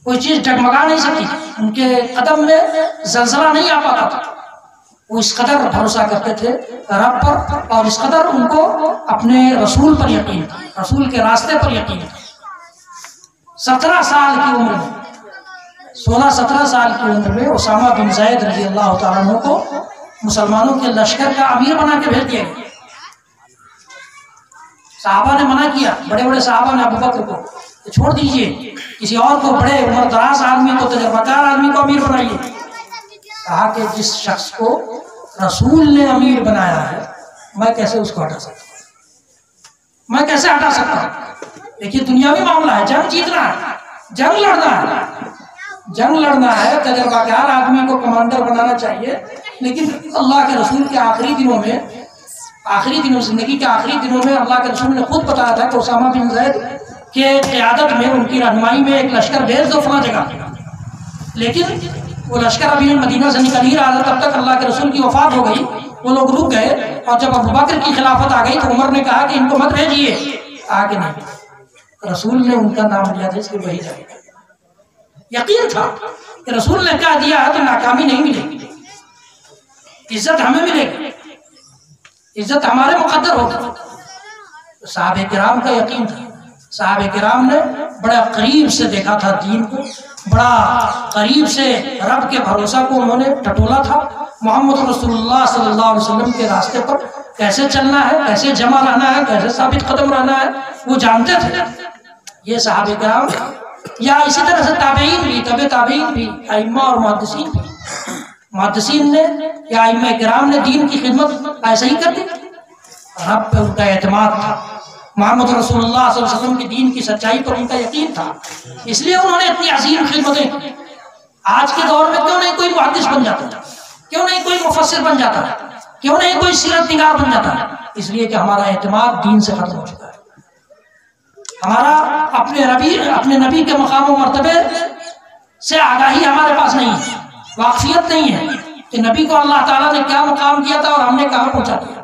کوئی چیز ڈگمگا نہیں سکتی تھی، ان کے قدم میں زلزلہ نہیں آ پاتا تھا۔ وہ اس قدر بھروسہ کرتے تھے رب پر اور اس قدر ان کو اپنے رسول پر یقین تھا، رسول کے راستے پر یقین تھا۔ 17 سال کی عمر میں، 16-17 سال کی عمر میں اسامہ بن زید رضی اللہ تعالیٰ عنہ کو مسلمانوں کے لشکر کا امیر بنا کے بھیج دیا گیا۔ صحابہ نے منع کیا، بڑے بڑے صحابہ نے ابو بکر کو کہ چھوڑ دیجئے، کسی اور کو، بڑے عمر دراز آدمی کو، تجربہ کار آدمی کو امیر بنائیے۔ کہا کہ جس شخص کو رسول نے امیر بنایا ہے میں کیسے اس کو ہٹا سکتا ہوں، میں کیسے ہٹا سکتا ہوں؟ دیکھیے دنیاوی معاملہ ہے، جنگ جیتنا ہے، جنگ لڑنا ہے، جنگ لڑنا ہے، تجربہ کار آدمی کو کمانڈر بنانا چاہیے، لیکن اللہ کے رسول کے آخری دنوں میں، زندگی کے آخری دنوں میں اللہ کے رسول نے خود بتایا تھا کہ اسامہ بن زید کے قیادت میں، ان کی رہنمائی میں ایک لشکر بھیج دو فلاں جگہ، لیکن وہ لشکر ابھی مدینہ سے نکل ہی رہا تھا، تب تک اللہ کے رسول کی وفات ہو گئی، وہ لوگ رک گئے، اور جب ابوبکر کی خلافت آ گئی تو عمر نے کہا کہ ان کو مت بھیجیے، آگے نہیں، رسول نے ان کا نام لیا تھا اس لیے وہی جائے گا۔ یقین تھا کہ رسول نے کہہ دیا ہے تو ناکامی نہیں ملے گی، عزت ہمیں ملے گی، عزت ہمارے مقدر ہوگی۔ صحابہ کرام کا یقین تھا، صحابہ کرام نے بڑا قریب سے دیکھا تھا دین کو، بڑا قریب سے رب کے بھروسہ کو انہوں نے ٹٹولا تھا، محمد رسول اللہ صلی اللہ علیہ وسلم کے راستے پر کیسے چلنا ہے، کیسے جمع رہنا ہے، کیسے ثابت قدم رہنا ہے، وہ جانتے تھے۔ یہ صحابہ کرام یا اسی طرح سے تابعین بھی، تبع تابعین بھی، ائمہ اور محدثین بھی، محدثین نے یا ائمہ کرام نے دین کی خدمت ایسے ہی کر دی، رب پہ ان کا اعتماد تھا، محمد رسول اللہ صلی اللہ علیہ وسلم کی دین کی سچائی پر ان کا یقین تھا، اس لیے انہوں نے اتنی عظیم خدمتیں کی۔ آج کے دور میں کیوں نہیں کوئی محدث بن جاتا، کیوں نہیں کوئی مفسر بن جاتا، کیوں نہیں کوئی سیرت نگار بن جاتا؟ اس لیے کہ ہمارا اعتماد دین سے ختم ہو چکا ہے، ہمارا اپنے نبی کے مقام و مرتبے سے آگاہی ہمارے پاس نہیں ہے، واقفیت نہیں ہے کہ نبی کو اللہ تعالیٰ نے کیا مقام دیا تھا اور ہم نے کہاں پہنچا دیا۔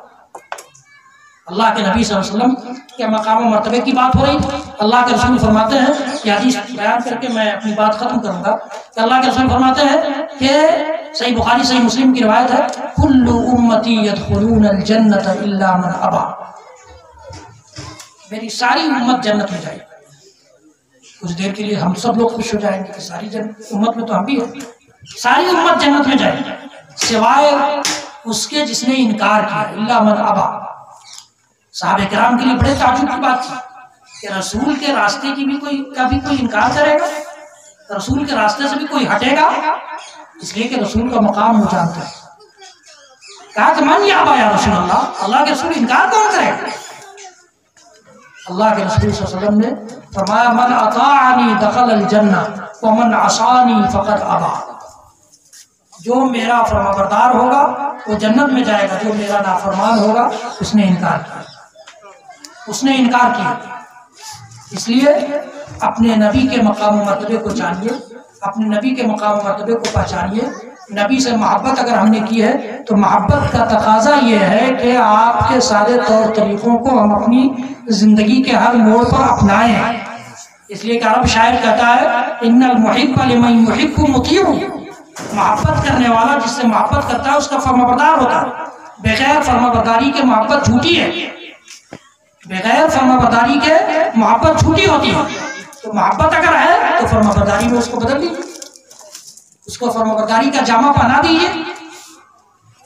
اللہ کے نبی صلی اللہ علیہ وسلم کے مقام و مرتبے کی بات ہو رہی تھی، اللہ کے رسول فرماتے ہیں، یہ حدیث بیان کر کے میں اپنی بات ختم کروں گا کہ اللہ کے رسول فرماتے ہیں کہ صحیح بخاری صحیح مسلم کی روایت ہے، کل امتی یدخلون الجنۃ الا من ابا، میری ساری امت جنت میں جائے گی۔ کچھ دیر کے لیے ہم سب لوگ خوش ہو جائیں گے کہ ساری امت میں تو ہم بھی ہیں، ساری امت جنت میں جائے گی سوائے اس کے جس نے انکار کیا، الا من ابا۔ صحابہ کرام کے لیے بڑے تعجب کی بات تھی کہ رسول کے راستے کی بھی کوئی انکار کرے گا، رسول کے راستے سے بھی کوئی ہٹے گا، اس لیے کہ رسول کا مقام وہ جانتا ہے۔ کہا کہ من یابا یا رسول اللہ، اللہ کے رسول انکار کون کرے گا؟ اللہ کے رسول صلی اللہ علیہ وسلم نے فرمایا من اطاعنی دخل الجنہ ومن عصانی فقد ابا، جو میرا فرما بردار ہوگا وہ جنت میں جائے گا، جو میرا نافرمان ہوگا اس نے انکار کیا، اس نے انکار کیا۔ اس لیے اپنے نبی کے مقام و مرتبے کو جانیے، اپنے نبی کے مقام و مرتبے کو پہچانیے۔ نبی سے محبت اگر ہم نے کی ہے تو محبت کا تقاضا یہ ہے کہ آپ کے سارے طور طریقوں کو ہم اپنی زندگی کے ہر موڑ پر اپنائیں۔ اس لیے کہ عرب شاعر کہتا ہے ان المحب لمن یحب مطیع، محبت کرنے والا جس سے محبت کرتا ہے اس کا فرمانبردار ہوتا ہے، بغیر فرمانبرداری کے محبت جھوٹی ہے، بغیر فرمانبرداری کے محبت جھوٹی ہوتی ہے۔ تو محبت اگر ہے تو فرمانبرداری میں اس کو بدل دیجیے، اس کو فرمانبرداری کا جامہ پہنا دیجیے۔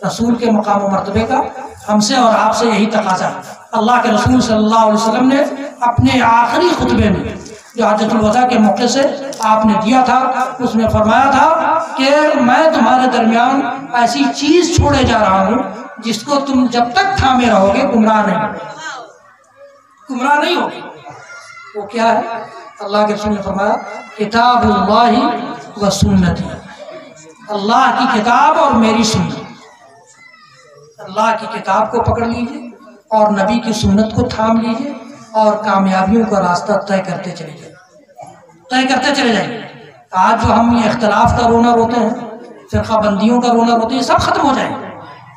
رسول کے مقام و مرتبے کا ہم سے اور آپ سے یہی تقاضا ہے۔ اللہ کے رسول صلی اللہ علیہ وسلم نے اپنے آخری خطبے میں جو حجۃ الوداع کے موقع سے آپ نے دیا تھا، اس میں فرمایا تھا کہ میں تمہارے درمیان ایسی چیز چھوڑے جا رہا ہوں جس کو تم جب تک تھامے رہو گے گمراہ نہیں ہوگے۔ وہ کیا ہے؟ اللہ کے رسول نے فرمایا کتاب اللہ و سنتی، اللہ کی کتاب اور میری سنت۔ اللہ کی کتاب کو پکڑ لیجئے اور نبی کی سنت کو تھام لیجئے اور کامیابیوں کا راستہ طے کرتے چلے جائیں۔ آج جو ہم یہ اختلاف کا رونا روتے ہیں، فرقہ بندیوں کا رونا روتے ہیں، یہ سب ختم ہو جائیں گے،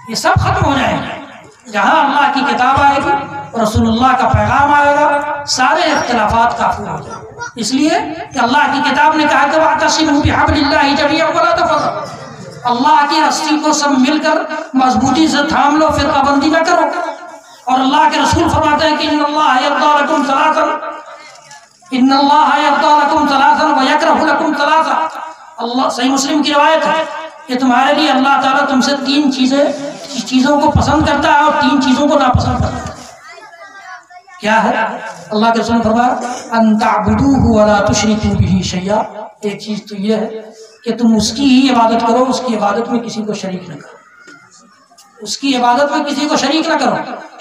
یہ سب ختم ہو جائیں گے۔ جہاں اللہ کی کتاب آئے گی، رسول اللہ کا پیغام آئے گا، سارے اختلافات کافی ہو جائیں گے۔ اس لیے کہ اللہ کی کتاب نے کہا کہ وَاعْتَصِمُوا بِحَبْلِ اللَّهِ جَمِيعًا وَلَا تَفَرَّقُوا، اللہ کی رسی کو سب مل کر مضبوطی سے تھام لو، فرقہ بندی نہ کرو۔ اور اللہ کے رسول فرماتے ہیں کہ ان اللہ یرضی لکم ثلاثا، ان اللہ یرضی لکم ثلاثا ویکرہ لکم ثلاثا۔ اللہ صحیح مسلم کی روایت ہے کہ تمہارے لیے اللہ تعالیٰ تم سے تین چیزوں کو پسند کرتا ہے اور تین چیزوں کو ناپسند کرتا ہے۔ کیا ہے؟ اللہ کے رسول نے فرمایا ان تعبدوہ ولا تشرکوا بہ شیئا، ایک چیز تو یہ ہے کہ تم اس کی ہی عبادت کرو، اس کی عبادت میں کسی کو شریک نہ کرو، اس کی عبادت میں کسی کو شریک نہ کرو۔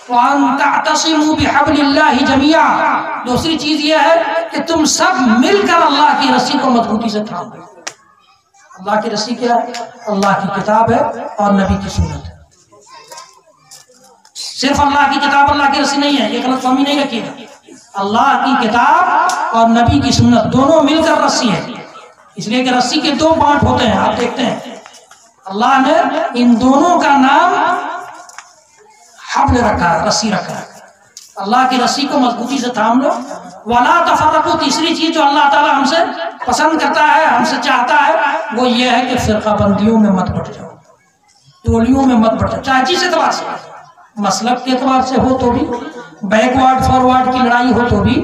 وَأَن تَعْتَصِمُوا بِحَبْلِ اللَّهِ جَمِيعًا، دوسری چیز یہ ہے کہ تم سب مل کر اللہ کی رسی کو مضبوطی سے تھام لو۔ اللہ کی رسی کیا ہے؟ اللہ کی کتاب ہے اور نبی کی سنت ہے۔ صرف اللہ کی کتاب اللہ کی رسی نہیں ہے، یہ غلط فہمی نہیں رکھیے گا۔ اللہ کی کتاب اور نبی کی سنت دونوں مل کر رسی ہے۔ اس لیے کہ رسی کے دو بانٹ ہوتے ہیں، آپ دیکھتے ہیں اللہ نے ان دونوں کا نام حبل رکھا ہے، رسی رکھا ہے۔ اللہ کی رسی کو مضبوطی سے تھام لو۔ وَلَا تَفَرَّقُوا، تیسری چیز جو اللہ تعالیٰ ہم سے پسند کرتا ہے، ہم سے چاہتا ہے، وہ یہ ہے کہ فرقہ بندیوں میں مت بٹ جاؤ، ٹولیوں میں مت بٹ جاؤ، چاہے جس اعتبار سے، مسلک کے اعتبار سے ہو تو بھی، بیکورڈ فارورڈ کی لڑائی ہو تو بھی،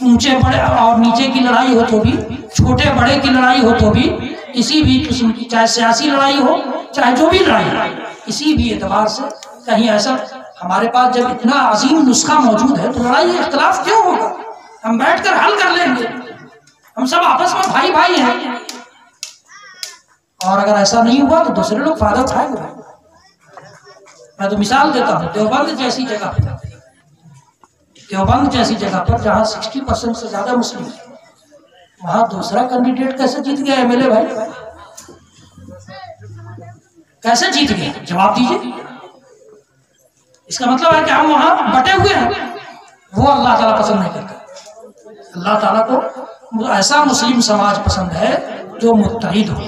اونچے بڑے اور نیچے کی لڑائی ہو تو بھی، چھوٹے بڑے کی لڑائی ہو تو بھی، کسی بھی قسم کی، چاہے سیاسی لڑائی ہو، چاہے جو بھی لڑائی ہو، کسی بھی اعتبار سے کہیں ایسا، ہمارے پاس جب اتنا عظیم نسخہ موجود ہے تو لڑائی اختلاف کیوں ہوگا؟ ہم بیٹھ کر حل کر لیں گے، ہم سب آپس میں بھائی بھائی ہیں۔ اور اگر ایسا نہیں ہوا تو دوسرے لوگ فائدہ اٹھائیں گے۔ میں تو مثال دیتا ہوں، دیوبند جیسی جگہ پر، دیوبند جیسی جگہ پر جہاں 60% سے زیادہ مسلم ہیں، وہاں دوسرا کینڈیڈیٹ کیسے جیت گیا ایم ایل اے بھائی؟ کیسے جیت گیا؟ جواب دیجیے۔ اس کا مطلب ہے کہ ہم وہاں بٹے ہوئے ہیں، وہ اللہ تعالیٰ پسند نہیں کرتا۔ اللہ تعالیٰ کو ایسا مسلم سماج پسند ہے جو متحد ہو،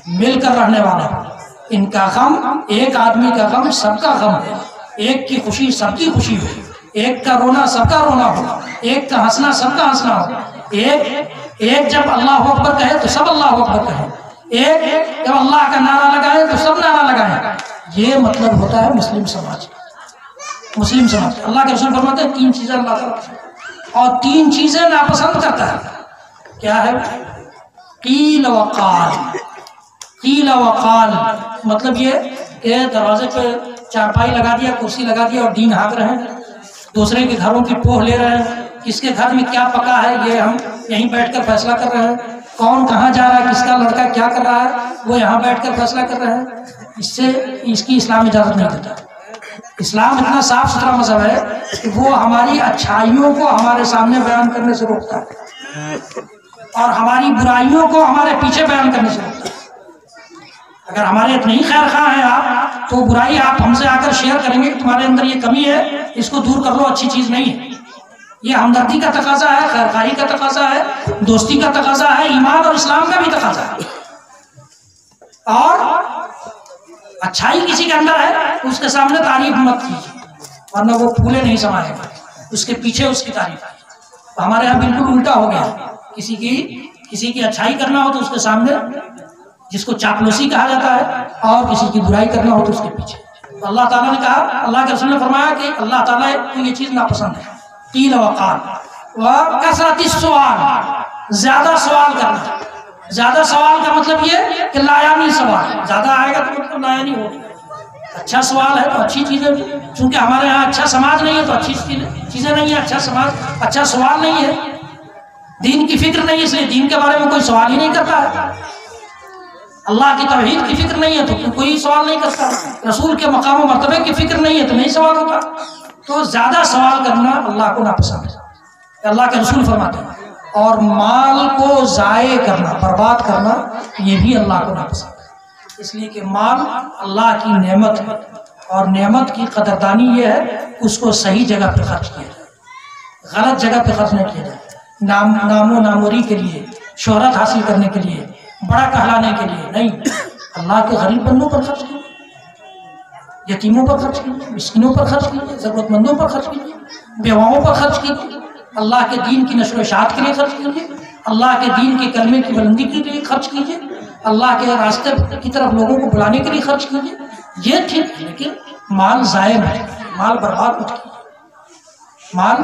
مل کر رہنے والا ہو۔ ان کا غم، ایک آدمی کا غم سب کا غم ہے، ایک کی خوشی سب کی خوشی ہو، ایک کا رونا سب کا رونا ہو، ایک کا ہنسنا سب کا ہنسنا ہو، ایک جب اللہ اکبر کہے تو سب اللہ اکبر کہیں، ایک جب اللہ کا نعرہ لگائے تو سب نعرہ لگائیں۔ یہ مطلب ہوتا ہے مسلم سماج، مسلم سماج۔ اللہ کے رسول فرماتے ہیں 3 چیزیں اللہ تعالیٰ پسند اور 3 چیزیں ناپسند کرتا ہے۔ کیا ہے؟ قیل وقال۔ قیل وقال مطلب یہ کہ دروازے پہ چارپائی لگا دیا، کرسی لگا دیا اور دین ہانک رہے ہیں، دوسرے کے گھروں کی پوہ لے رہے ہیں، کس کے گھر میں کیا پکا ہے یہ ہم یہیں بیٹھ کر فیصلہ کر رہے ہیں، کون کہاں جا رہا ہے، کس کا لڑکا کیا کر رہا ہے وہ یہاں بیٹھ کر فیصلہ کر رہے ہیں۔ اس کی اسلام اجازت نہیں دیتا۔ اسلام اتنا صاف ستھرا مذہب ہے کہ وہ ہماری اچھائیوں کو ہمارے سامنے بیان کرنے سے روکتا ہے اور ہماری برائیوں کو ہمارے پیچھے بیان کرنے سے روکتا ہے۔ اگر ہمارے اتنے ہی خیر خواہ ہیں آپ تو برائی آپ ہم سے آ کر شیئر کریں گے کہ تمہارے اندر یہ کمی ہے، اس کو دور کر لو، اچھی چیز نہیں ہے۔ یہ ہمدردی کا تقاضا ہے، خیر خواہی کا تقاضا ہے، دوستی کا تقاضا ہے، ایمان اور اسلام کا بھی تقاضا ہے۔ اور اچھائی کسی کے اندر ہے اس کے سامنے تعریف مت کیجیے ورنہ وہ پھولے نہیں سمائے گا، اس کے پیچھے اس کی تعریف ہے۔ ہمارے یہاں بالکل الٹا ہو گیا، کسی کی اچھائی کرنا ہو تو اس کے سامنے، جس کو چاپلوسی کہا جاتا ہے، اور کسی کی برائی کرنا ہو تو اس کے پیچھے۔ تو اللہ تعالیٰ نے کہا، اللہ کے رسول نے فرمایا کہ اللہ تعالیٰ کو یہ چیز ناپسند ہے۔ قیل وقال وکثرت السؤال، زیادہ سوال کرنا۔ زیادہ سوال کا مطلب یہ کہ لایانی سوال، زیادہ آئے گا تو مطلب لایانی ہوگی۔ اچھا سوال ہے تو اچھی چیزیں، چونکہ ہمارے یہاں اچھا سماج نہیں ہے تو اچھی چیزیں نہیں ہیں، اچھا سماج، اچھا سوال نہیں ہے، دین کی فکر نہیں ہے، اس لیے دین کے بارے میں کوئی سوال ہی نہیں کرتا ہے۔ اللہ کی توحید کی فکر نہیں ہے تو کوئی سوال نہیں کرتا، رسول کے مقام و مرتبے کی فکر نہیں ہے تو نہیں سوال ہوتا۔ تو زیادہ سوال کرنا اللہ کو ناپسند ہے، اللہ کے رسول فرماتے ہیں۔ اور مال کو ضائع کرنا، برباد کرنا، یہ بھی اللہ کو ناپسند ہے، اس لیے کہ مال اللہ کی نعمت ہے اور نعمت کی قدردانی یہ ہے اس کو صحیح جگہ پہ خرچ کیا جائے، غلط جگہ پہ خرچ نہیں کیا جائے، نام و ناموری کے لیے، شہرت حاصل کرنے کے لیے، بڑا کہلانے کے لیے نہیں۔ اللہ کے غریب بندوں پر خرچ کیجیے، یتیموں پر خرچ کیجیے، مسکینوں پر خرچ کیجیے، ضرورت مندوں پر خرچ کیجیے، بیواؤں پر خرچ کیجیے، اللہ کے دین کی نشر و اشاعت کے لیے خرچ کیجیے، اللہ کے دین کے کلمے کی بلندی کے لیے خرچ کیجیے، اللہ کے راستے کی طرف لوگوں کو بلانے کے لیے خرچ کیجیے۔ یہ ٹھیک ہے، لیکن مال ضائع مت کیجیے، مال برباد مت کیجیے۔ مال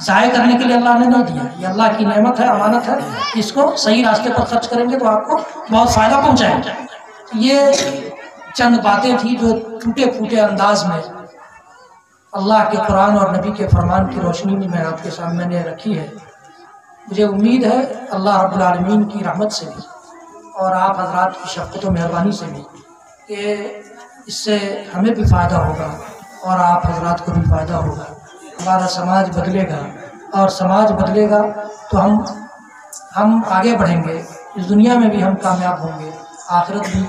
ضائع کرنے کے لیے اللہ نے نہیں دیا، یہ اللہ کی نعمت ہے، امانت ہے، اس کو صحیح راستے پر خرچ کریں گے تو آپ کو بہت فائدہ پہنچائے گا۔ یہ چند باتیں تھیں جو ٹوٹے پھوٹے انداز میں اللہ کے قرآن اور نبی کے فرمان کی روشنی میں آپ کے سامنے رکھی ہے۔ مجھے امید ہے اللہ رب العالمین کی رحمت سے بھی اور آپ حضرات کی شفقت و مہربانی سے بھی کہ اس سے ہمیں بھی فائدہ ہوگا اور آپ حضرات کو بھی فائدہ ہوگا، ہمارا سماج بدلے گا، اور سماج بدلے گا تو ہم آگے بڑھیں گے، اس دنیا میں بھی ہم کامیاب ہوں گے، آخرت بھی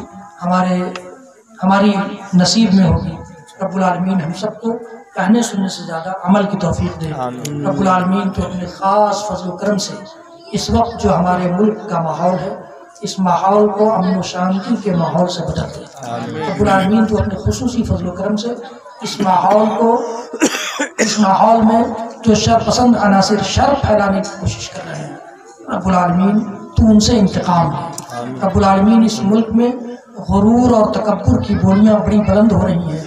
ہماری نصیب میں ہوگی۔ رب العالمین ہم سب کو کہنے سننے سے زیادہ عمل کی توفیق دے۔ رب العالمین تو اپنے خاص فضل و کرم سے اس وقت جو ہمارے ملک کا ماحول ہے اس ماحول کو امن و شانتی کے ماحول سے بدل دے۔ رب العالمین تو اپنے خصوصی فضل و کرم سے اس ماحول میں جو شر پسند عناصر شر پھیلانے کی کوشش کر رہے ہیں، رب العالمین تو ان سے انتقام لے۔ رب العالمین اس ملک میں غرور اور تکبر کی بولیاں بڑی بلند ہو رہی ہیں،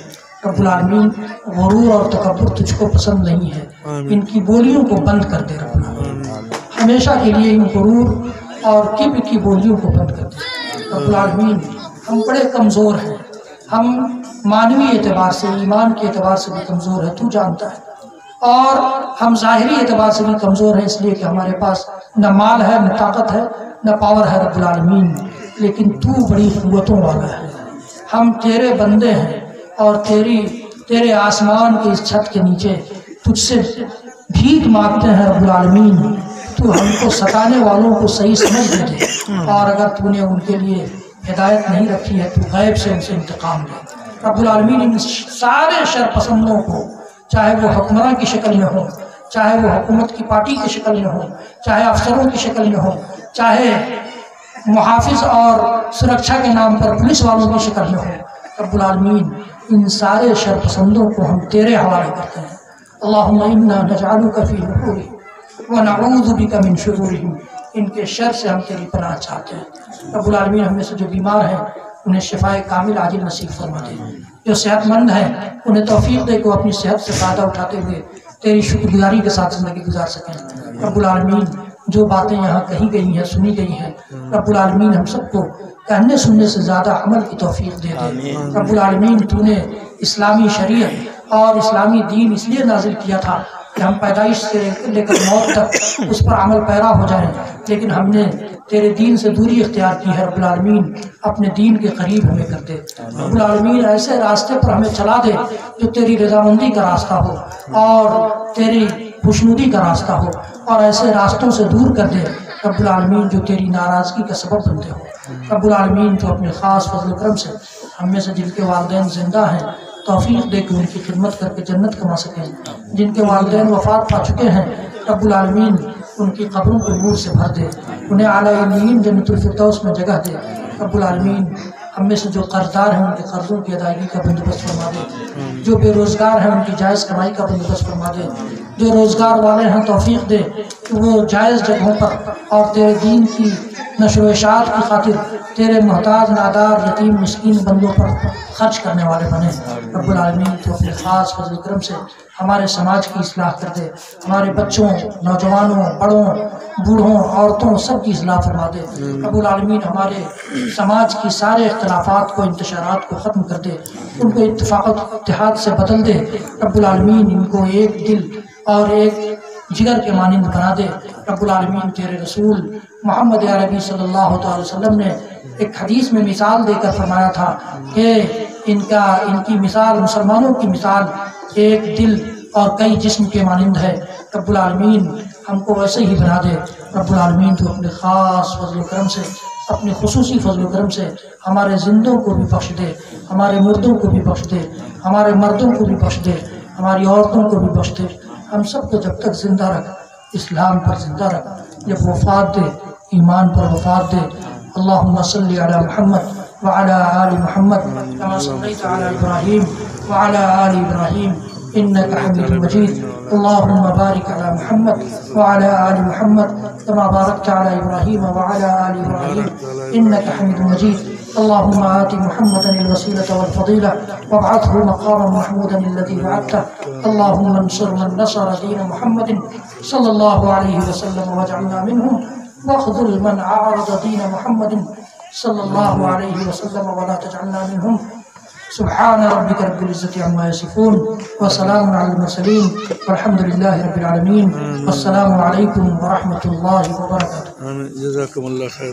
رب العالمین غرور اور تکبر تجھ کو پسند نہیں ہے، ان کی بولیوں کو بند کر دے رب العالمین، ہمیشہ کے لیے ان غرور اور کبر کی بولیوں کو بند کر دے رب العالمین۔ ہم بڑے کمزور ہیں، ہم معنوی اعتبار سے، ایمان کے اعتبار سے بھی کمزور ہیں، تو جانتا ہے، اور ہم ظاہری اعتبار سے بھی کمزور ہیں، اس لیے کہ ہمارے پاس نہ مال ہے، نہ طاقت ہے، نہ پاور ہے رب العالمین، لیکن تو بڑی قوتوں والا ہے۔ ہم تیرے بندے ہیں اور تیرے آسمان کے اس چھت کے نیچے تجھ سے بھیک مانگتے ہیں رب العالمین، تو ہم کو ستانے والوں کو صحیح سمجھ دے دے، اور اگر تو نے ان کے لیے ہدایت نہیں رکھی ہے تو غیب سے ان سے انتقام لے رب العالمین۔ ان سارے شر پسندوں کو، چاہے وہ حکمراں کی شکل میں ہو، چاہے وہ حکومت کی پارٹی کی شکل میں ہو، چاہے افسروں کی شکل میں ہو، چاہے محافظ اور سرکشا کے نام پر پولیس والوں کی شکل میں ہو، رب العالمین ان سارے شر پسندوں کو ہم تیرے حوالے کرتے ہیں۔ اللہم انا نجعلک فی نحورہم ونعوذ بک من شرورہم، ان کے شر سے ہم تیری پناہ چاہتے ہیں رب العالمین۔ ہم میں سے جو بیمار ہیں انہیں شفائے کامل عاجل نصیب فرما دے، جو صحت مند ہیں انہیں توفیق دے کہ وہ اپنی صحت سے فائدہ اٹھاتے ہوئے تیری شکر گزاری کے ساتھ زندگی گزار سکیں رب العالمین۔ جو باتیں یہاں کہی گئی ہیں، سنی گئی ہیں، رب العالمین ہم سب کو کہنے سننے سے زیادہ عمل کی توفیق دے دے رب العالمین۔ تو نے اسلامی شریعت اور اسلامی دین اس لیے نازل کیا تھا کہ ہم پیدائش سے لے کر موت تک اس پر عمل پیرا ہو جائیں، لیکن ہم نے تیرے دین سے دوری اختیار کی ہے رب العالمین، اپنے دین کے قریب ہمیں کر دے رب العالمین۔ ایسے راستے پر ہمیں چلا دے جو تیری رضامندی کا راستہ ہو اور تیری خوشنودی کا راستہ ہو، اور ایسے راستوں سے دور کر دے رب العالمین جو تیری ناراضگی کا سبب بنتے ہو رب العالمین۔ تو اپنے خاص فضل و کرم سے ہم میں سے جن کے والدین زندہ ہیں توفیق دے کہ ان کی خدمت کر کے جنت کما سکیں، جن کے والدین وفات پا چکے ہیں رب العالمین ان کی قبروں کو نور سے بھر دے، انہیں اعلیٰ علیین جنت الفردوس میں جگہ دے رب العالمین۔ ہم میں سے جو قرضدار ہیں ان کے قرضوں کی ادائیگی کا بندوبست فرما دے، جو بے روزگار ہیں ان کی جائز کمائی کا بندوبست فرما دے، جو روزگار والے ہیں توفیق دے کہ وہ جائز جگہوں پر اور تیرے دین کی نشر و اشاعت کی خاطر تیرے محتاج نادار یتیم مسکین بندوں پر خرچ کرنے والے بنے رب العالمین۔ تو اپنے خاص فضل کرم سے ہمارے سماج کی اصلاح کر دے، ہمارے بچوں، نوجوانوں، بڑوں، بوڑھوں، عورتوں سب کی اصلاح فرما دے رب العالمین۔ ہمارے سماج کی سارے اختلافات کو، انتشارات کو ختم کر دے، ان کو اتفاق و اتحاد سے بدل دے رب العالمین۔ ان کو ایک دل اور ایک جگر کے مانند بنا دے رب العالمین۔ تیرے رسول محمد عربی صلی اللہ علیہ وسلم نے ایک حدیث میں مثال دے کر فرمایا تھا کہ ان کی مثال، مسلمانوں کی مثال ایک دل اور کئی جسم کے مانند ہے رب العالمین۔ ہم کو ویسے ہی بنا دے رب العالمین۔ تو اپنے خاص فضل و کرم سے، اپنے خصوصی فضل و کرم سے ہمارے زندوں کو بھی بخش دے، ہمارے مردوں کو بھی بخش دے، ہمارے مردوں کو بھی بخش دے، ہماری عورتوں کو بھی بخش دے۔ ہم سب کو جب تک زندہ رکھ، اسلام پر زندہ رکھ، جب وفات دے ایمان پر وفات دے۔ اللہم صلی علی محمد وعلی آل محمد کما صلیت علی ابراہیم وعلی آل ابراہیم انک حمید مجید۔ اللہم بارک علی محمد وعلی آل محمد کما بارکت علی ابراہیم وعلی آل ابراہیم انک حمید مجید۔ اللهم آت محمدا الوسيلة والفضيلة وابعثه مقاما محمودا الذي وعدته۔ اللهم انصر من نصر دين محمد صلى الله عليه وسلم واجعلنا منهم، واخذل من عارض دين محمد صلى الله عليه وسلم ولا تجعلنا منهم۔ سبحان ربك رب العزة عما يصفون وسلام على المرسلين والحمد لله رب العالمين۔ والسلام عليكم ورحمة الله وبركاته۔ جزاكم الله خير۔